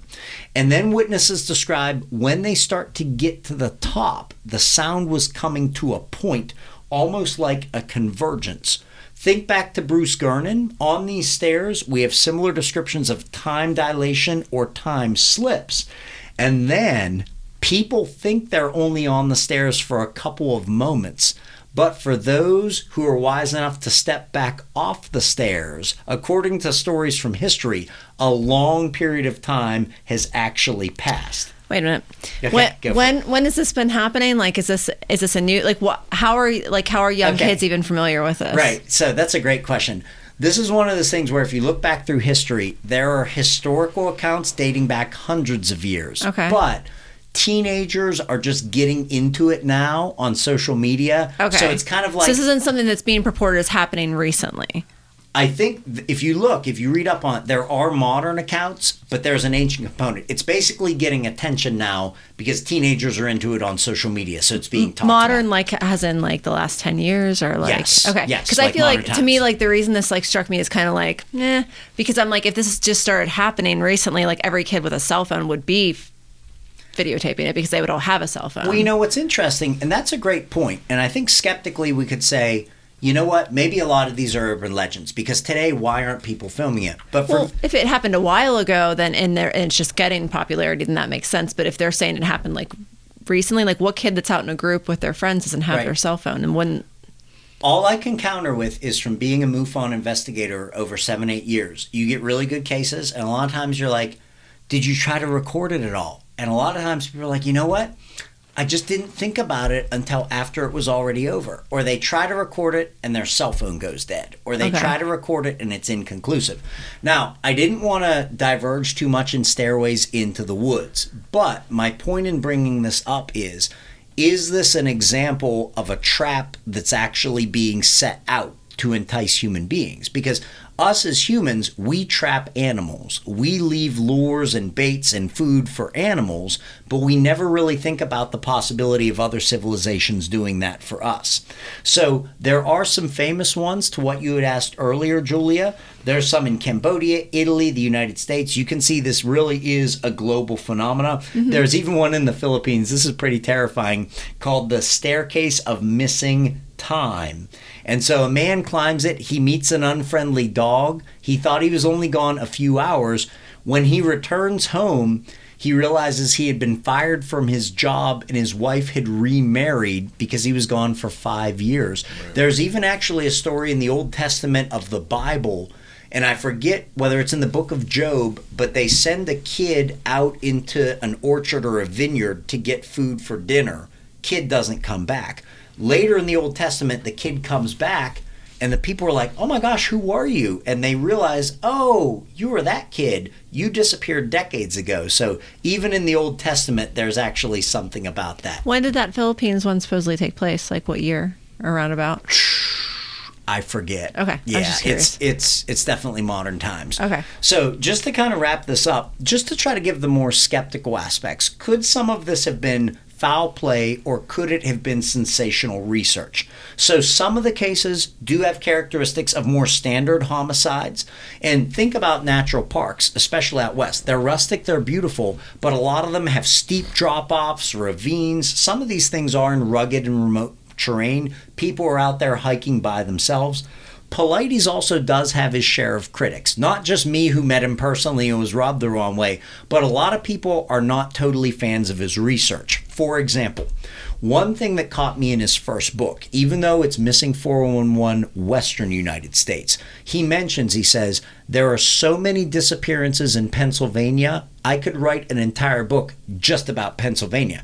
And then witnesses describe when they start to get to the top, the sound was coming to a point, almost like a convergence. Think back to Bruce Gernon. On these stairs, we have similar descriptions of time dilation or time slips. And then people think they're only on the stairs for a couple of moments. But for those who are wise enough to step back off the stairs, according to stories from history, a long period of time has actually passed. wait a minute. Okay, when has this been happening? Like, is this a new, like, what? How are young kids even familiar with this? Right. So that's a great question. This is one of those things where if you look back through history, there are historical accounts dating back hundreds of years. Okay. But teenagers are just getting into it now on social media. Okay. So it's kind of like... So this isn't something that's being purported as happening recently. I think if you read up on it, there are modern accounts, but there's an ancient component. It's basically getting attention now because teenagers are into it on social media, so it's being talked modern, about. like, as in, like, the last 10 years, or, like... Yes. Okay. Yes, Because like I feel like, modern to me, times. like, the reason this, like, struck me is kind of like, because I'm like, if this just started happening recently, like, every kid with a cell phone would be videotaping it because they would all have a cell phone. Well, you know what's interesting, and that's a great point, and I think skeptically we could say, you know what, maybe a lot of these are urban legends, because today, why aren't people filming it? But Well, if it happened a while ago, then and it's just getting popularity, then that makes sense. But if they're saying it happened, like, recently, like, what kid that's out in a group with their friends doesn't have Right. their cell phone and wouldn't... all I can counter with is from being a MUFON investigator over 7-8 years. You get really good cases, and a lot of times you're like, did you try to record it at all? And a lot of times people are like, you know what? I just didn't think about it until after it was already over. Or they try to record it and their cell phone goes dead. Or they Okay. try to record it and it's inconclusive. Now, I didn't want to diverge too much in stairways into the woods. But my point in bringing this up is this an example of a trap that's actually being set out to entice human beings? Because us as humans, we trap animals. We leave lures and baits and food for animals, but we never really think about the possibility of other civilizations doing that for us. So there are some famous ones to what you had asked earlier, Julia. There's some in Cambodia, Italy, the United States. You can see this really is a global phenomena. Mm-hmm. There's even one in the Philippines. This is pretty terrifying, called the Staircase of Missing Time. And so a man climbs it. He meets an unfriendly dog. He thought he was only gone a few hours. When he returns home, he realizes he had been fired from his job and his wife had remarried because he was gone for 5 years. Right. There's even actually a story in the Old Testament of the Bible, and I forget whether it's in the book of Job, but they send a kid out into an orchard or a vineyard to get food for dinner. Kid doesn't come back. Later in the Old Testament, the kid comes back, and the people are like, oh my gosh, who are you? And they realize, oh, you were that kid. You disappeared decades ago. So even in the Old Testament, there's actually something about that. When did that Philippines one supposedly take place? Like, what year? Around about? I forget. Okay. I was Yeah, just curious. it's definitely modern times. Okay. So just to kind of wrap this up, just to try to give the more skeptical aspects, could some of this have been foul play, or could it have been sensational research? So some of the cases do have characteristics of more standard homicides. And think about natural parks, especially out west. They're rustic, they're beautiful, but a lot of them have steep drop-offs, ravines. Some of these things are in rugged and remote terrain. People are out there hiking by themselves. Polites also does have his share of critics. Not just me, who met him personally and was rubbed the wrong way, but a lot of people are not totally fans of his research. For example, one thing that caught me in his first book, even though it's Missing 411 Western United States, he says, there are so many disappearances in Pennsylvania, I could write an entire book just about Pennsylvania.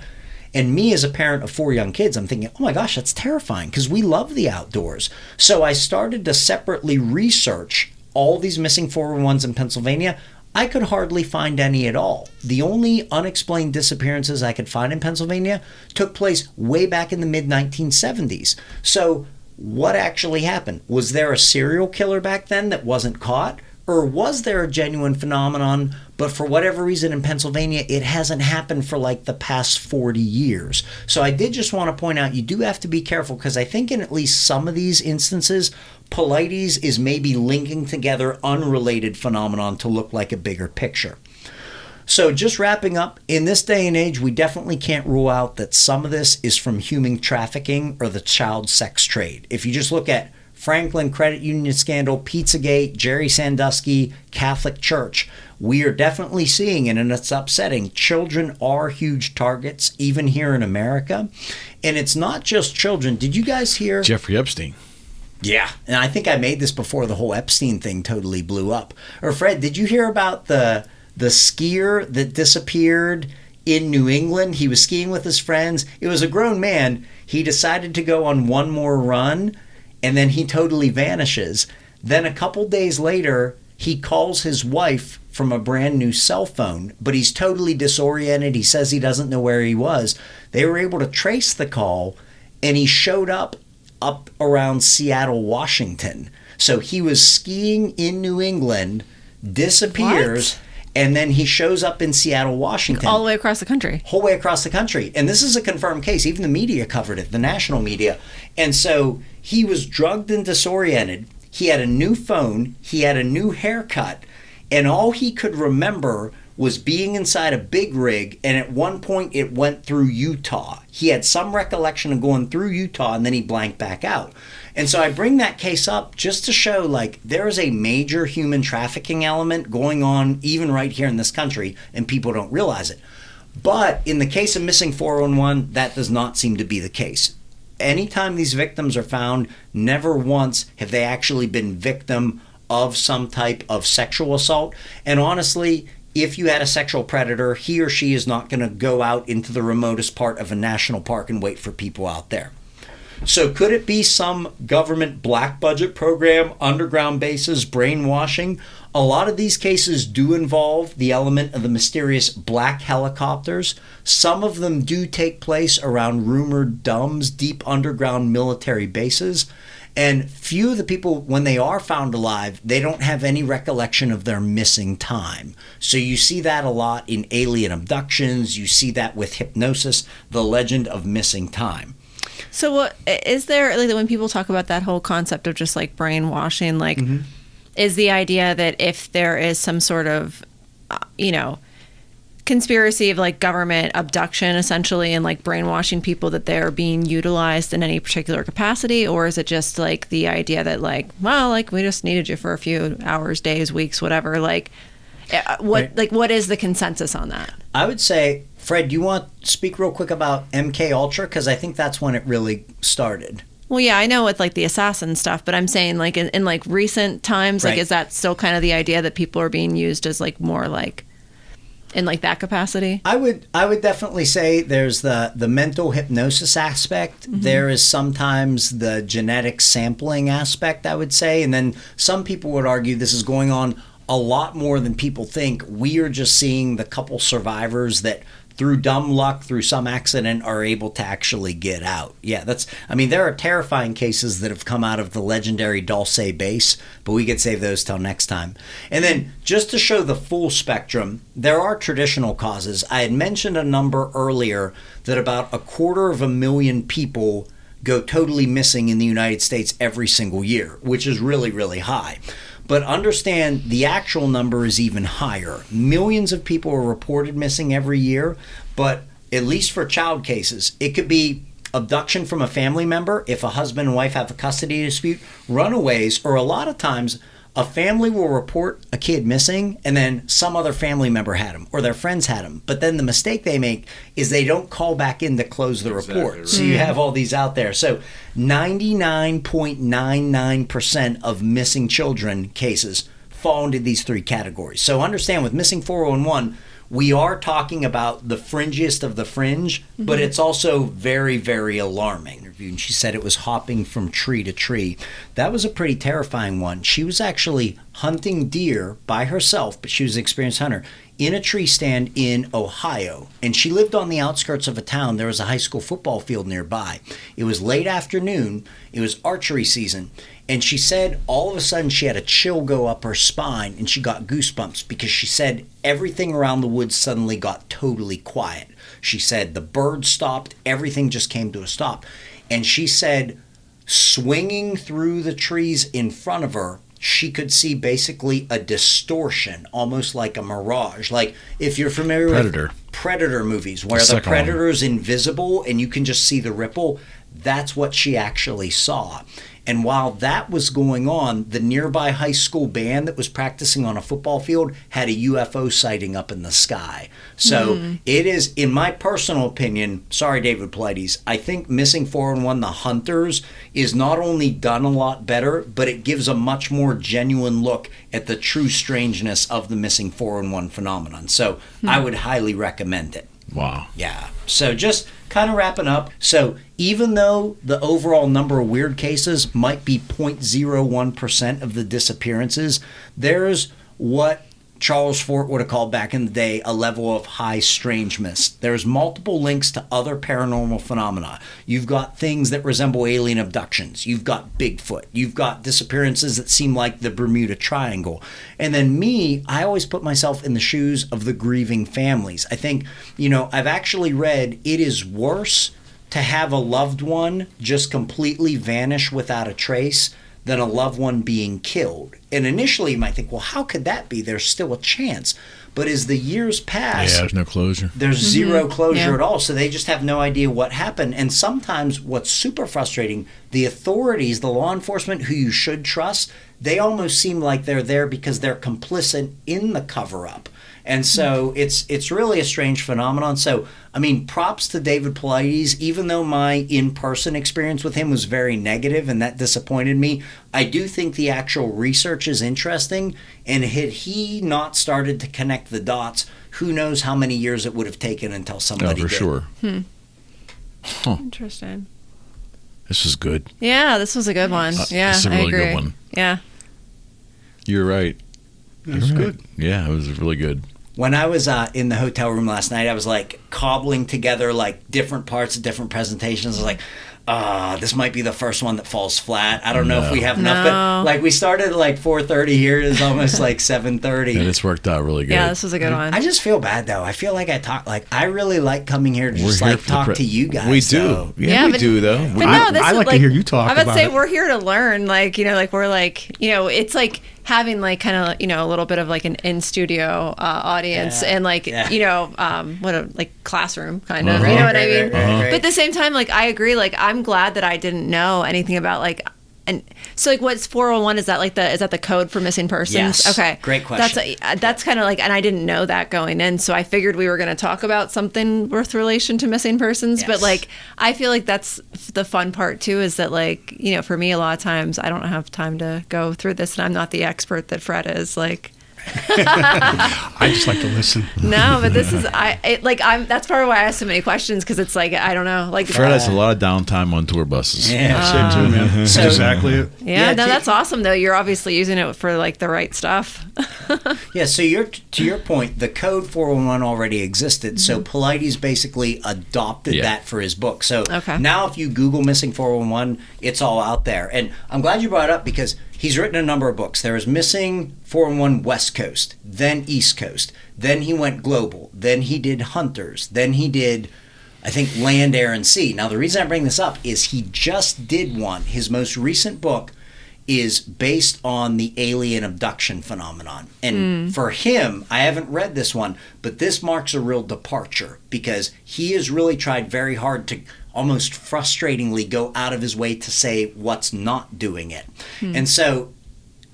And me, as a parent of 4 young kids, I'm thinking, oh my gosh, that's terrifying, because we love the outdoors. So I started to separately research all these missing 411s in Pennsylvania. I could hardly find any at all. The only unexplained disappearances I could find in Pennsylvania took place way back in the mid-1970s. So what actually happened? Was there a serial killer back then that wasn't caught? Or was there a genuine phenomenon, but for whatever reason in Pennsylvania, it hasn't happened for like the past 40 years? So I did just want to point out, you do have to be careful, because I think in at least some of these instances, Polites is maybe linking together unrelated phenomenon to look like a bigger picture. So just wrapping up, in this day and age, we definitely can't rule out that some of this is from human trafficking or the child sex trade. If you just look at Franklin Credit Union scandal, Pizzagate, Jerry Sandusky, Catholic Church, we are definitely seeing, and it's upsetting, children are huge targets, even here in America. And it's not just children. Did you guys hear? Jeffrey Epstein. Yeah, and I think I made this before the whole Epstein thing totally blew up. Or Fred, did you hear about the skier that disappeared in New England? He was skiing with his friends. It was a grown man. He decided to go on one more run, and then he totally vanishes. Then a couple days later, he calls his wife from a brand new cell phone, but he's totally disoriented. He says he doesn't know where he was. They were able to trace the call, and he showed up around Seattle, Washington. So he was skiing in New England, disappears, and then he shows up in Seattle, Washington. All the way across the country. Whole way across the country. And this is a confirmed case. Even the media covered it, the national media. And so he was drugged and disoriented. He had a new phone. He had a new haircut. And all he could remember was being inside a big rig, and at one point it went through Utah. He had some recollection of going through Utah, and then he blanked back out. And so I bring that case up just to show, like, there is a major human trafficking element going on even right here in this country, and people don't realize it. But in the case of Missing 411, that does not seem to be the case. Anytime these victims are found, never once have they actually been victim of some type of sexual assault. And honestly, if you had a sexual predator, he or she is not going to go out into the remotest part of a national park and wait for people out there. So could it be some government black budget program, underground bases, brainwashing? A lot of these cases do involve the element of the mysterious black helicopters. Some of them do take place around rumored DUMBs, deep underground military bases. And few of the people, when they are found alive, they don't have any recollection of their missing time. So you see that a lot in alien abductions. You see that with hypnosis, the legend of missing time. So what is there, like, when people talk about that whole concept of just like brainwashing, like, is the idea that if there is some sort of, conspiracy of like government abduction essentially and like brainwashing people, that they're being utilized in any particular capacity? Or is it just like the idea that like, well, like we just needed you for a few hours, days, weeks, whatever? Like what is the consensus on that? I would say, Fred, do you want to speak real quick about MK Ultra? Because I think that's when it really started. Well, yeah, I know with like the assassin stuff, but I'm saying like in like recent times, like, is that still kind of the idea that people are being used as like more like in like that capacity? I would definitely say there's the mental hypnosis aspect. There is sometimes the genetic sampling aspect, I would say. And then some people would argue this is going on a lot more than people think. We are just seeing the couple survivors that through dumb luck, through some accident, are able to actually get out. Yeah, there are terrifying cases that have come out of the legendary Dulce base, but we could save those till next time. And then, just to show the full spectrum, there are traditional causes. I had mentioned a number earlier that about 250,000 people go totally missing in the United States every single year, which is really, really high. But understand the actual number is even higher. Millions of people are reported missing every year, but at least for child cases, it could be abduction from a family member if a husband and wife have a custody dispute, runaways, or a lot of times a family will report a kid missing and then some other family member had him or their friends had him. But then the mistake they make is they don't call back in to close the report. Right. So you have all these out there. So 99.99% of missing children cases fall into these three categories. So understand with missing 411, we are talking about the fringiest of the fringe, but it's also very, very alarming. And she said it was hopping from tree to tree. That was a pretty terrifying one. She was actually hunting deer by herself, but she was an experienced hunter, in a tree stand in Ohio. And she lived on the outskirts of a town. There was a high school football field nearby. It was late afternoon. It was archery season. And she said all of a sudden she had a chill go up her spine and she got goosebumps because she said everything around the woods suddenly got totally quiet. She said the birds stopped, everything just came to a stop. And she said swinging through the trees in front of her, she could see basically a distortion, almost like a mirage. Like if you're familiar with Predator movies where the predator's invisible and you can just see the ripple, that's what she actually saw. And while that was going on, the nearby high school band that was practicing on a football field had a UFO sighting up in the sky. So it is, in my personal opinion, sorry, David Pilates, I think Missing 411, The Hunters, is not only done a lot better, but it gives a much more genuine look at the true strangeness of the Missing 411 phenomenon. So I would highly recommend it. Wow. Yeah. So just kind of wrapping up. So even though the overall number of weird cases might be 0.01% of the disappearances, there's what Charles Fort would have called back in the day a level of high strangeness. There's multiple links to other paranormal phenomena. You've got things that resemble alien abductions. You've got Bigfoot. You've got disappearances that seem like the Bermuda Triangle. And then me, I always put myself in the shoes of the grieving families. I think, I've actually read it is worse to have a loved one just completely vanish without a trace than a loved one being killed. And initially you might think, well, how could that be? There's still a chance. But as the years pass, there's no closure. There's zero closure at all. So they just have no idea what happened. And sometimes what's super frustrating, the authorities, the law enforcement who you should trust, they almost seem like they're there because they're complicit in the cover-up. And so it's really a strange phenomenon. So, props to David Pilates. Even though my in-person experience with him was very negative and that disappointed me, I do think the actual research is interesting. And had he not started to connect the dots, who knows how many years it would have taken until somebody did. For sure. Huh. Interesting. This was good. Yeah, this was a good one. Yeah, this is a really good one. Yeah. You're right. It was good. Yeah, it was really good. When I was in the hotel room last night, I was like cobbling together like different parts of different presentations. I was like, this might be the first one that falls flat. I don't know if we have enough. But like we started at like 4:30 here. It's almost like 7:30. And it's worked out really good. Yeah, this was a good one. I just feel bad though. I feel like I really like coming here to just like talk to you guys. We do. Though. Yeah, we do though. But no, I like to hear you talk I'm about to say it. we're here to learn. Like, we're like, it's like having like kind of, a little bit of like an in-studio audience and like, what a like classroom kind of, you know what I mean? But at the same time, like, I agree. Like, I'm glad that I didn't know anything about like, and so like what's 401, is that like is that the code for missing persons? Yes. Okay. Great question. That's kind of like, and I didn't know that going in. So I figured we were going to talk about something with relation to missing persons. Yes. But like, I feel like that's the fun part too, is that like, for me, a lot of times I don't have time to go through this and I'm not the expert that Fred is. Like, I just like to listen. No, but this is that's part of why I ask so many questions, because it's like I don't know, like Fred has a lot of downtime on tour buses. Yeah, same too, man. That's exactly it. Yeah, no, that's awesome though. You're obviously using it for like the right stuff. Yeah, so to your point, the code 411 already existed, so Polites basically adopted that for his book. So now if you Google missing 411, it's all out there. And I'm glad you brought it up, because he's written a number of books. There was Missing 411 West Coast, then East Coast, then he went global, then he did Hunters, then he did, I think, Land, Air, and Sea. Now, the reason I bring this up is he just did one. His most recent book is based on the alien abduction phenomenon. And for him, I haven't read this one, but this marks a real departure, because he has really tried very hard to almost frustratingly go out of his way to say what's not doing it. And so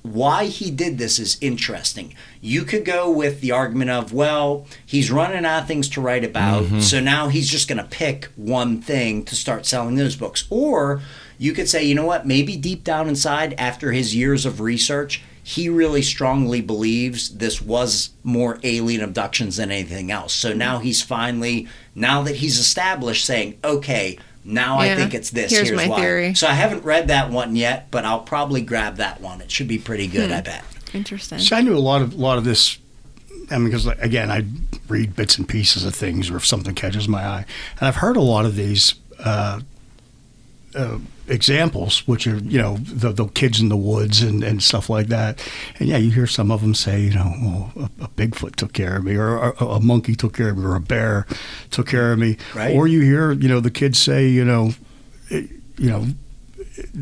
why he did this is interesting. You could go with the argument of, well, he's running out of things to write about, so now he's just going to pick one thing to start selling those books. Or you could say, you know what, maybe deep down inside, after his years of research, he really strongly believes this was more alien abductions than anything else. So now he's finally, now that he's established, saying, okay, now I think it's this. Here's my why. theory. So I haven't read that one yet, but I'll probably grab that one. It should be pretty good, I bet. Interesting. So I knew a lot of this. I mean, because again, I read bits and pieces of things, or if something catches my eye, and I've heard a lot of these examples, which are, you know, the kids in the woods and stuff like that. And yeah, you hear some of them say, you know, well, a Bigfoot took care of me, or a monkey took care of me, or a bear took care of me. Right. Or you hear, you know, the kids say, you know,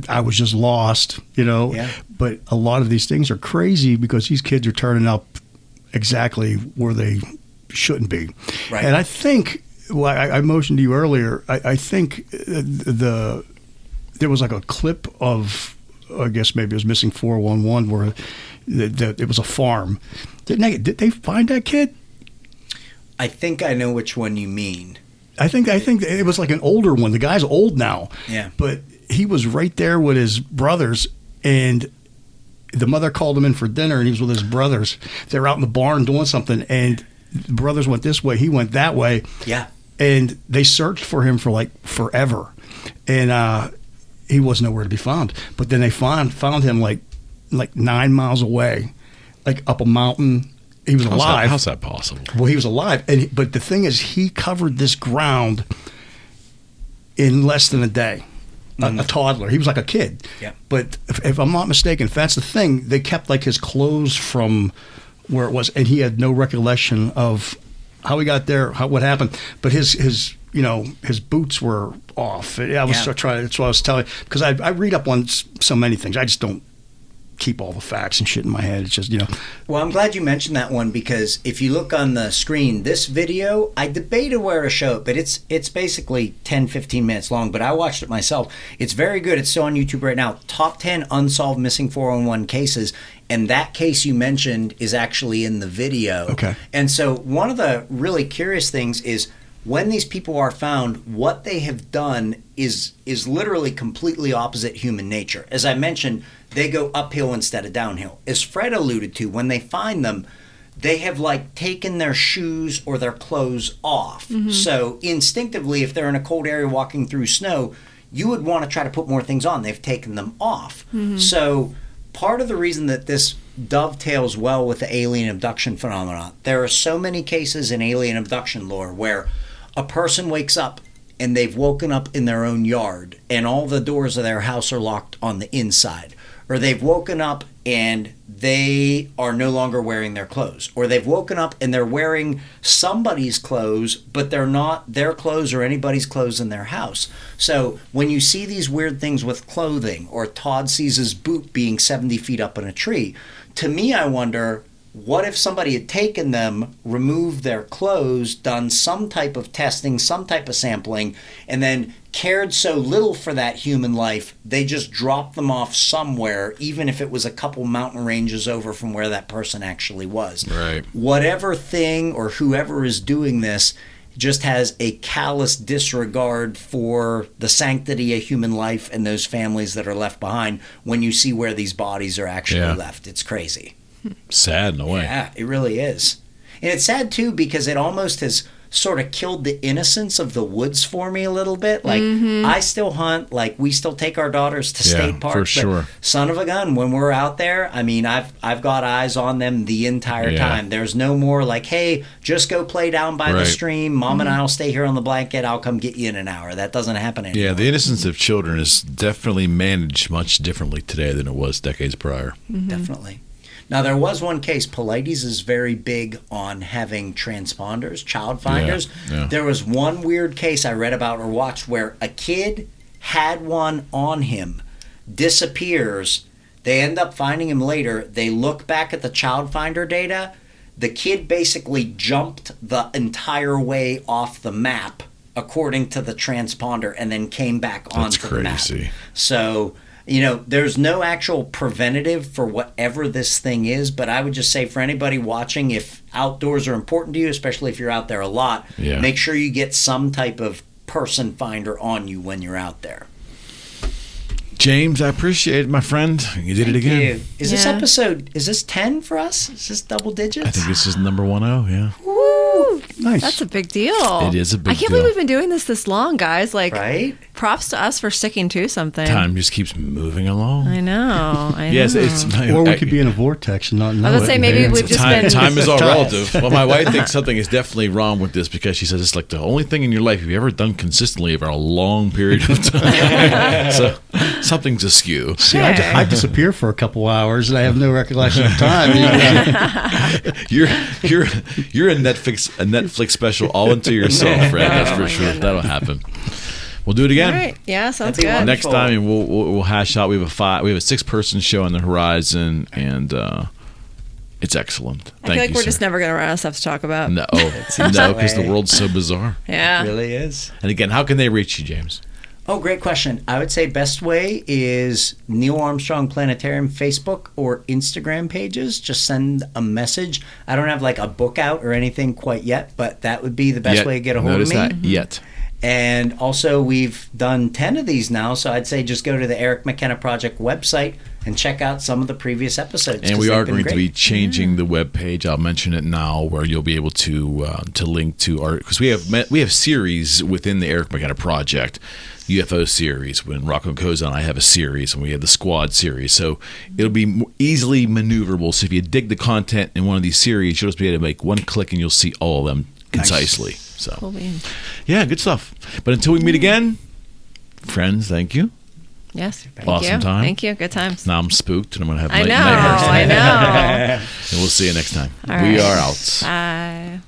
I was just lost, you know. Yeah. But a lot of these things are crazy, because these kids are turning up exactly where they shouldn't be. Right. And I think, well, I mentioned to you earlier, I think there was like a clip of, I guess maybe it was Missing 411, where it was a farm. Did they find that kid? I think I know which one you mean. I think it was like an older one. The guy's old now. Yeah. But he was right there with his brothers, and the mother called him in for dinner, and he was with his brothers. They were out in the barn doing something, and the brothers went this way, he went that way. Yeah. And they searched for him for like forever. And he was nowhere to be found. But then they found him like 9 miles away, like up a mountain. He was alive. How's that possible? Well, he was alive. But the thing is, he covered this ground in less than a day. A toddler. He was like a kid. Yeah. But if I'm not mistaken, if that's the thing, they kept like his clothes from where it was, and he had no recollection of how he got there, what happened. But his boots were off. I was trying. That's what I was telling. Because I read up on so many things. I just don't keep all the facts and shit in my head. It's just, you know. Well, I'm glad you mentioned that one, because if you look on the screen, this video, I debated where to show it, but it's basically 10-15 minutes long, but I watched it myself. It's very good. It's still on YouTube right now. Top 10 unsolved missing 411 cases, and that case you mentioned is actually in the video. Okay. And so one of the really curious things is, when these people are found, what they have done is literally completely opposite human nature. As I mentioned, they go uphill instead of downhill. As Fred alluded to, when they find them, they have like taken their shoes or their clothes off. So instinctively, if they're in a cold area walking through snow, you would want to try to put more things on. They've taken them off. So part of the reason that this dovetails well with the alien abduction phenomenon, there are so many cases in alien abduction lore where a person wakes up and they've woken up in their own yard and all the doors of their house are locked on the inside. Or they've woken up and they are no longer wearing their clothes. Or they've woken up and they're wearing somebody's clothes, but they're not their clothes or anybody's clothes in their house. So when you see these weird things with clothing, or Todd sees his boot being 70 feet up in a tree, to me I wonder, what if somebody had taken them, removed their clothes, done some type of testing, some type of sampling, and then cared so little for that human life, they just dropped them off somewhere, even if it was a couple mountain ranges over from where that person actually was. Right. Whatever thing or whoever is doing this just has a callous disregard for the sanctity of human life and those families that are left behind when you see where these bodies are actually left. It's crazy. Sad in a way. Yeah, it really is. And it's sad too because it almost has sort of killed the innocence of the woods for me a little bit. Like I still hunt, like we still take our daughters to state parks. for sure. But son of a gun, when we're out there, I mean, I've got eyes on them the entire time. There's no more like, hey, just go play down by the stream. Mom and I'll stay here on the blanket. I'll come get you in an hour. That doesn't happen anymore. Yeah, the innocence of children is definitely managed much differently today than it was decades prior. Definitely. Now, there was one case. Pilates is very big on having transponders, child finders. Yeah. There was one weird case I read about or watched where a kid had one on him, disappears. They end up finding him later. They look back at the child finder data. The kid basically jumped the entire way off the map, according to the transponder, and then came back onto the map. So... you know, there's no actual preventative for whatever this thing is, but I would just say for anybody watching, if outdoors are important to you, especially if you're out there a lot, make sure you get some type of person finder on you when you're out there. James, I appreciate it, my friend. You did it again. You. Is this episode, is this 10 for us? Is this double digits? I think this is number 10, yeah. Woo! Nice. That's a big deal. It is a big deal. I can't believe we've been doing this long, guys. Like, right? Props to us for sticking to something. Time just keeps moving along. I know. Yes, it's or we could be in a vortex and not know. I was gonna say maybe we've just been. Time is all relative. Well, my wife thinks something is definitely wrong with this because she says it's like the only thing in your life you've ever done consistently over a long period of time. So something's askew. See, I disappear for a couple hours and I have no recollection of time. You're a Netflix special all into yourself, Fred. That's for sure. Goodness. That'll happen. We'll do it again. All right. Yeah, sounds That'd be good. wonderful. Next time we'll hash out. We have a 6-person show on the horizon, and it's excellent. I feel like we're just never going to run out of stuff to talk about. No, because the world's so bizarre. Yeah. It really is. And again, how can they reach you, James? Oh, great question. I would say best way is Neil Armstrong Planetarium Facebook or Instagram pages. Just send a message. I don't have like a book out or anything quite yet, but that would be the best way to get a hold of me. Notice that, yet. And also, we've done 10 of these now, so I'd say just go to the Eric McKenna Project website and check out some of the previous episodes. And we are going to be changing the web page. I'll mention it now, where you'll be able to link to our, because we have series within the Eric McKenna Project, UFO series. When Rocco and Cozza and I have a series, and we have the Squad series, so it'll be easily maneuverable. So if you dig the content in one of these series, you'll just be able to make one click and you'll see all of them concisely. Nice. So, Cool. yeah, good stuff. But until we meet again, friends, thank you. Yes. Thank Awesome you. time. Thank you. Good times. Now I'm spooked and I'm going to have I know. nightmares. I know. And we'll see you next time. All We right. are out. Bye.